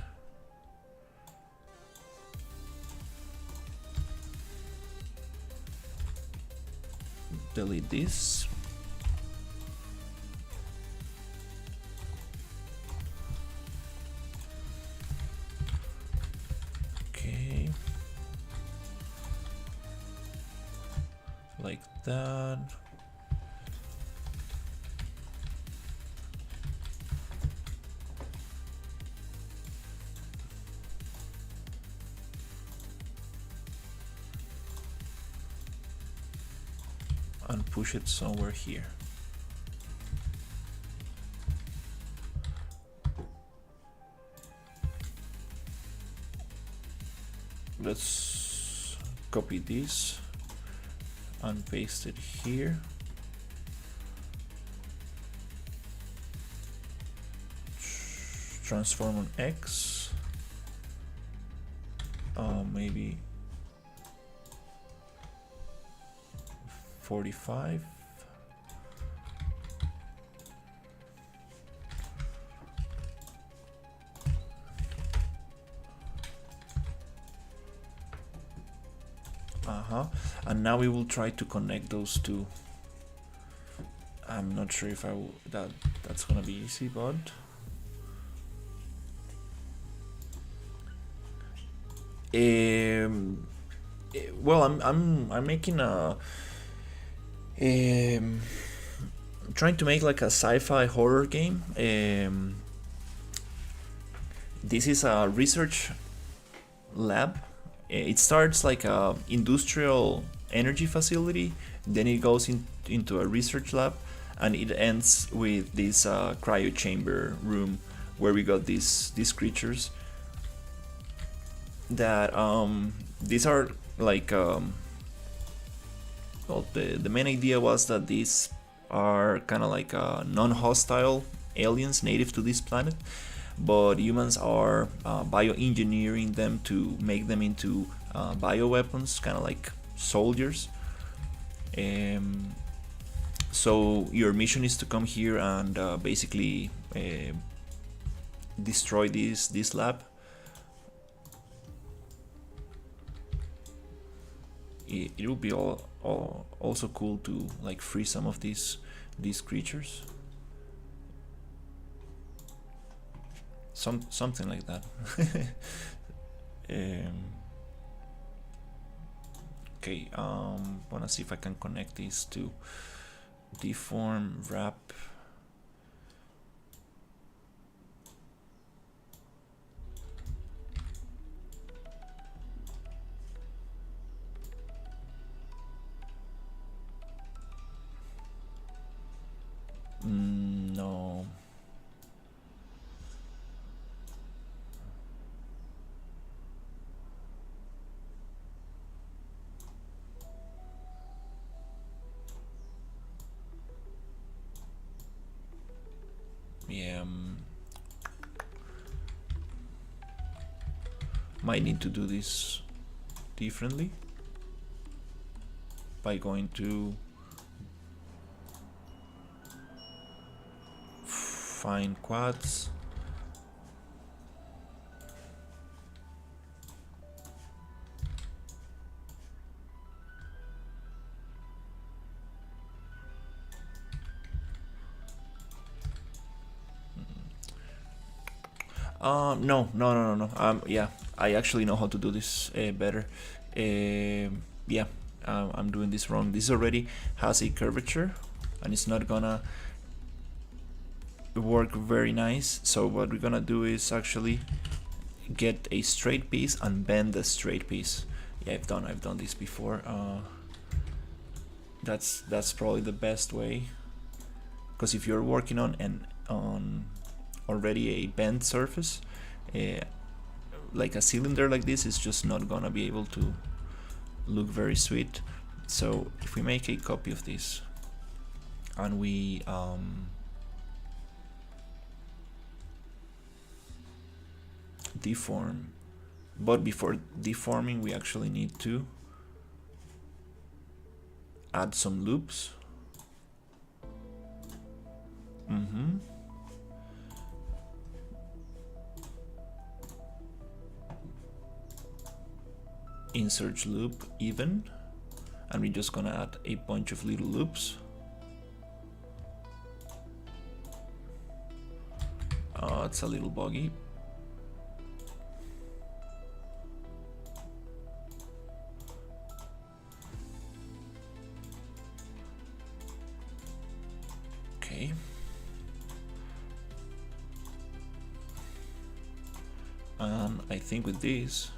delete this. Okay, like that. And push it somewhere here. Let's copy this and paste it here. Transform on X. Maybe 45. And now we will try to connect those two. I'm not sure if that's gonna be easy, but well, I'm making trying to make like a sci-fi horror game. This is a research lab. It starts like a industrial energy facility, then it goes into a research lab, and it ends with this cryo chamber room where we got these creatures that these are like well, the main idea was that these are kind of like non-hostile aliens native to this planet, but humans are bioengineering them to make them into bioweapons, kind of like soldiers. So your mission is to come here and basically destroy this lab. It would be also cool to like free some of these creatures. Something like that. Okay, wanna see if I can connect these to deform, wrap. No. Yeah. Might need to do this differently by going to find quads. No. Yeah, I actually know how to do this better. Yeah, I'm doing this wrong. This already has a curvature, and it's not gonna work very nice. So what we're gonna do is actually get a straight piece and bend the straight piece. Yeah, I've done this before. That's probably the best way, because if you're working on already a bent surface, like a cylinder like this is just not gonna be able to look very sweet. So if we make a copy of this and we deform, but before deforming we actually need to add some loops. Insert loop even, and we're just gonna add a bunch of little loops. It's a little buggy. Okay. And I think with this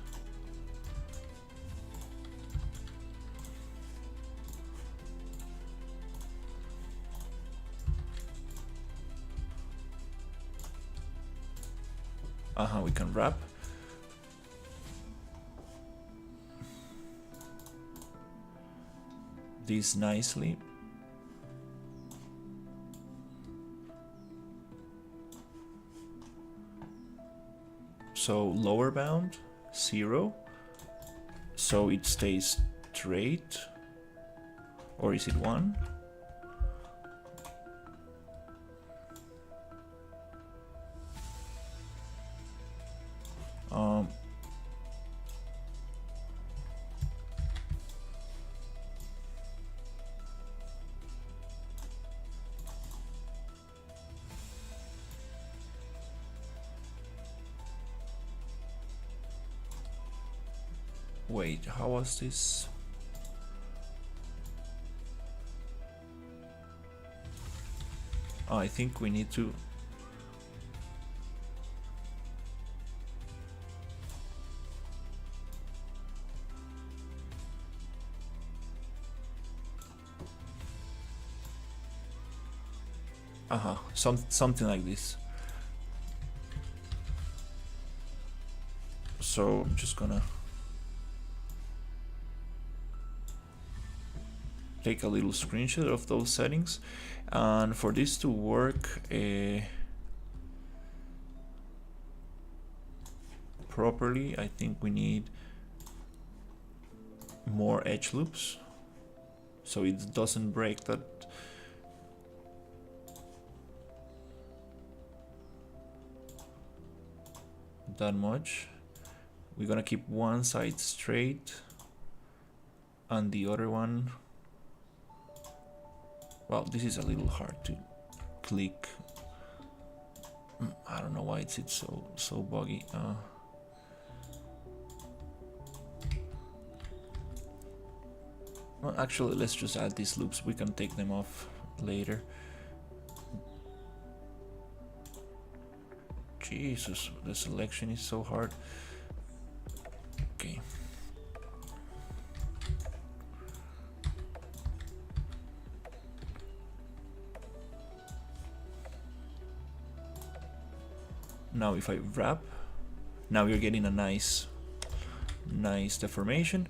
we can wrap. This nicely. So lower bound 0, so it stays straight, or is it 1? Wait, how was this? Oh, I think we need to... something like this. So I'm just gonna take a little screenshot of those settings, and for this to work properly, I think we need more edge loops so it doesn't break that much. We're gonna keep one side straight and the other one, well, this is a little hard to click. I don't know why it's so buggy. Well, actually, let's just add these loops. We can take them off later. Jesus, the selection is so hard. Okay. Now if I wrap, now you're getting a nice deformation.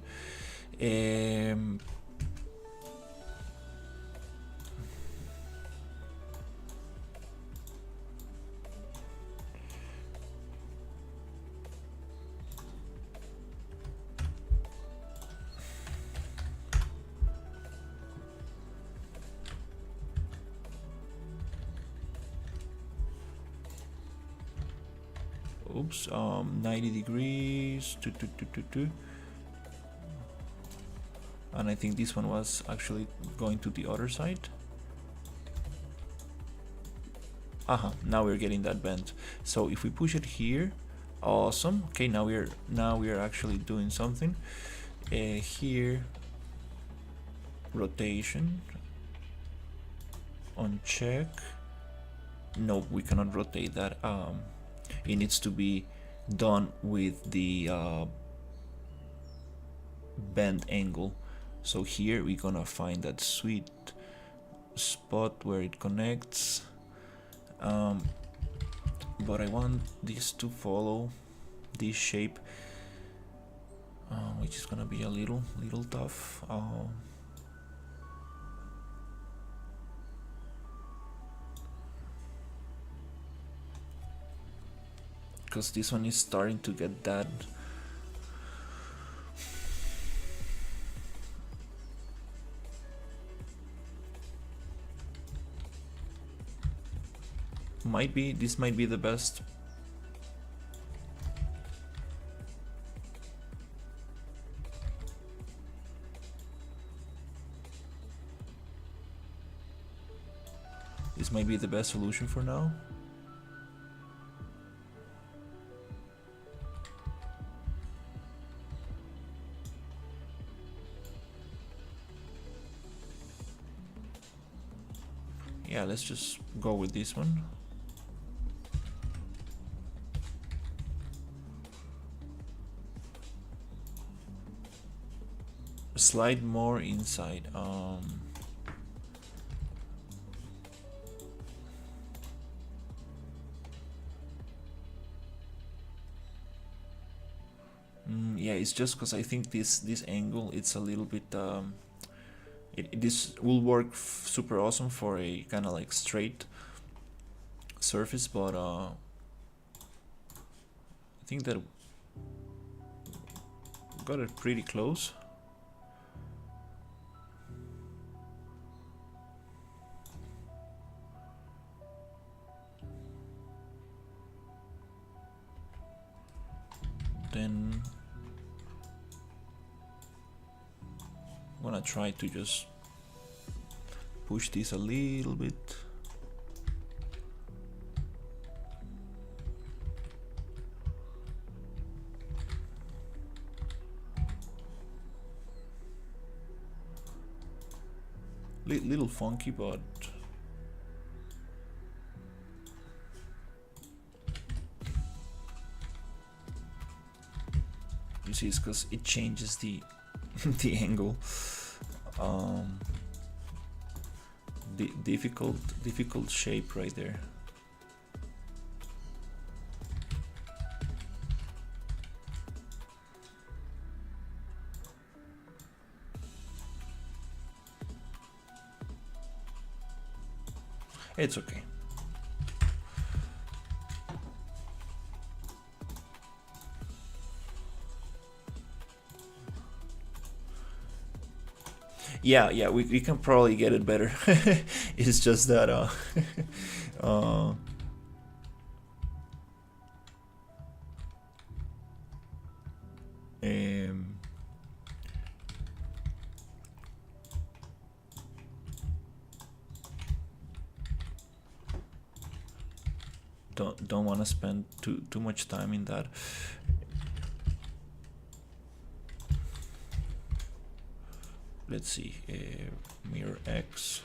Oops, 90 degrees, and I think this one was actually going to the other side. Now we're getting that bend. So if we push it here, awesome. Okay, now we are actually doing something. Here, rotation on check. No, we cannot rotate that. It needs to be done with the bend angle. So here we're gonna find that sweet spot where it connects, but I want this to follow this shape, which is gonna be a little tough. Because this one is starting to get that this might be the best. This might be the best solution for now. Yeah, let's just go with this one. Slide more inside. Yeah, it's just because I think this angle, it's a little bit this will work super awesome for a kind of like straight surface, but I think that got it pretty close. Then I'm gonna try to just push this a little bit. little funky, but you see, it's because it changes the the angle. The difficult shape right there. It's okay. Yeah, we can probably get it better. It's just that don't want to spend too much time in that. Let's see, mirror X.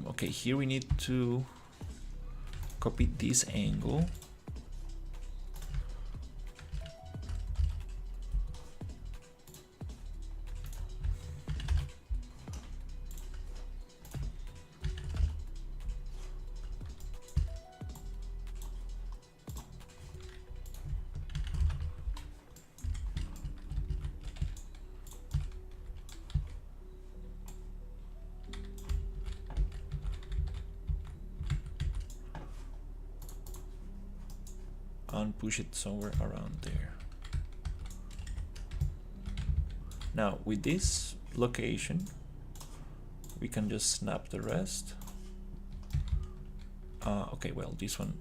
Okay, here we need to copy this angle. And push it somewhere around there. Now with this location we can just snap the rest. Okay, well, this one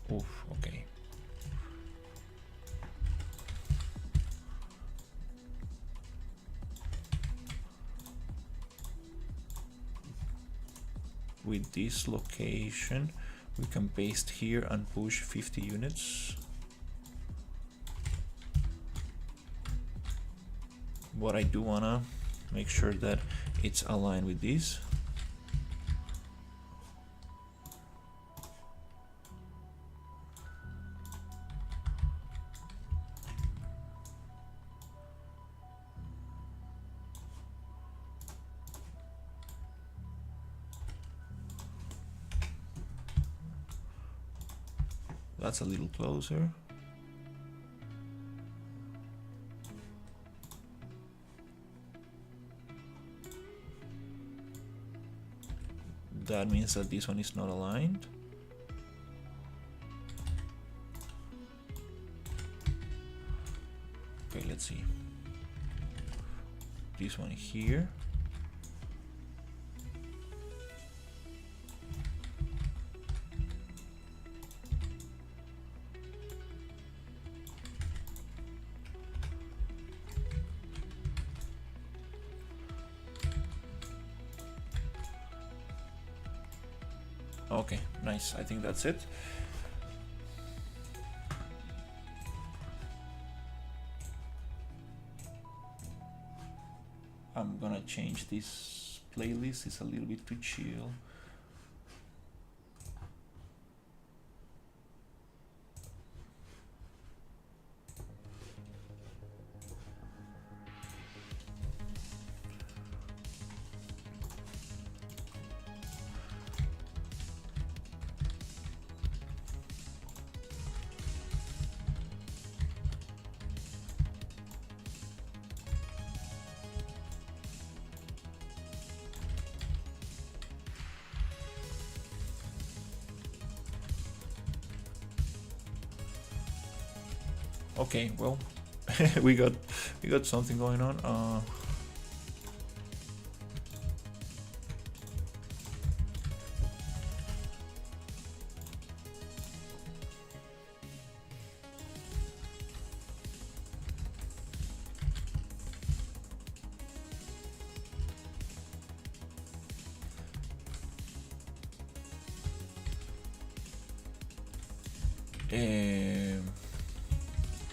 okay. With this location we can paste here and push 50 units. But I do wanna make sure that it's aligned with this. That's a little closer. That means that this one is not aligned. Okay, let's see. This one here. Okay, nice. I think that's it. I'm gonna change this playlist. It's a little bit too chill. Okay, well, we got something going on.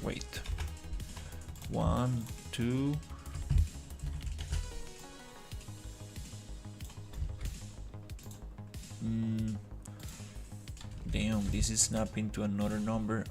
Wait. 1, 2. Damn, this is snapping to another number.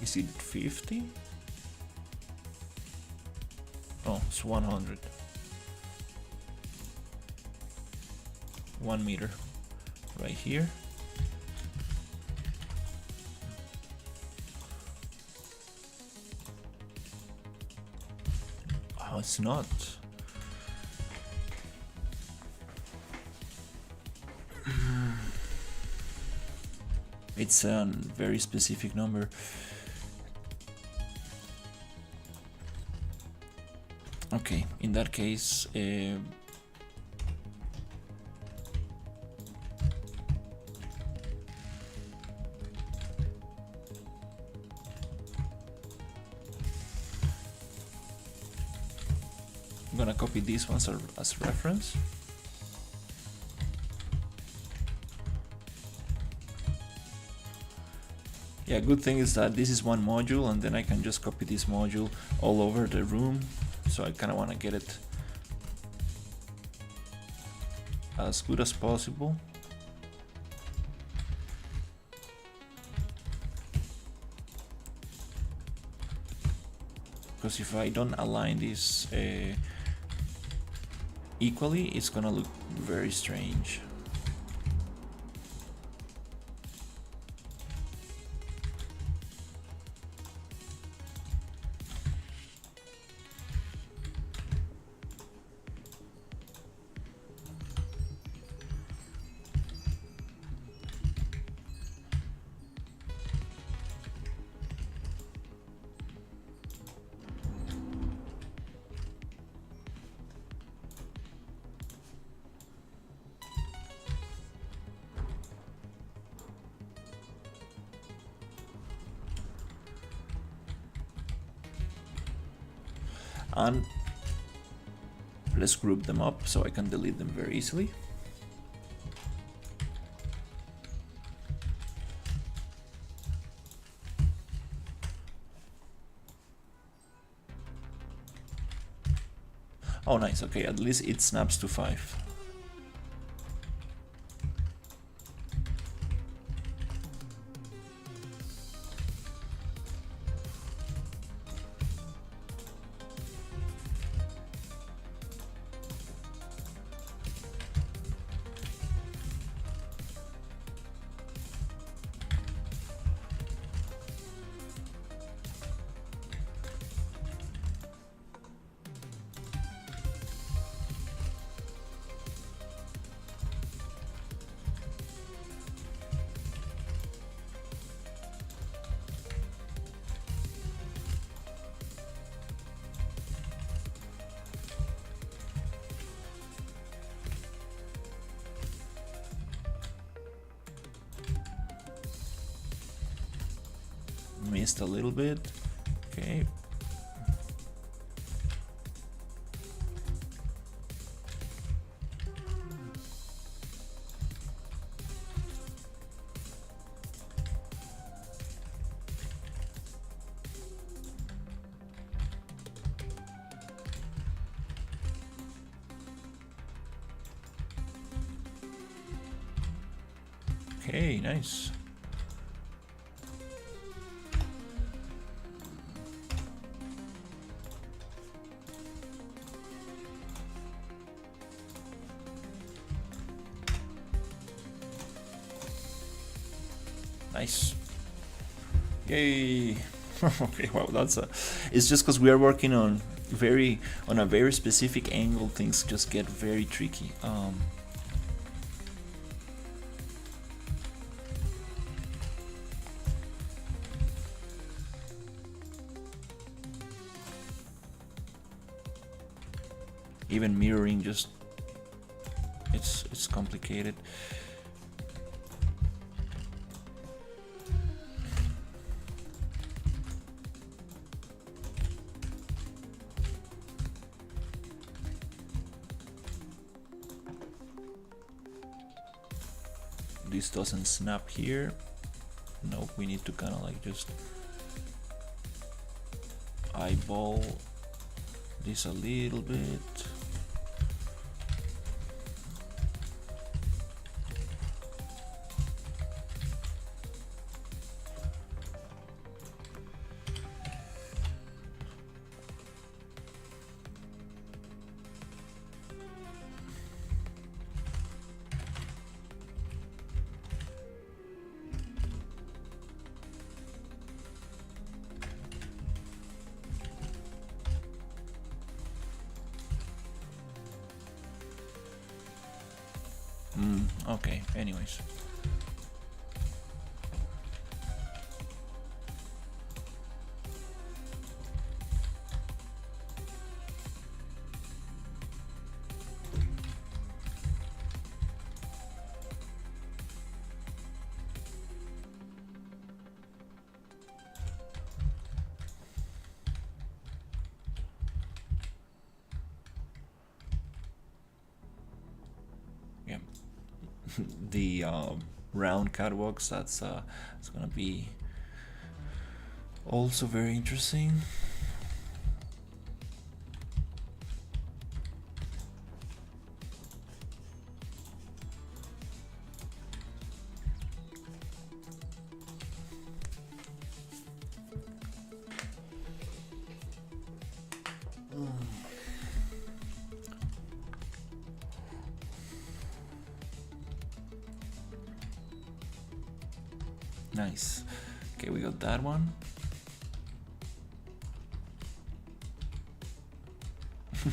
Is it 50? Oh, it's 100. 1 meter right here. Oh, it's not. It's a very specific number. Okay, in that case, I'm gonna copy these ones as reference. Yeah, good thing is that this is one module, and then I can just copy this module all over the room. So I kind of want to get it as good as possible. Because if I don't align this equally, it's gonna look very strange. And let's group them up so I can delete them very easily. Oh nice, okay, at least it snaps to 5. Missed a little bit. Okay. Okay, nice. Nice. Yay. Okay, wow, that's a, it's just because we are working on a very specific angle, things just get very tricky. even mirroring, just it's complicated. This doesn't snap here. Nope, we need to kind of like just eyeball this a little bit. Okay, anyways. Yeah. The round catwalks, that's it's gonna be also very interesting. Nice. Okay, we got that one.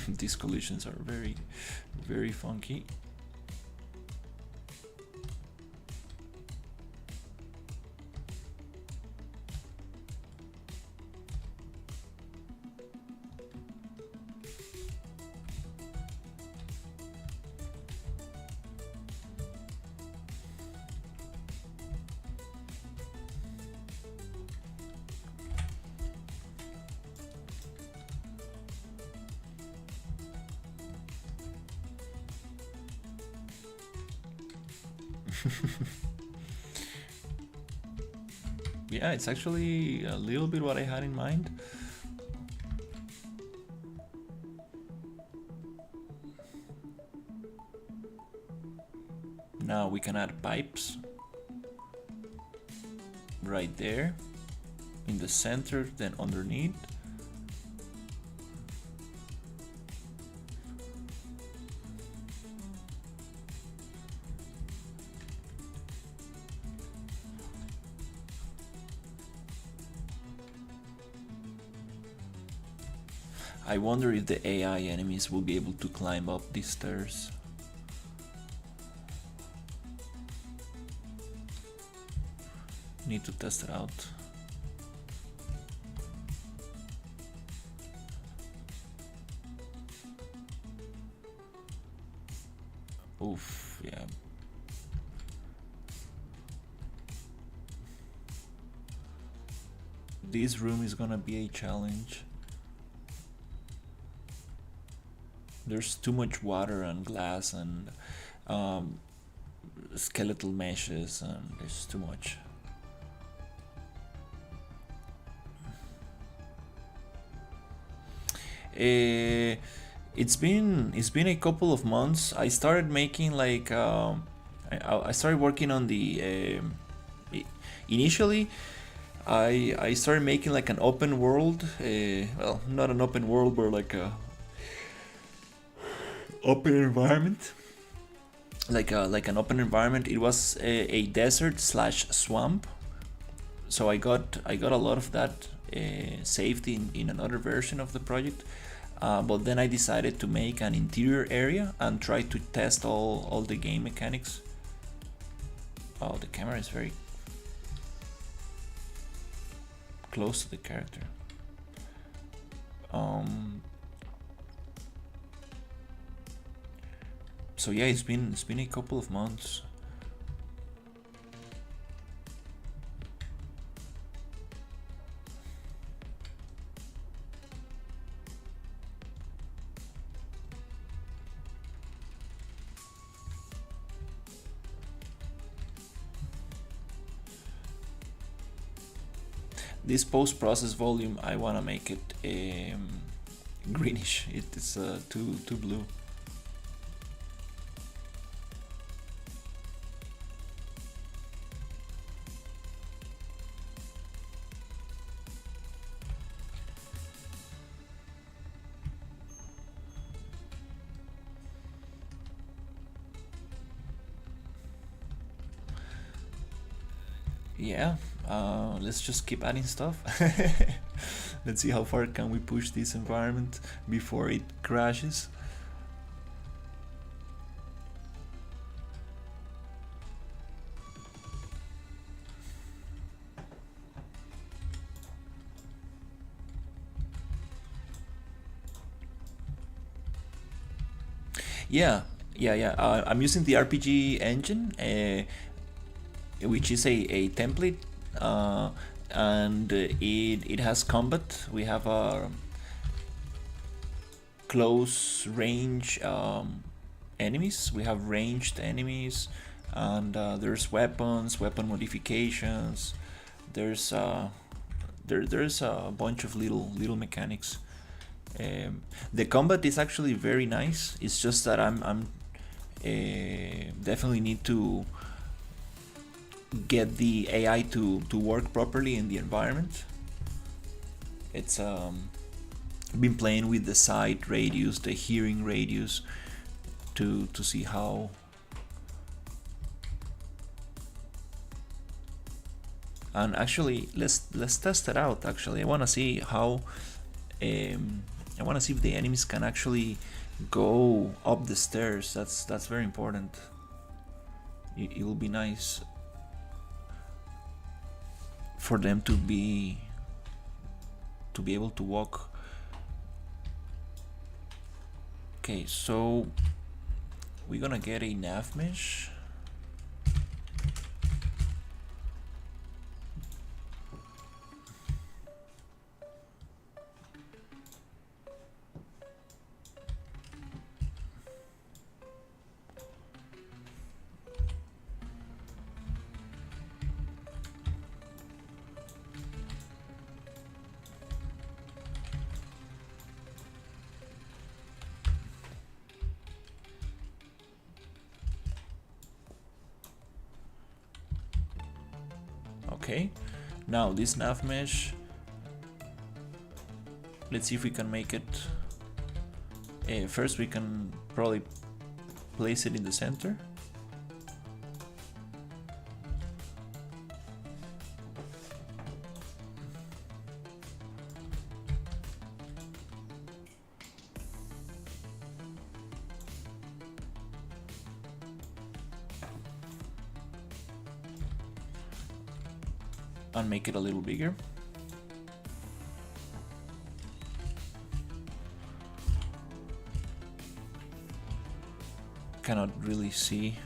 These collisions are very, very funky. Yeah, it's actually a little bit what I had in mind. Now we can add pipes right there in the center, then underneath. I wonder if the AI enemies will be able to climb up these stairs. Need to test it out. Oof, yeah. This room is gonna be a challenge. There's too much water and glass and skeletal meshes, and there's too much. It's been a couple of months. I started making like I started working on the initially I started making like an open world, well, not an open world, but like a open environment, like an open environment. It was a desert slash swamp, so I got a lot of that saved in another version of the project, but then I decided to make an interior area and try to test all the game mechanics. Oh, the camera is very close to the character. So yeah, it's been a couple of months. This post-process volume, I wanna make it greenish. It is too blue. Yeah, let's just keep adding stuff. Let's see how far can we push this environment before it crashes. Yeah. I'm using the RPG engine, which is a template, and it has combat. We have a close range enemies. We have ranged enemies, and there's weapons, weapon modifications. There's there's a bunch of little mechanics. The combat is actually very nice. It's just that I'm definitely need to get the AI to work properly in the environment. It's been playing with the sight radius, the hearing radius, to see how. And actually, let's test it out. Actually, I want to see how. I want to see if the enemies can actually go up the stairs. That's very important. It will be nice for them to be able to walk. Okay, so we're gonna get a nav mesh. Okay, now this nav mesh, let's see if we can make it. First we can probably place it in the center. And make it a little bigger. Cannot really see.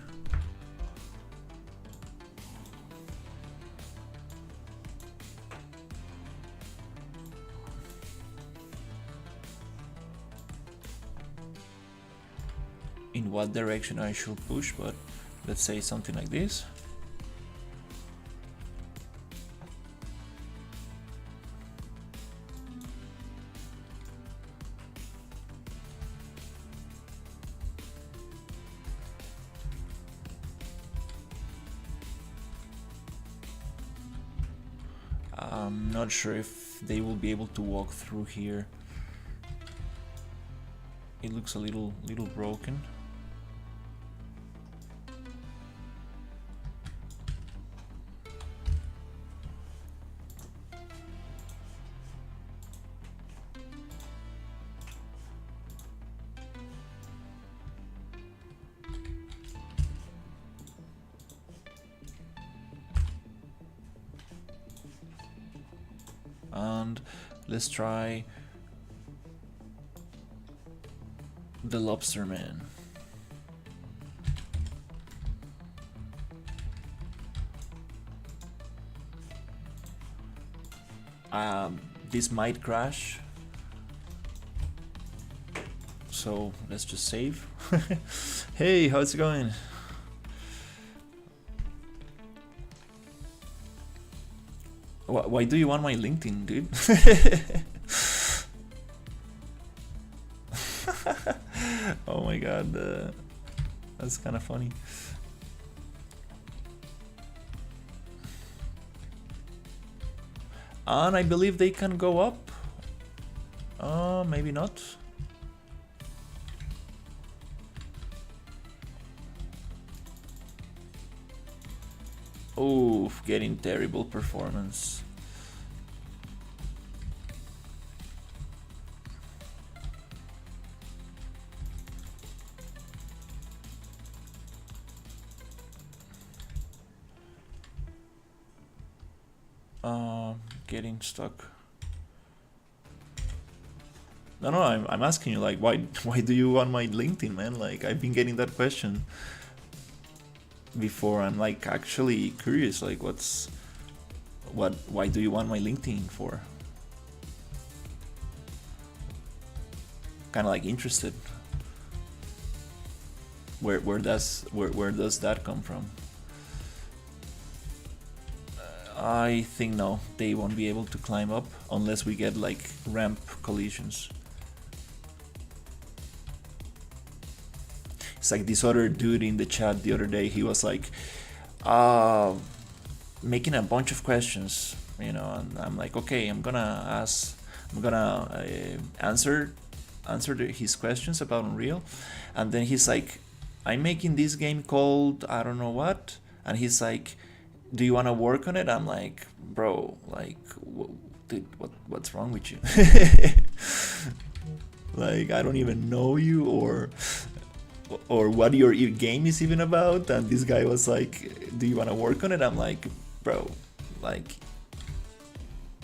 In what direction I should push, but let's say something like this. I'm not sure if they will be able to walk through here. It looks a little broken. And let's try the lobster man. This might crash, so let's just save. Hey, how's it going? Why do you want my LinkedIn, dude? Oh my god, that's kind of funny. And I believe they can go up. Maybe not. Oof, getting terrible performance. Getting stuck. No, I'm asking you, like, why do you want my LinkedIn, man? Like, I've been getting that question before. I'm like actually curious, like, why do you want my LinkedIn for? Kind of like interested. Where does that come from? I think no, they won't be able to climb up unless we get like ramp collisions. It's like this other dude in the chat the other day, he was like making a bunch of questions, you know, and I'm like, okay, I'm gonna answer his questions about Unreal, and then he's like, I'm making this game called I don't know what, and he's like, do you want to work on it? I'm like, bro, like, dude, what's wrong with you? Like, I don't even know you or what your game is even about. And this guy was like, do you want to work on it? I'm like, bro, like,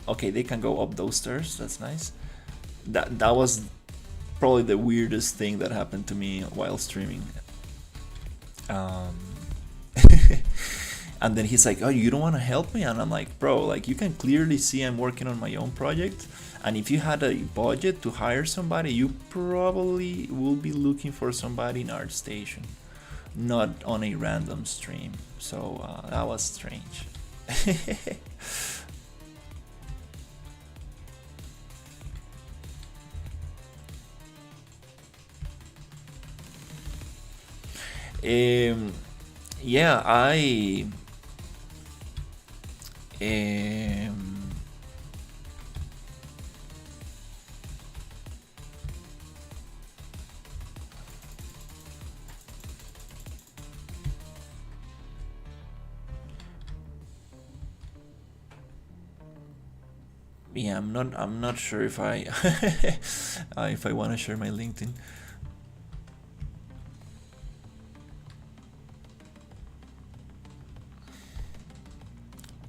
okay, they can go up those stairs. That's nice. That was probably the weirdest thing that happened to me while streaming. And then he's like, oh, you don't want to help me? And I'm like, bro, like, you can clearly see I'm working on my own project. And if you had a budget to hire somebody, you probably will be looking for somebody in ArtStation, not on a random stream. So that was strange. Yeah, yeah, I'm not sure if I if I want to share my LinkedIn.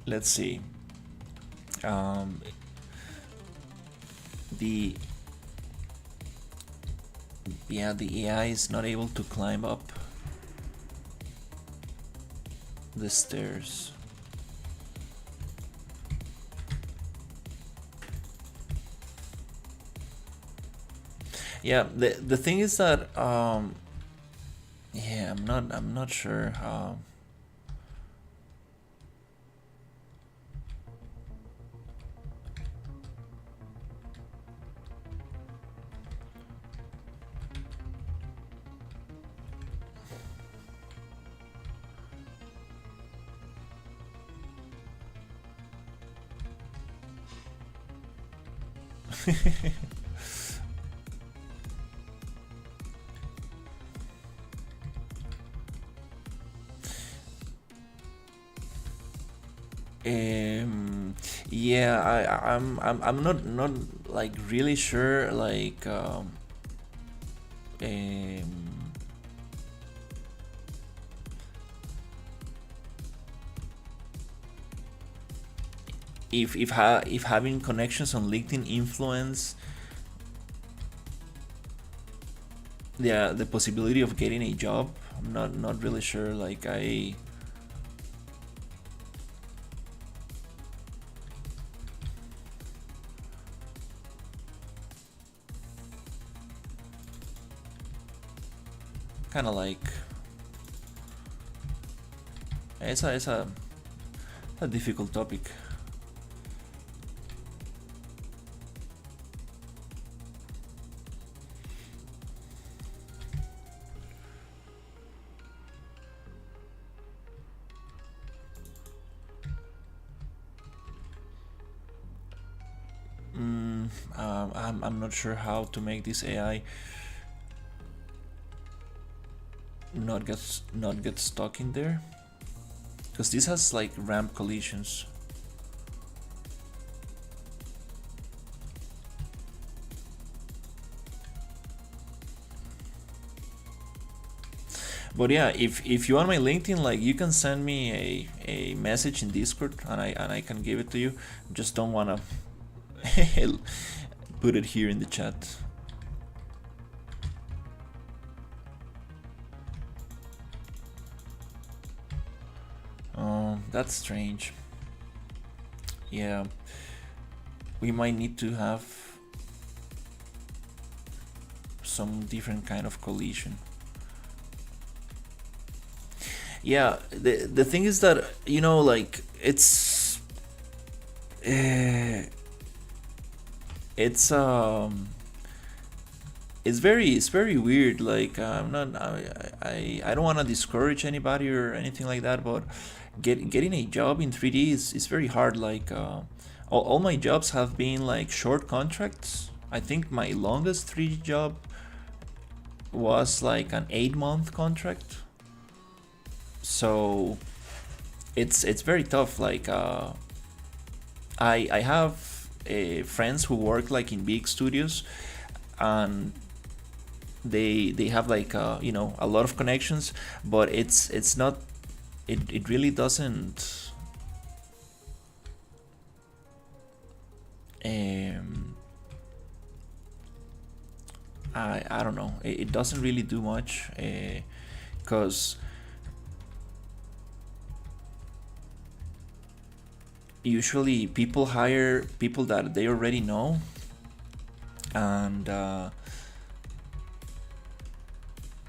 Let's see. The AI is not able to climb up the stairs. Yeah, the thing is that yeah, I'm not sure. Yeah, I'm not like really sure, like if having connections on LinkedIn influence the possibility of getting a job. I'm not really sure. Like kind of like it's a difficult topic. I'm not sure how to make this AI not get stuck in there, because this has like ramp collisions. But yeah, if you want my LinkedIn, like you can send me a message in Discord and I can give it to you. Just don't wanna put it here in the chat. That's strange. Yeah, we might need to have some different kind of collision. Yeah, the thing is that, you know, like it's it's very weird. Like I'm not I don't want to discourage anybody or anything like that, but getting a job in 3D is very hard. Like all my jobs have been like short contracts. I think my longest 3D job was like an 8-month contract. So it's very tough. Like I have friends who work like in big studios, and they have like you know, a lot of connections, but it's not, it really doesn't I don't know, it doesn't really do much, because usually people hire people that they already know, and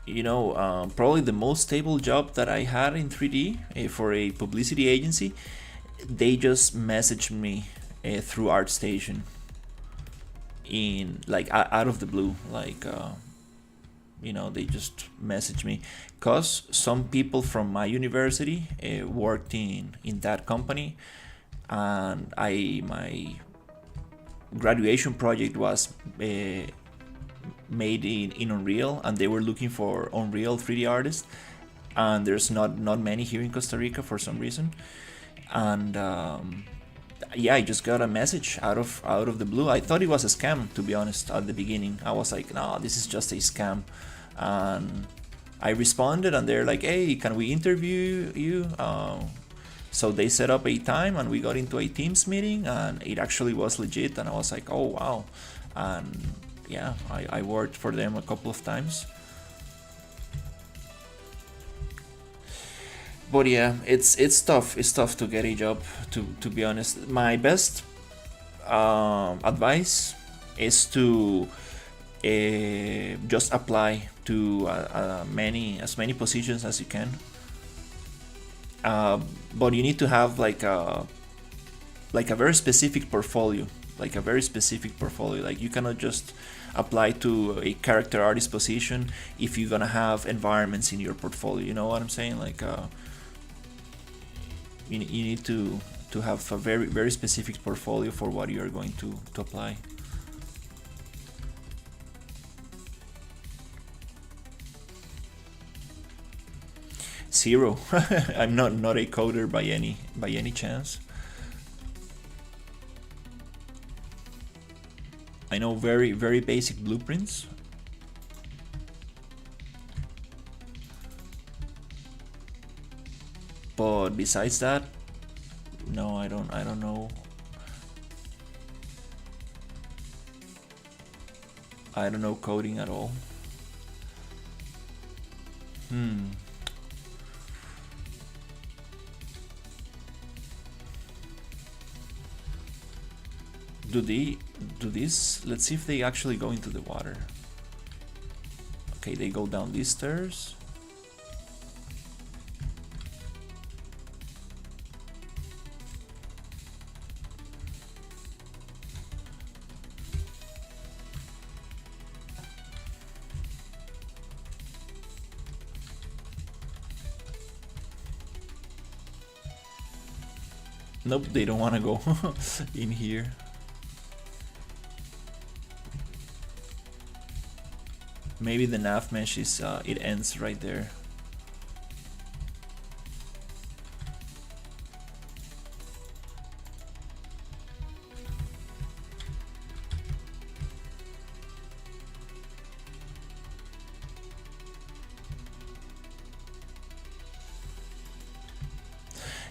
you know, probably the most stable job that I had in 3D for a publicity agency, they just messaged me through ArtStation in like out of the blue. Like you know, they just messaged me because some people from my university worked in that company, and my graduation project was made in Unreal, and they were looking for Unreal 3D artists, and there's not many here in Costa Rica for some reason. And yeah, I just got a message out of the blue. I thought it was a scam, to be honest. At the beginning I was like, no, this is just a scam. And I responded, and they're like, hey, can we interview you? So they set up a time, and we got into a Teams meeting, and it actually was legit. And I was like, oh wow. And yeah, I worked for them a couple of times. But yeah, it's tough. It's tough to get a job. To be honest, my best advice is to just apply to as many positions as you can. But you need to have like a very specific portfolio. Like a very specific portfolio. Like you cannot just apply to a character artist position if you're gonna have environments in your portfolio. You know what I'm saying? Like you need to have a very very specific portfolio for what you are going to apply. Zero. I'm not a coder by any chance. I know very very basic blueprints. But besides that, no, I don't know. I don't know coding at all. Do this? Let's see if they actually go into the water. Okay, they go down these stairs. Nope, they don't want to go in here. Maybe the nav mesh is it ends right there.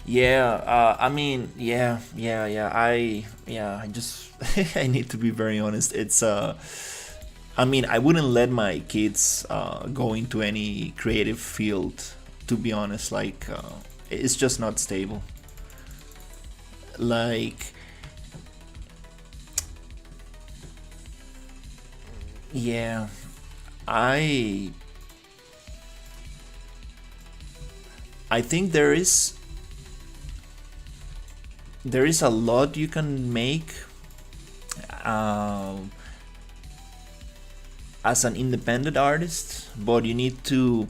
Yeah, I mean, I just I need to be very honest. It's I mean, I wouldn't let my kids go into any creative field. To be honest, like it's just not stable. Like, yeah, I I think there is a lot you can make um, as an independent artist, but you need to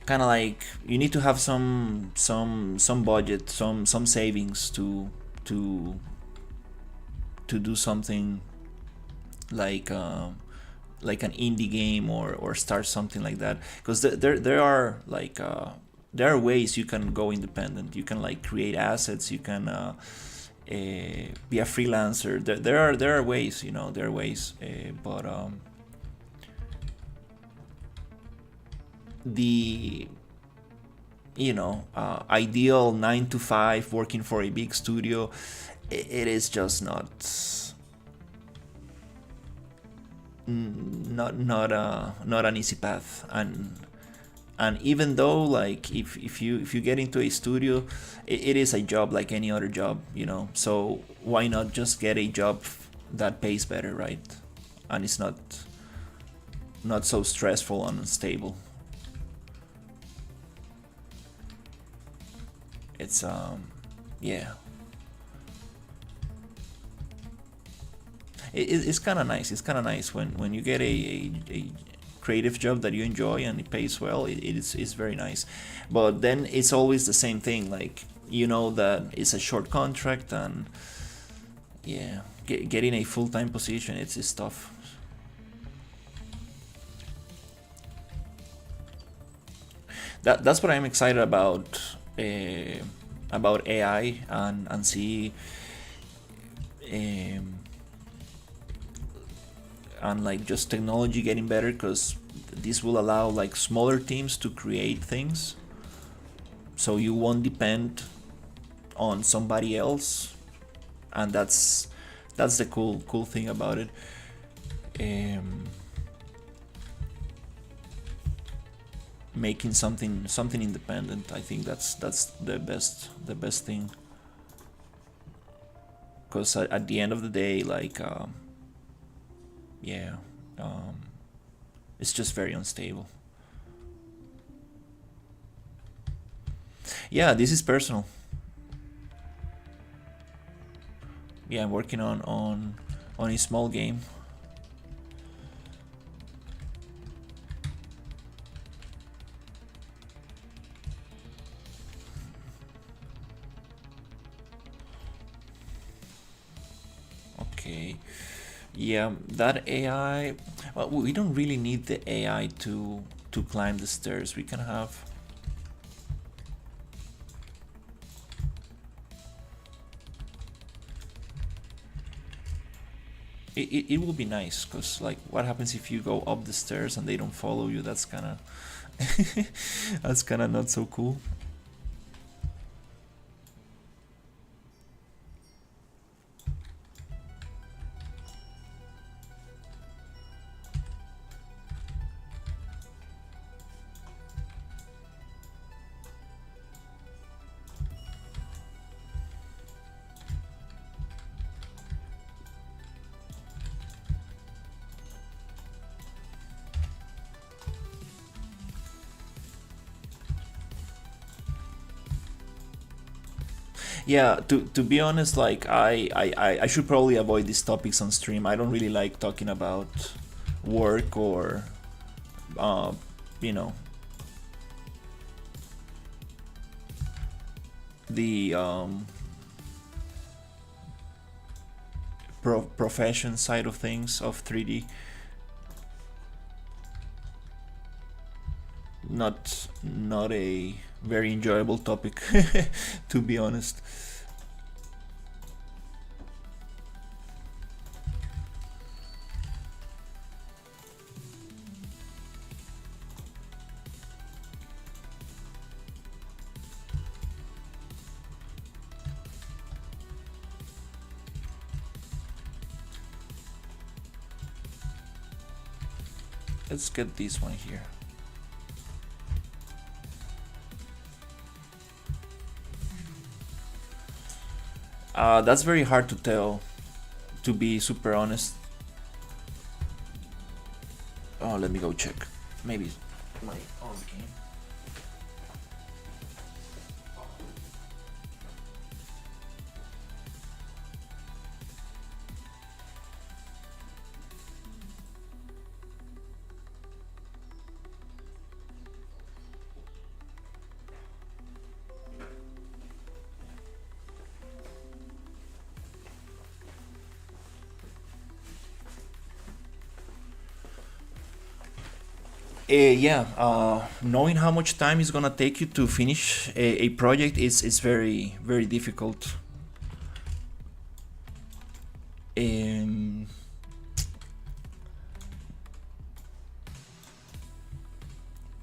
kind of like you need to have some budget, some savings to to do something like like an indie game or start something like that, because there are like there are ways you can go independent. You can like create assets. You can be a freelancer. There are ways, there are ways, but the ideal 9 to 5 working for a big studio, it is just not an easy path. And even though like if you get into a studio, it is a job like any other job, so why not just get a job that pays better, right? And it's not so stressful and unstable. It's yeah, it's kind of nice. It's kind of nice when you get a creative job that you enjoy and it pays well. It's very nice, but then it's always the same thing. Like, that it's a short contract, and yeah, getting a full-time position, it's tough. That's what I'm excited about AI, and see um, and like just technology getting better, because this will allow like smaller teams to create things, so you won't depend on somebody else. And that's the cool thing about it. um, Making something independent, I think that's the best thing, because at the end of the day, like yeah, um, it's just very unstable. Yeah, this is personal. Yeah, I'm working on a small game. Okay. Yeah, that AI. Well, we don't really need the AI to climb the stairs. We can have. It will be nice, because like, what happens if you go up the stairs and they don't follow you? That's kind of that's kind of not so cool. Yeah, to be honest, like I should probably avoid these topics on stream. I don't really like talking about work or uh, you know, the profession side of things of 3D. Not a very enjoyable topic, to be honest. Let's get this one here. That's very hard to tell, to be super honest. Oh, let me go check. Maybe my own game. Yeah, knowing how much time it's gonna take you to finish a project is very difficult.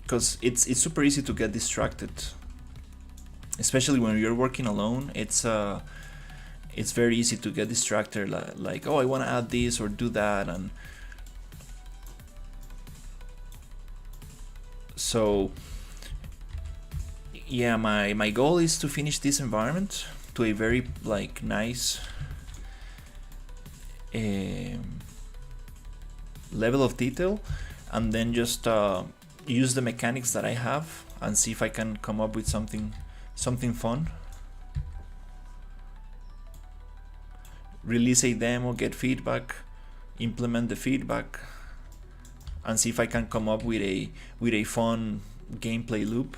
Because it's super easy to get distracted, especially when you're working alone. It's very easy to get distracted, like, oh, I want to add this or do that, and so yeah, my goal is to finish this environment to a very like nice level of detail, and then just use the mechanics that I have and see if I can come up with something fun. Release a demo, get feedback, implement the feedback, and see if I can come up with a fun gameplay loop.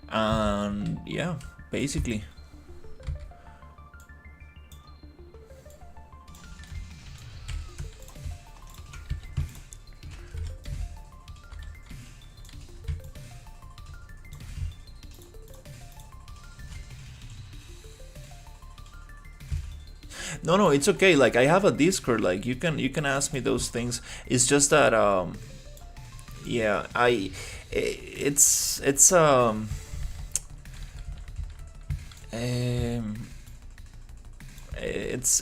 And yeah, basically. No, it's okay. Like, I have a Discord. Like, you can ask me those things. It's just that yeah, it's um it's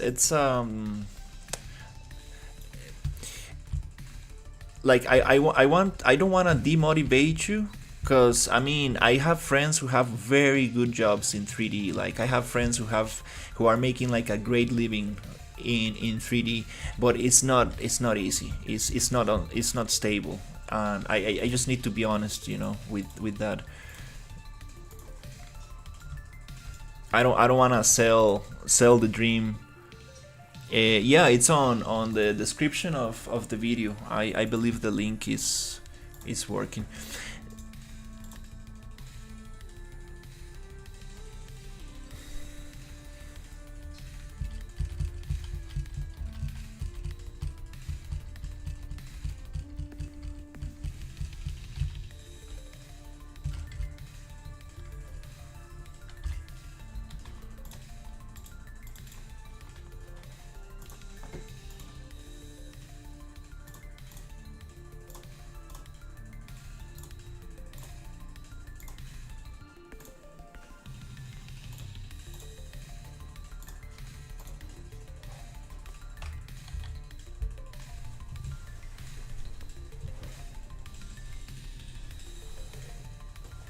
like I don't want to demotivate you, because I mean, I have friends who have very good jobs in 3D. Like, I have friends who are making like a great living in 3D, but it's not easy. It's not stable, and I just need to be honest, with that. I don't want to sell the dream. Yeah, it's on the description of the video. I believe the link is working.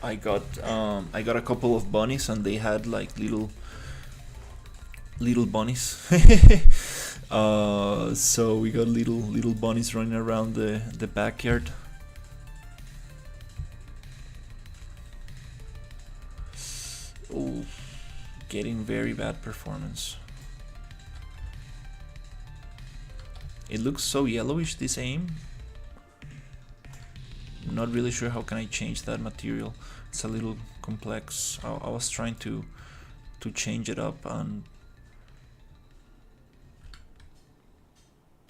I got a couple of bunnies, and they had like little little bunnies. So we got little bunnies running around the backyard. Oh, getting very bad performance. It looks so yellowish, this aim. Not really sure how can I change that material. It's a little complex. I was trying to change it up, and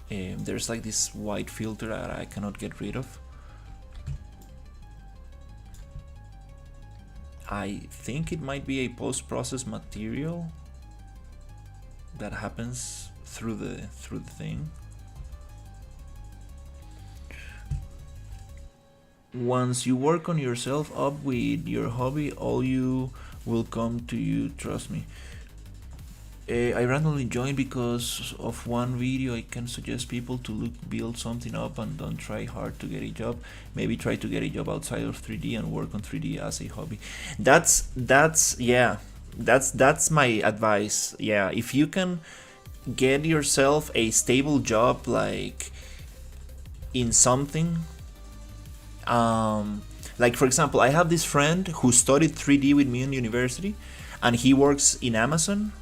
there's like this white filter that I cannot get rid of. I think it might be a post-process material that happens through the thing. Once you work on yourself up with your hobby, all you will come to you, trust me. I randomly joined because of one video. I can suggest people to build something up and don't try hard to get a job. Maybe try to get a job outside of 3D and work on 3D as a hobby. That's my advice. Yeah, if you can get yourself a stable job, like in something, like for example, I have this friend who studied 3D with me in university, and he works in Amazon,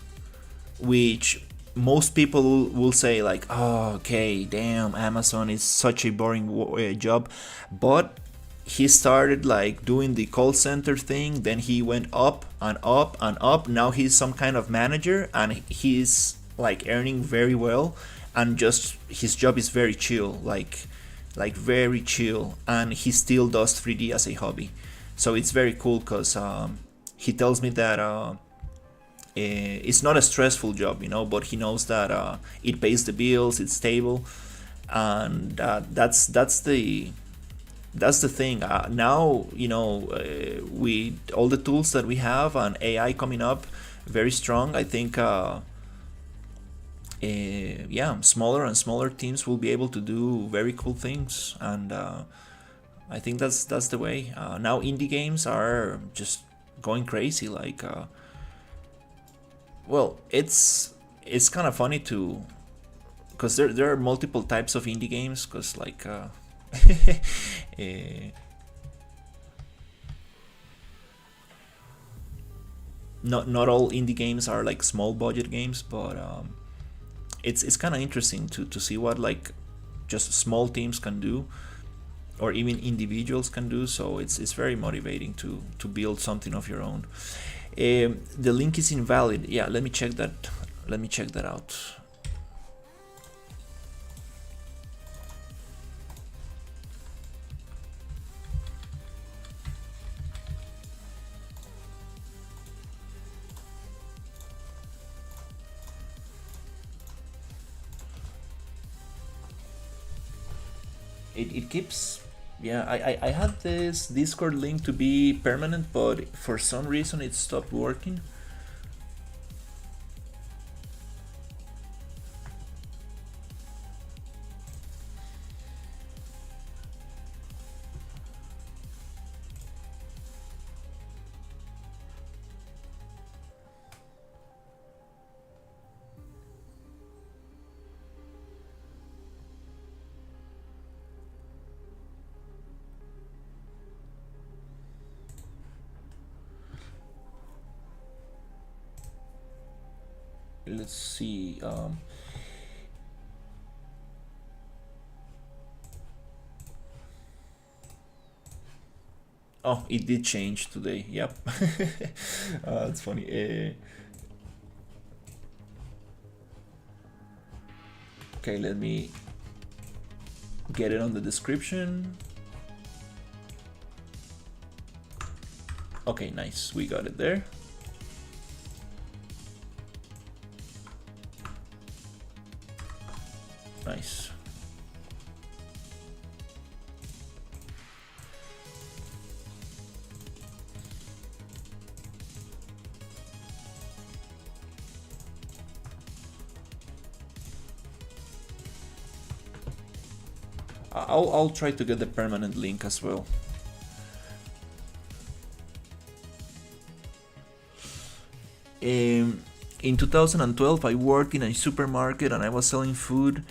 which most people will say like, oh, okay, damn, Amazon is such a boring job. But he started like doing the call center thing, then he went up and up and up. Now he's some kind of manager, and he's like earning very well, and just his job is very chill, like very chill, and he still does 3D as a hobby. So it's very cool, because he tells me that it's not a stressful job, but he knows that it pays the bills, it's stable, and that's the thing. Now, with all the tools that we have and AI coming up very strong, I think smaller and smaller teams will be able to do very cool things, and I think that's the way. Now indie games are just going crazy, like well, it's kind of funny to, because there are multiple types of indie games, because like not all indie games are like small budget games, but it's kind of interesting to see what like just small teams can do, or even individuals can do. So it's very motivating to build something of your own. The link is invalid. Yeah, let me check that out. It keeps, yeah, I had this Discord link to be permanent, but for some reason it stopped working. Let's see. Oh, it did change today. Yep. That's funny. Okay, let me get it on the description. Okay, nice. We got it there. Nice. I'll try to get the permanent link as well. In 2012, I worked in a supermarket and I was selling food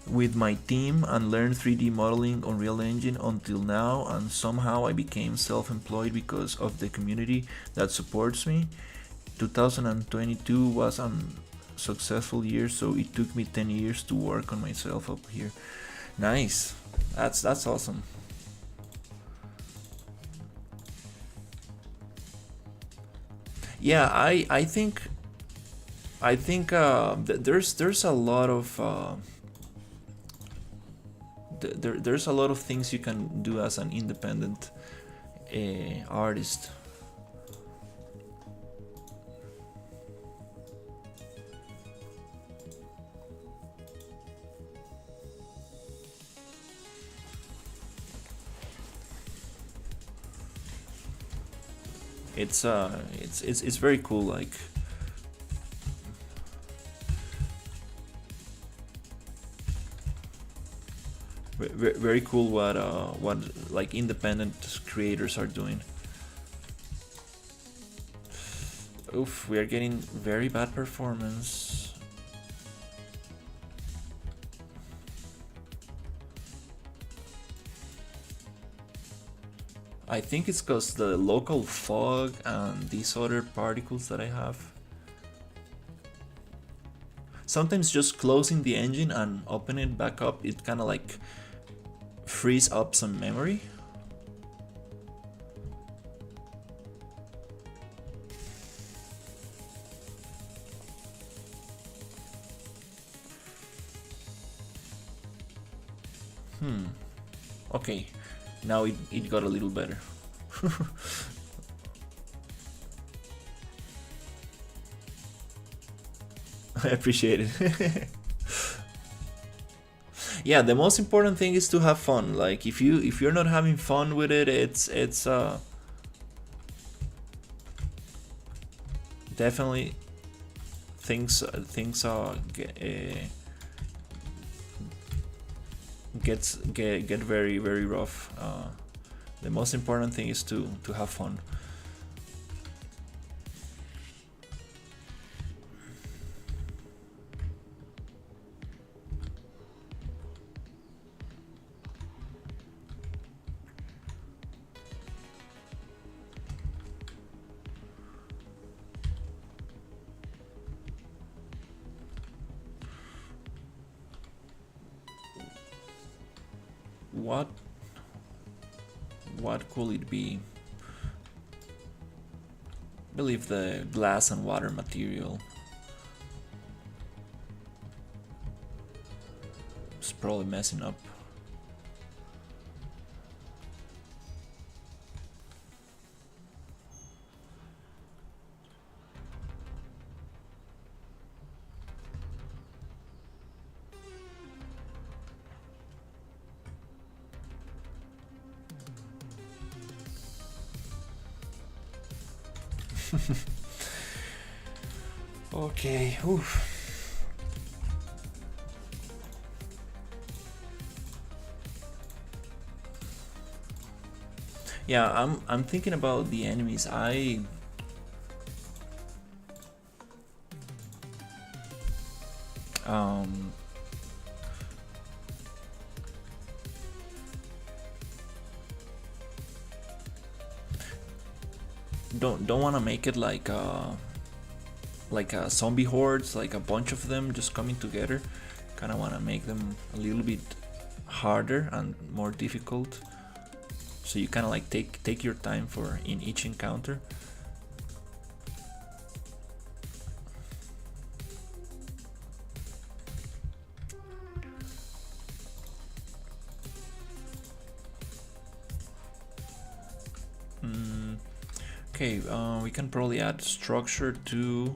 with my team and learned 3D modeling on Unreal Engine until now, and somehow I became self-employed because of the community that supports me. 2022 was a successful year, so it took me 10 years to work on myself up here. Nice. That's awesome. Yeah, I think there's a lot of there's a lot of things you can do as an independent artist. It's very cool. Like, very cool what like independent creators are doing. Oof, we are getting very bad performance. I think it's because the local fog and these other particles that I have. Sometimes just closing the engine and opening it back up, it kind of like frees up some memory. Okay, now it got a little better. I appreciate it. Yeah, the most important thing is to have fun. Like, if you're not having fun with it, it's definitely things get very rough. The most important thing is to have fun. What could it be? I believe the glass and water material. It's probably messing up. Okay, oof. Yeah, I'm thinking about the enemies. I don't want to make it like a zombie hordes, like a bunch of them just coming together. Kind of want to make them a little bit harder and more difficult, so you kind of like take your time for in each encounter. Okay, we can probably add structure to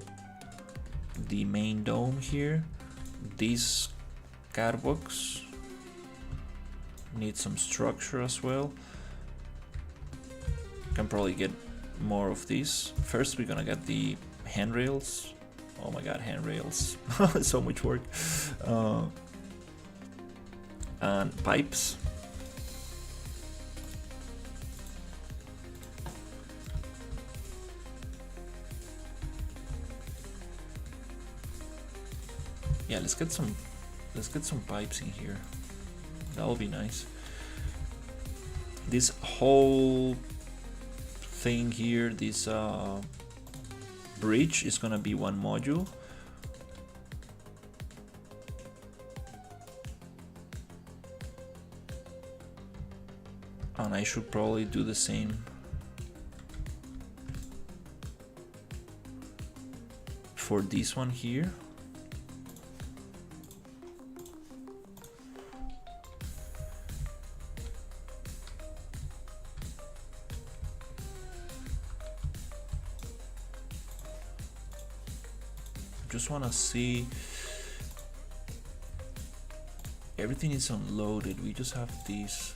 the main dome here. These catwalks need some structure as well. Can probably get more of these. First, we're gonna get the handrails. Oh my god, handrails! So much work. And pipes. Yeah, let's get some pipes in here. That will be nice. This whole thing here, this bridge is gonna be one module. And I should probably do the same for this one here. Just want to see everything is unloaded. We just have these.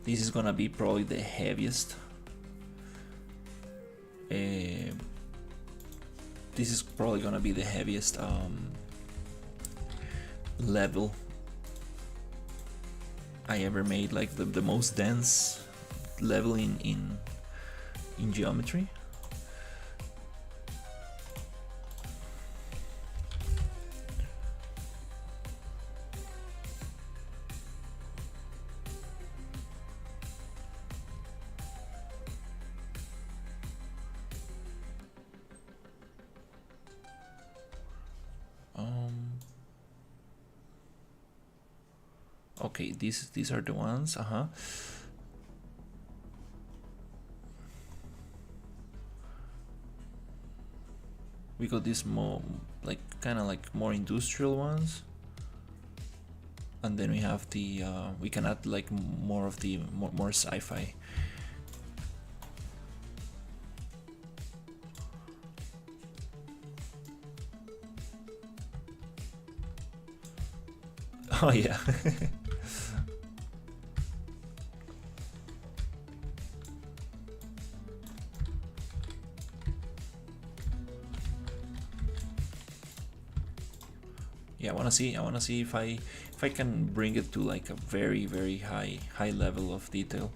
This is gonna be probably the heaviest. This is probably gonna be the heaviest level I ever made, like the most dense level in geometry. Okay, these are the ones. We got these more like kind of like more industrial ones, and then we have the we can add like more of the more sci-fi. Oh yeah. Yeah, I wanna see if I can bring it to like a very high level of detail.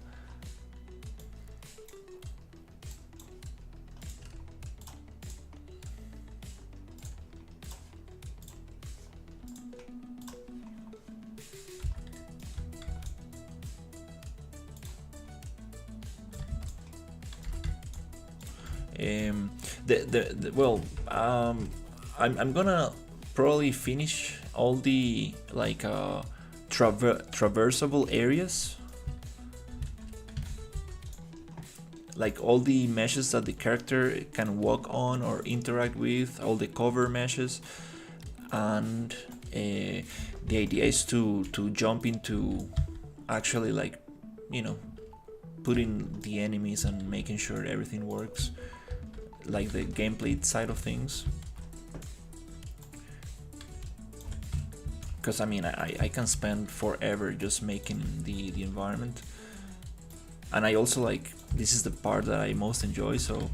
I'm gonna probably finish all the like traversable areas, like all the meshes that the character can walk on or interact with, all the cover meshes, and the idea is to jump into actually, like, you know, putting the enemies and making sure everything works, like the gameplay side of things. Because I mean, I can spend forever just making the environment, and I also like, this is the part that I most enjoy, so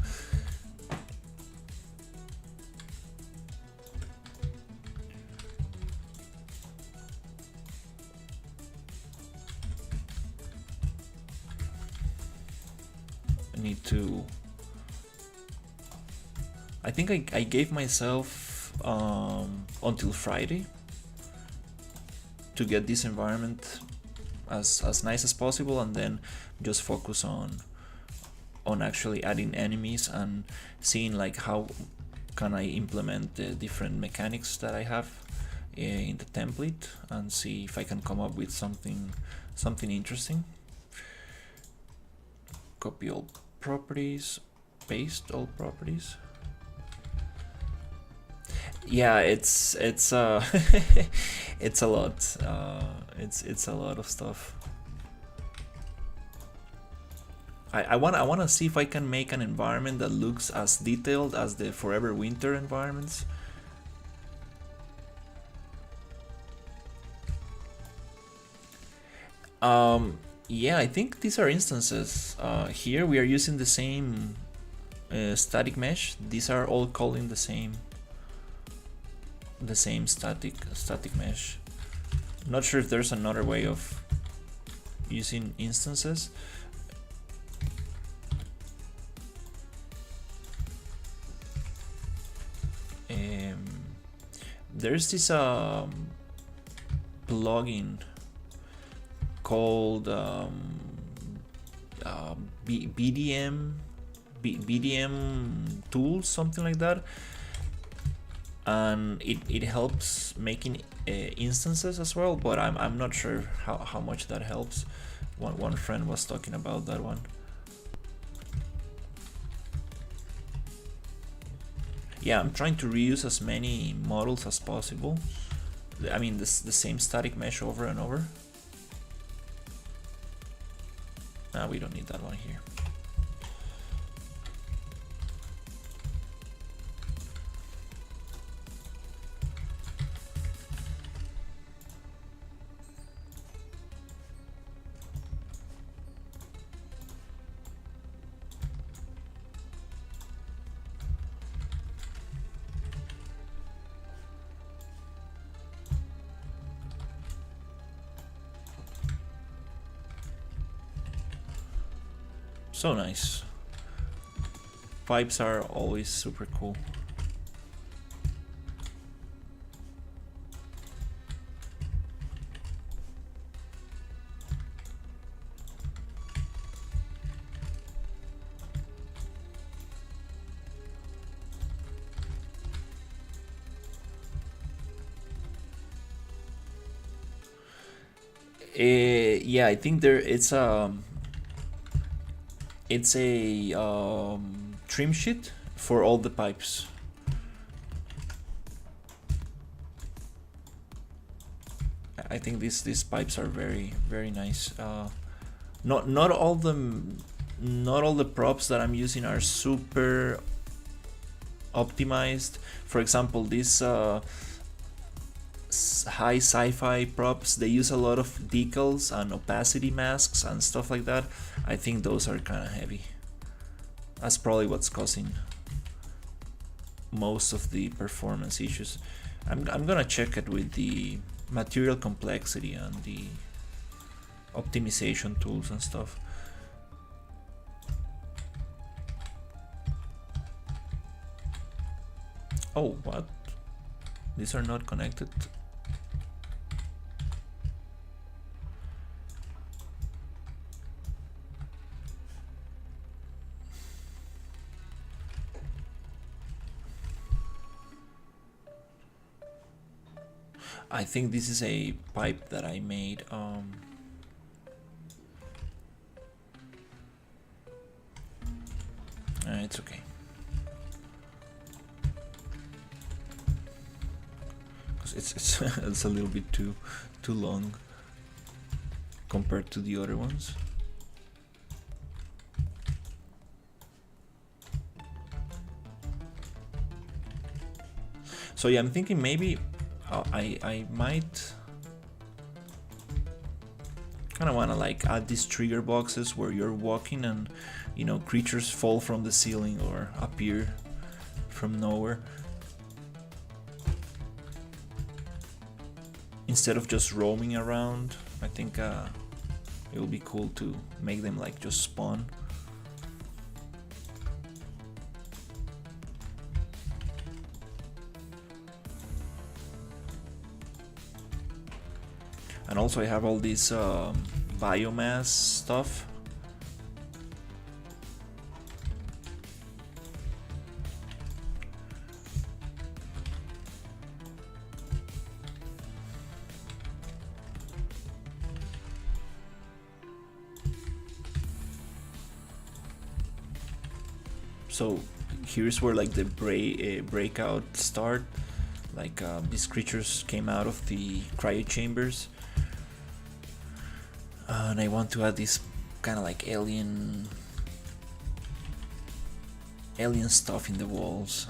I need to, I think I gave myself until Friday to get this environment as nice as possible, and then just focus on actually adding enemies and seeing like how can I implement the different mechanics that I have in the template, and see if I can come up with something interesting. Copy all properties, paste all properties. Yeah, it's it's a lot. It's a lot of stuff. I wanna see if I can make an environment that looks as detailed as the Forever Winter environments. Yeah, I think these are instances. Here we are using the same static mesh. These are all calling the same static mesh. Not sure if there's another way of using instances. There's this plugin called BDM tools, something like that, and it helps making instances as well, but I'm not sure how much that helps. One friend was talking about that one. Yeah, I'm trying to reuse as many models as possible. I mean, the same static mesh over and over. We don't need that one here. So nice. Pipes are always super cool. Yeah, I think it's a trim sheet for all the pipes. I think these pipes are very nice. Not all the props that I'm using are super optimized. For example, these high sci-fi props, they use a lot of decals and opacity masks and stuff like that. I think those are kind of heavy. That's probably what's causing most of the performance issues. I'm gonna check it with the material complexity and the optimization tools and stuff. Oh, what? These are not connected. I think this is a pipe that I made. It's okay. It's it's a little bit too long compared to the other ones. So yeah, I'm thinking maybe I might kind of want to like add these trigger boxes where you're walking and, you know, creatures fall from the ceiling or appear from nowhere, instead of just roaming around. I think it will be cool to make them like just spawn. And also I have all this biomass stuff. So here's where like the breakout start. Like these creatures came out of the cryo chambers. And I want to add this kind of like alien stuff in the walls.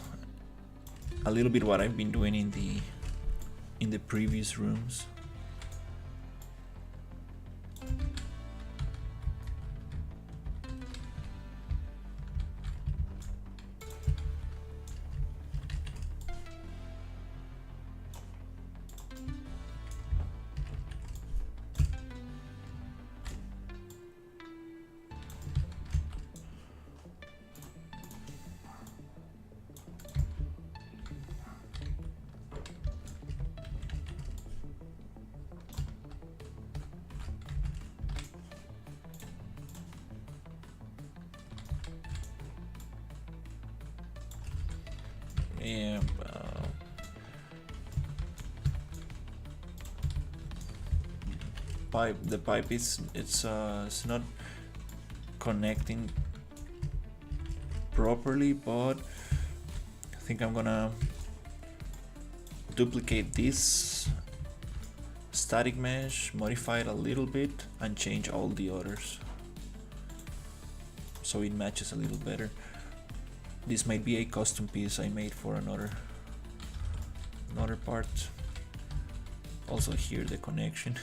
A little bit what I've been doing in the previous rooms. pipe is it's not connecting properly, but I think I'm gonna duplicate this static mesh, modify it a little bit, and change all the others so it matches a little better. This might be a custom piece I made for another part. Also here the connection.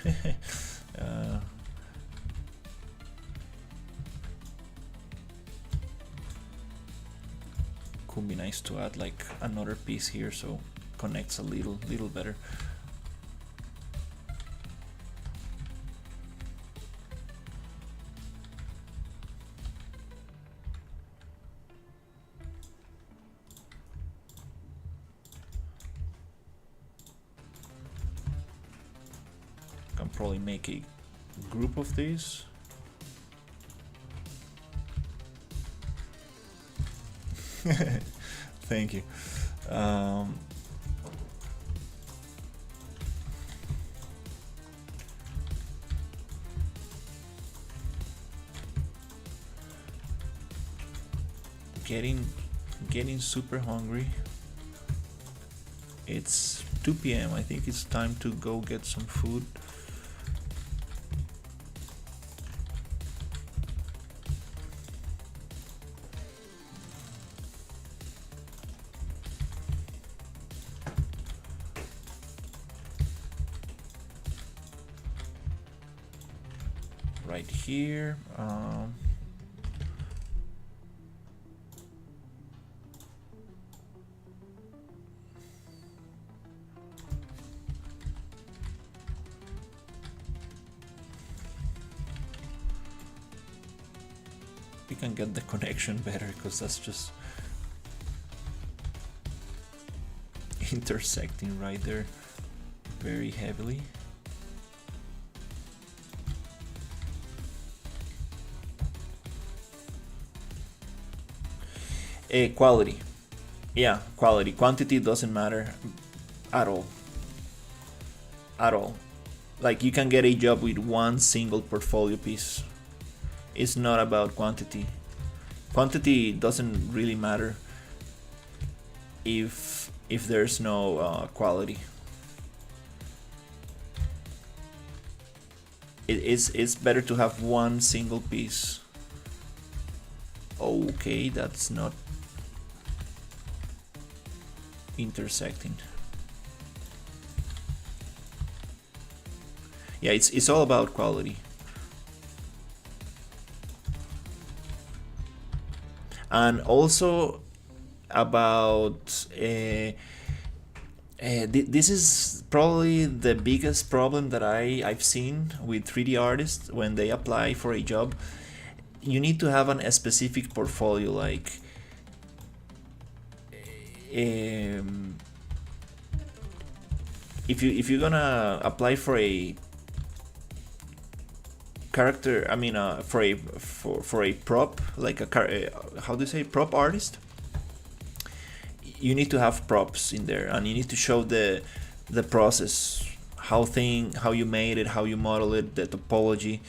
Could be nice to add like another piece here so connects a little better. Can probably make a group of these. Thank you. Getting super hungry. It's 2 p.m. I think it's time to go get some food. Right here. We can get the connection better because that's just intersecting right there very heavily. Quality. Yeah, quality. Quantity doesn't matter at all. At all. Like you can get a job with one single portfolio piece. It's not about quantity. Quantity doesn't really matter if there's no quality. It's better to have one single piece. Okay, that's not intersecting. Yeah, it's all about quality. And also about this is probably the biggest problem that I've seen with 3D artists when they apply for a job. You need to have a specific portfolio, like if you're gonna apply for a character, I mean for a prop, like how do you say, prop artist, you need to have props in there, and you need to show the process, how you made it, how you model it, the topology,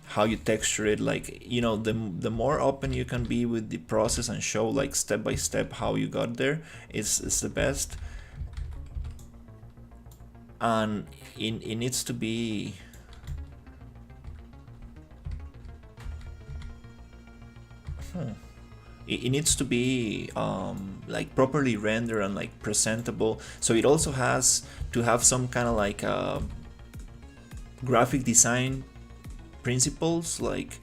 how you texture it. Like, you know, the more open you can be with the process and show like step by step how you got there, is the best. And it needs to be it needs to be like properly rendered and like presentable. So it also has to have some kind of like graphic design principles. Like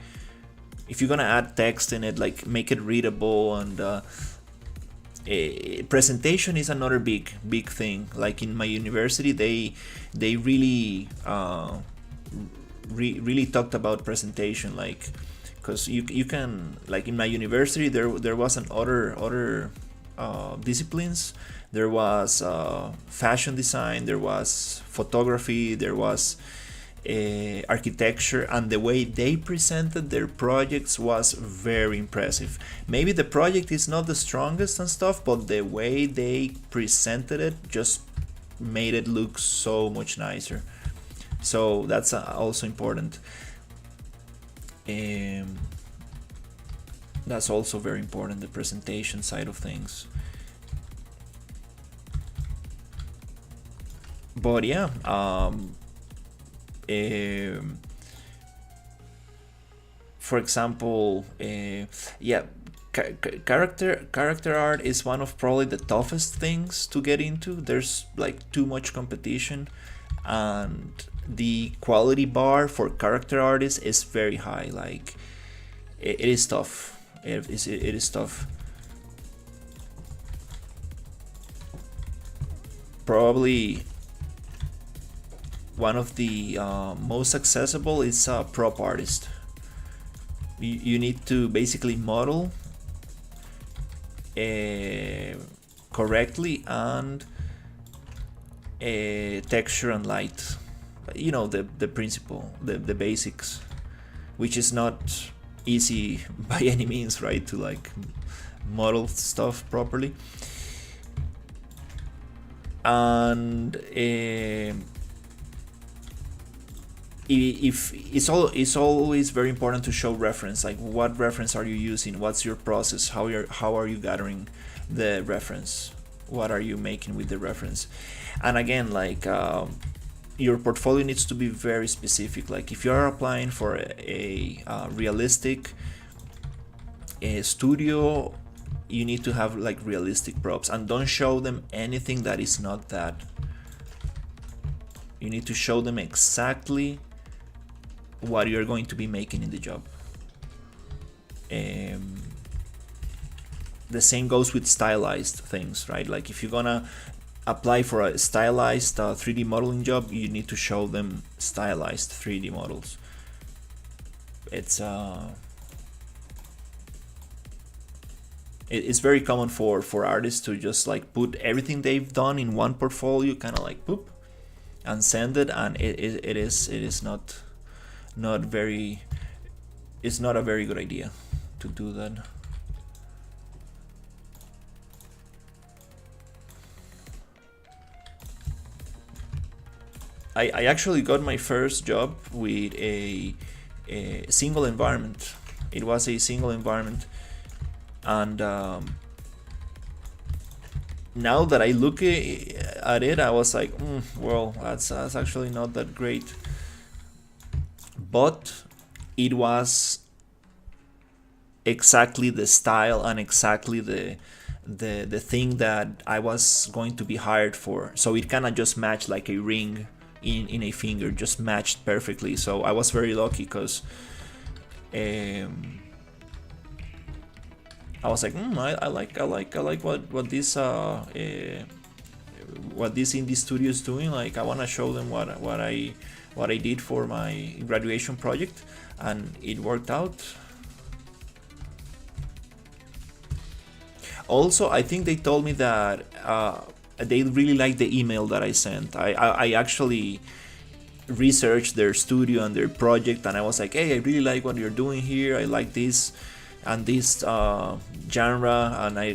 if you're gonna add text in it, like make it readable, and presentation is another big thing. Like in my university, they really really talked about presentation, like, because you can, like in my university there was an other disciplines. There was fashion design, there was photography, there was architecture, and the way they presented their projects was very impressive. Maybe the project is not the strongest and stuff, but the way they presented it just made it look so much nicer. So that's also important. That's also very important, the presentation side of things. But yeah, for example, yeah, character art is one of probably the toughest things to get into. There's like too much competition, and the quality bar for character artists is very high. Like it is tough. It is tough. Probably one of the most accessible is a prop artist. You need to basically model correctly and texture and light. You know, the principle, the basics, which is not easy by any means, right? To like model stuff properly. And if it's always very important to show reference, like what reference are you using, what's your process, how are you gathering the reference, what are you making with the reference. And again, like your portfolio needs to be very specific. Like if you're applying for a realistic studio, you need to have like realistic props, and don't show them anything that is not that. You need to show them exactly what you're going to be making in the job. The same goes with stylized things, right? Like if you're gonna apply for a stylized 3D modeling job, you need to show them stylized 3D models. It's very common for artists to just like put everything they've done in one portfolio, kind of like poop, and send it, and it is not very, it's not a very good idea to do that. I actually got my first job with a single environment. It was a single environment, and now that I look at it, I was like, well, that's actually not that great. But it was exactly the style and exactly the thing that I was going to be hired for. So it kind of just matched like a ring in a finger, just matched perfectly. So I was very lucky because I was like, I like what this indie studio is doing. Like I want to show them what I did for my graduation project, and it worked out. Also, I think they told me that they really liked the email that I sent. I actually researched their studio and their project, and I was like, hey, I really like what you're doing here. I like this and this genre, and I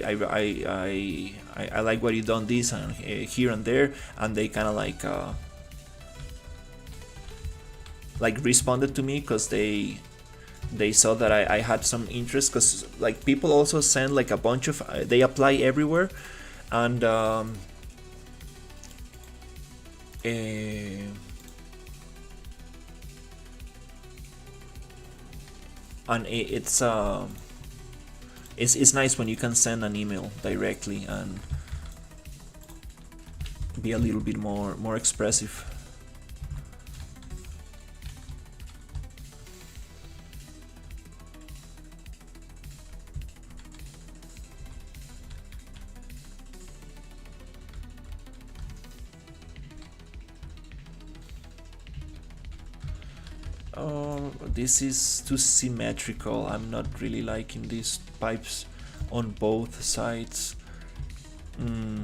like what you done this and here and there. And they kind of like responded to me because they saw that I had some interest, because like people also send like a bunch of they apply everywhere, and it's nice when you can send an email directly and be a little bit more expressive. This is too symmetrical. I'm not really liking these pipes on both sides. I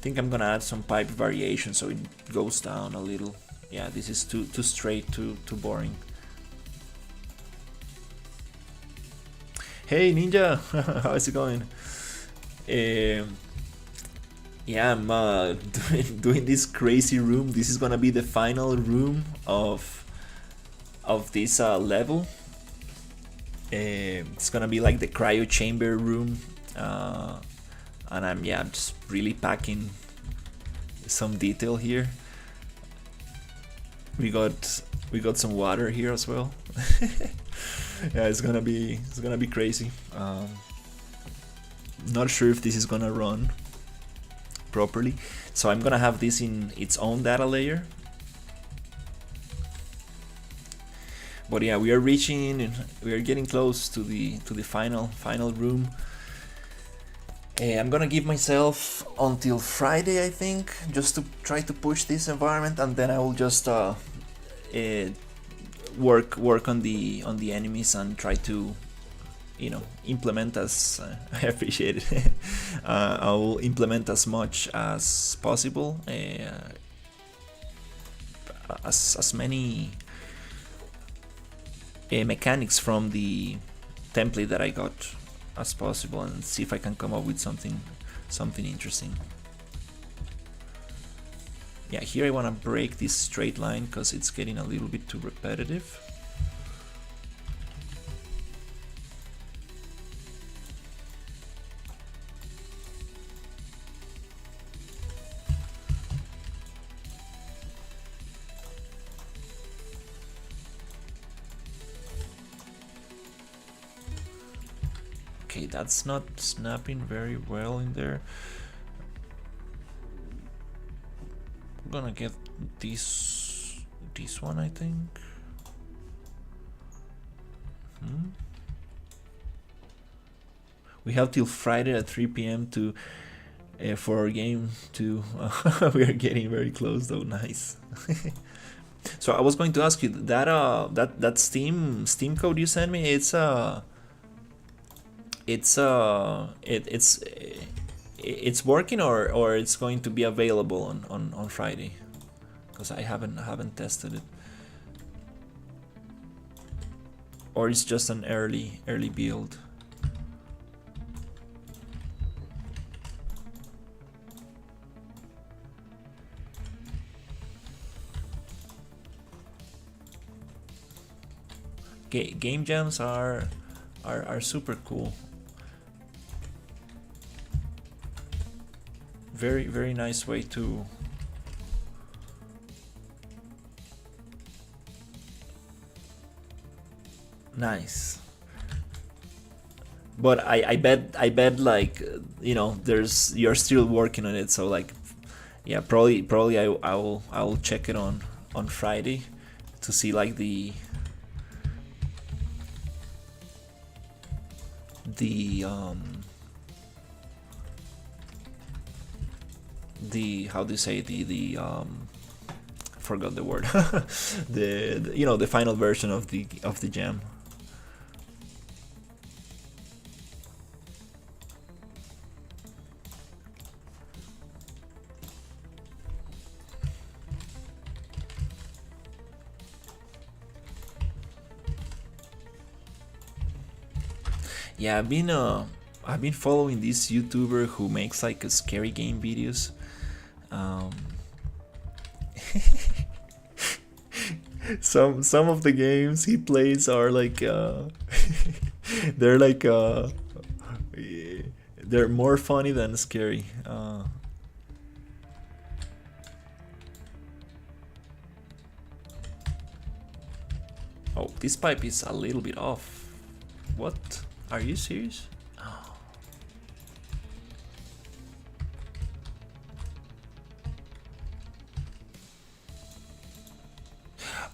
think I'm gonna add some pipe variation so it goes down a little. Yeah, this is too straight, too boring. Hey Ninja, how's it going? Yeah, I'm doing this crazy room. This is gonna be the final room of this level. It's gonna be like the cryo chamber room, and I'm just really packing some detail here. We got some water here as well. Yeah, it's gonna be crazy. Not sure if this is gonna run properly, so I'm gonna have this in its own data layer. But yeah, we are getting close to the final room. I'm gonna give myself until Friday, I think, just to try to push this environment, and then I will just work on the enemies and try to, implement as I appreciate it. I will implement as much as possible, as many mechanics from the template that I got as possible, and see if I can come up with something interesting. Yeah, here I want to break this straight line because it's getting a little bit too repetitive. Okay, that's not snapping very well in there. I'm gonna get this one, I think. We have till Friday at 3 p.m. to for our game to. We are getting very close though. Nice. So I was going to ask you that that Steam code you sent me. It's working, or it's going to be available on Friday, because I haven't tested it, or it's just an early build. Game jams are super cool. Very nice way to nice. But I bet like there's you're still working on it, so like yeah, probably I will check it on Friday to see like the how do you say the forgot the word. the final version of the jam. Yeah, I've been following this YouTuber who makes like a scary game videos. Some of the games he plays are like they're like they're more funny than scary. Oh, this pipe is a little bit off. What? Are you serious?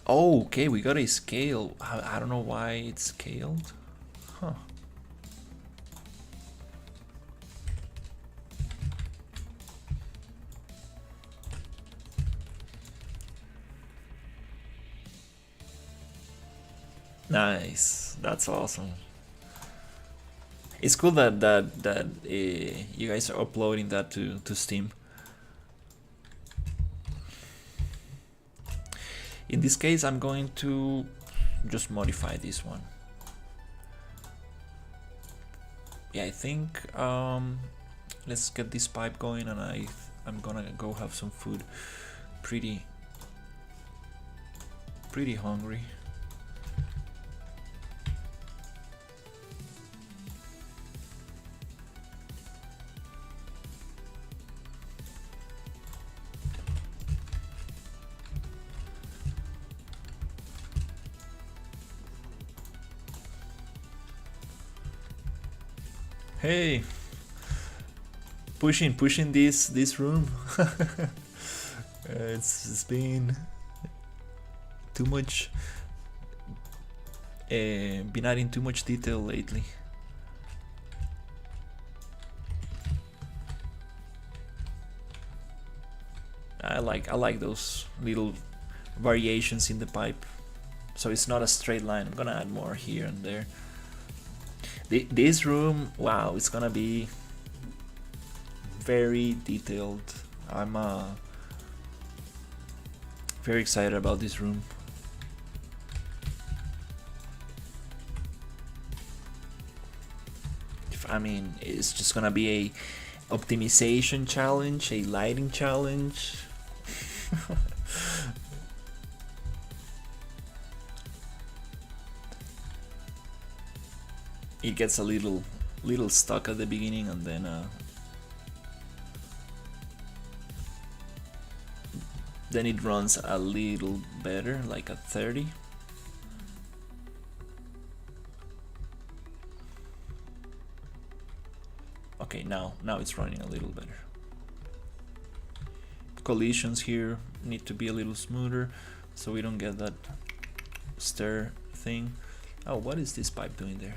Oh, okay, we got a scale. I don't know why it's scaled. Huh. Nice. That's awesome. It's cool that you guys are uploading that to Steam. In this case, I'm going to just modify this one. Yeah, I think let's get this pipe going, and I'm gonna go have some food. Pretty hungry. Hey, pushing this room. It's been too much. Been adding too much detail lately. I like those little variations in the pipe, so it's not a straight line. I'm gonna add more here and there. This room, wow, it's gonna be very detailed. I'm very excited about this room. I mean, it's just gonna be a optimization challenge, a lighting challenge. It gets a little stuck at the beginning, and then it runs a little better, like at 30. Okay, now it's running a little better. Collisions here need to be a little smoother, so we don't get that stir thing. Oh, what is this pipe doing there?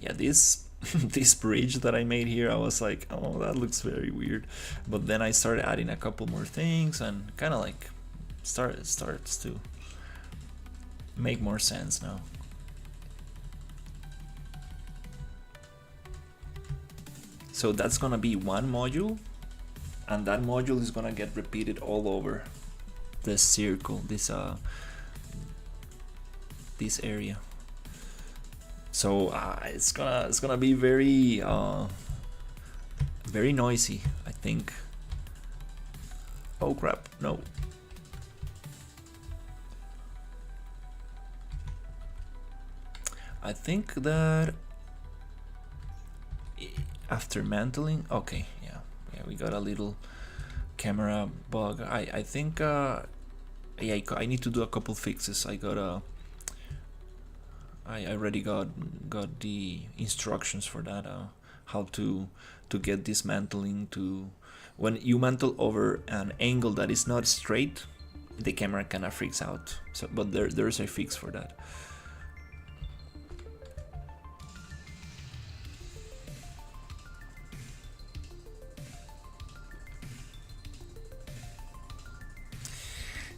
Yeah, this this bridge that I made here, I was like, oh, that looks very weird. But then I started adding a couple more things, and kind of like starts to make more sense now. So that's gonna be one module, and that module is gonna get repeated all over this circle, this area. So it's gonna be very very noisy, I think. Oh crap, no. I think that after mantling, okay, yeah, we got a little camera bug. I think yeah, I need to do a couple fixes. I already got the instructions for that, how to get this mantling to, when you mantle over an angle that is not straight, the camera kind of freaks out. So, but there's a fix for that.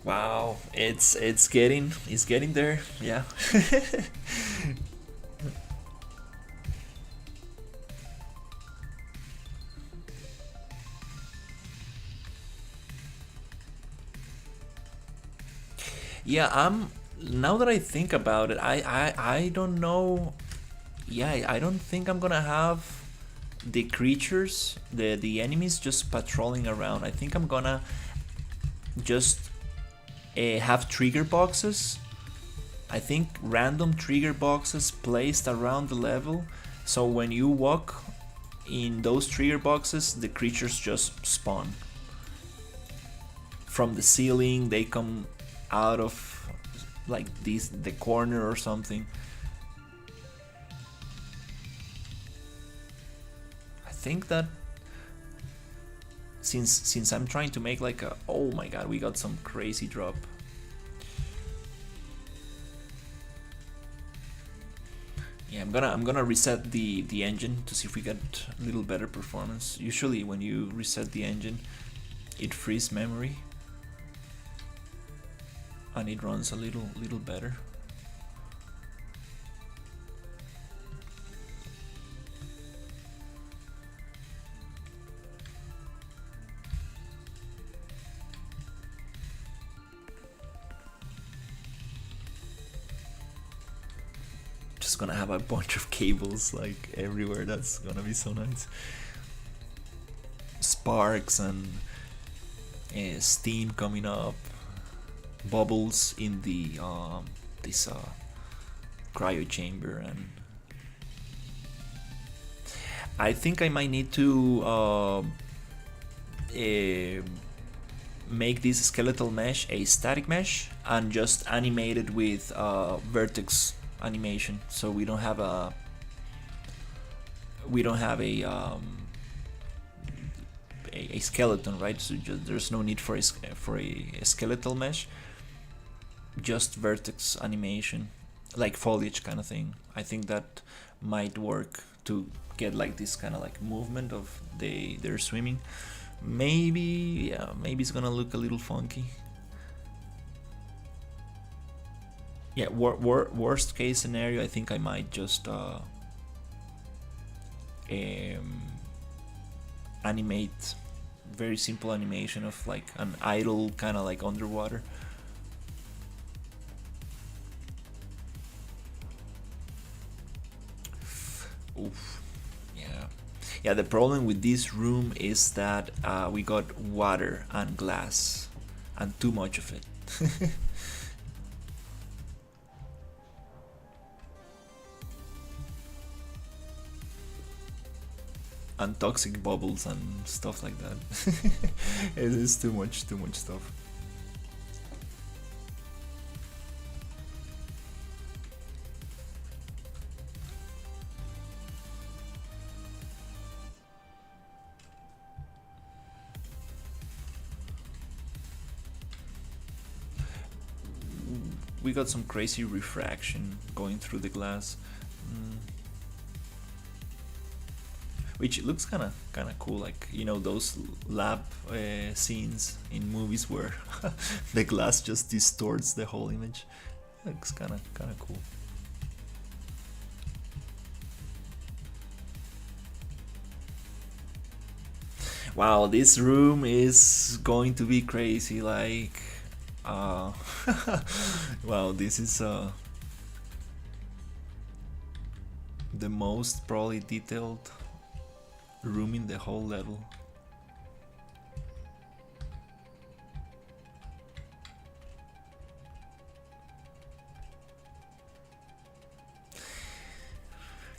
Wow, it's getting there, yeah. Yeah, now that I think about it, I don't know. Yeah, I don't think I'm gonna have the creatures, the enemies just patrolling around. I think I'm gonna just have trigger boxes. I think random trigger boxes placed around the level, so when you walk in those trigger boxes, the creatures just spawn from the ceiling. They come out of like the corner or something. I think that since I'm trying to make like a, oh my god, we got some crazy drop. Yeah, I'm gonna reset the engine to see if we get a little better performance. Usually when you reset the engine, it frees memory and it runs a little better. gonna have a bunch of cables like everywhere. That's gonna be so nice. Sparks and steam coming up, bubbles in the this cryo chamber, and I think I might need to make this skeletal mesh a static mesh and just animate it with vertex animation, so we don't have a a skeleton, right? So there's no need for a skeletal mesh, just vertex animation, like foliage kind of thing. I think that might work to get like this kind of like movement of they're swimming. Maybe, yeah, maybe it's gonna look a little funky. Yeah, worst case scenario, I think I might just animate very simple animation of like an idle kind of like underwater. Oof. Yeah, the problem with this room is that we got water and glass and too much of it. And toxic bubbles and stuff like that. It is too much stuff. We got some crazy refraction going through the glass. Which looks kind of cool, like, you know, those lab scenes in movies where the glass just distorts the whole image. Looks kind of cool. Wow, this room is going to be crazy. Like, wow, this is the most probably detailed room in the whole level.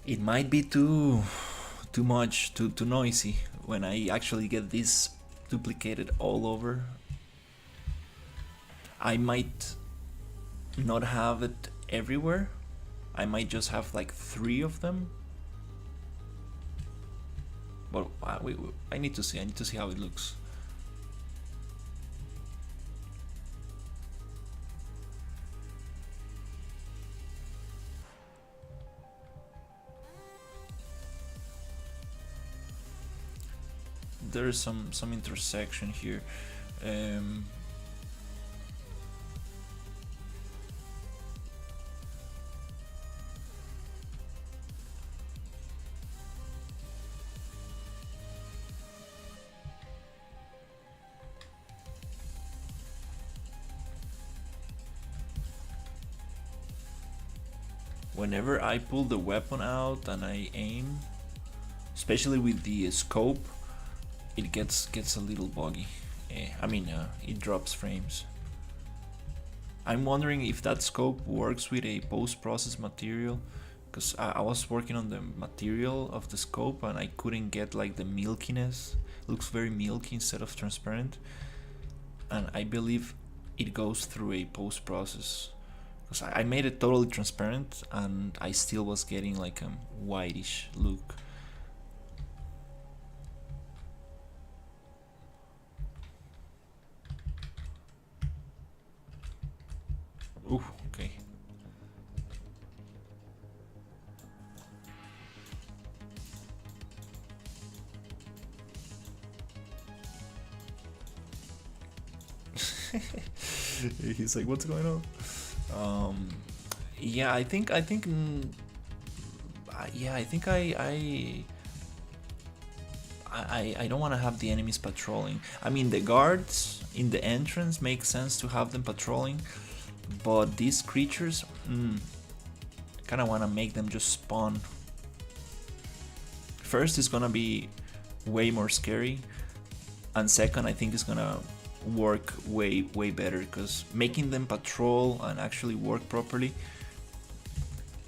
It might be too much, too noisy when I actually get this duplicated all over. I might not have it everywhere. I might just have like 3 of them. But I need to see. I need to see how it looks. There is some intersection here. Whenever I pull the weapon out and I aim, especially with the scope, it gets a little buggy. It drops frames. I'm wondering if that scope works with a post-process material, because I was working on the material of the scope and I couldn't get like the milkiness. It looks very milky instead of transparent, and I believe it goes through a post-process. I made it totally transparent and I still was getting like a whitish look. Ooh, okay. He's like, what's going on? Yeah, I think I don't want to have the enemies patrolling. I mean, the guards in the entrance make sense to have them patrolling, but these creatures, kind kind of want to make them just spawn. First, it's gonna be way more scary, and second, I think it's gonna work way better, because making them patrol and actually work properly,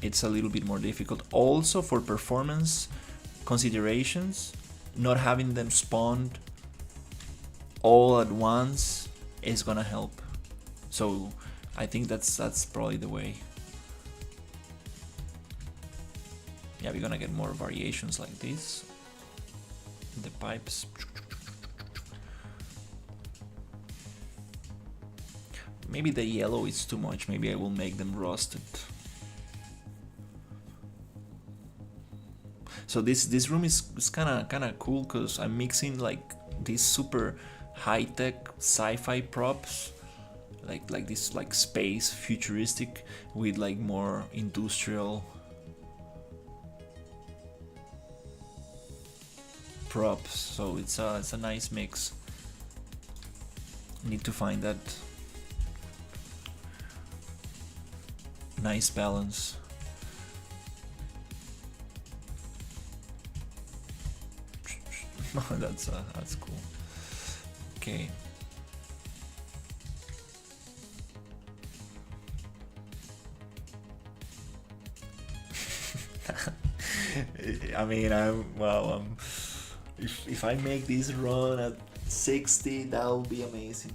it's a little bit more difficult. Also, for performance considerations, not having them spawned all at once is gonna help. So I think that's probably the way. Yeah, we're gonna get more variations like this. The pipes. Maybe the yellow is too much. Maybe I will make them rusted. So this room is kind of cool, because I'm mixing like these super high-tech sci-fi props, like this like space futuristic, with like more industrial props. So it's a nice mix. Need to find that nice balance. That's cool. Okay. I mean, if I make this run at 60, that'll be amazing.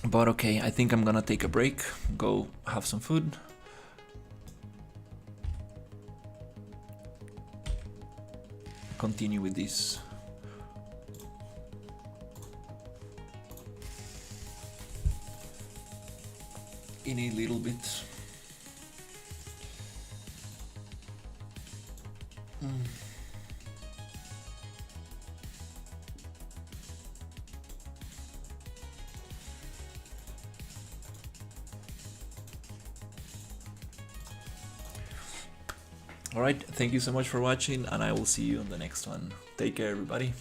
But okay, I think I'm gonna take a break, go have some food. Continue with this. In a little bit. Alright, thank you so much for watching, and I will see you on the next one. Take care, everybody.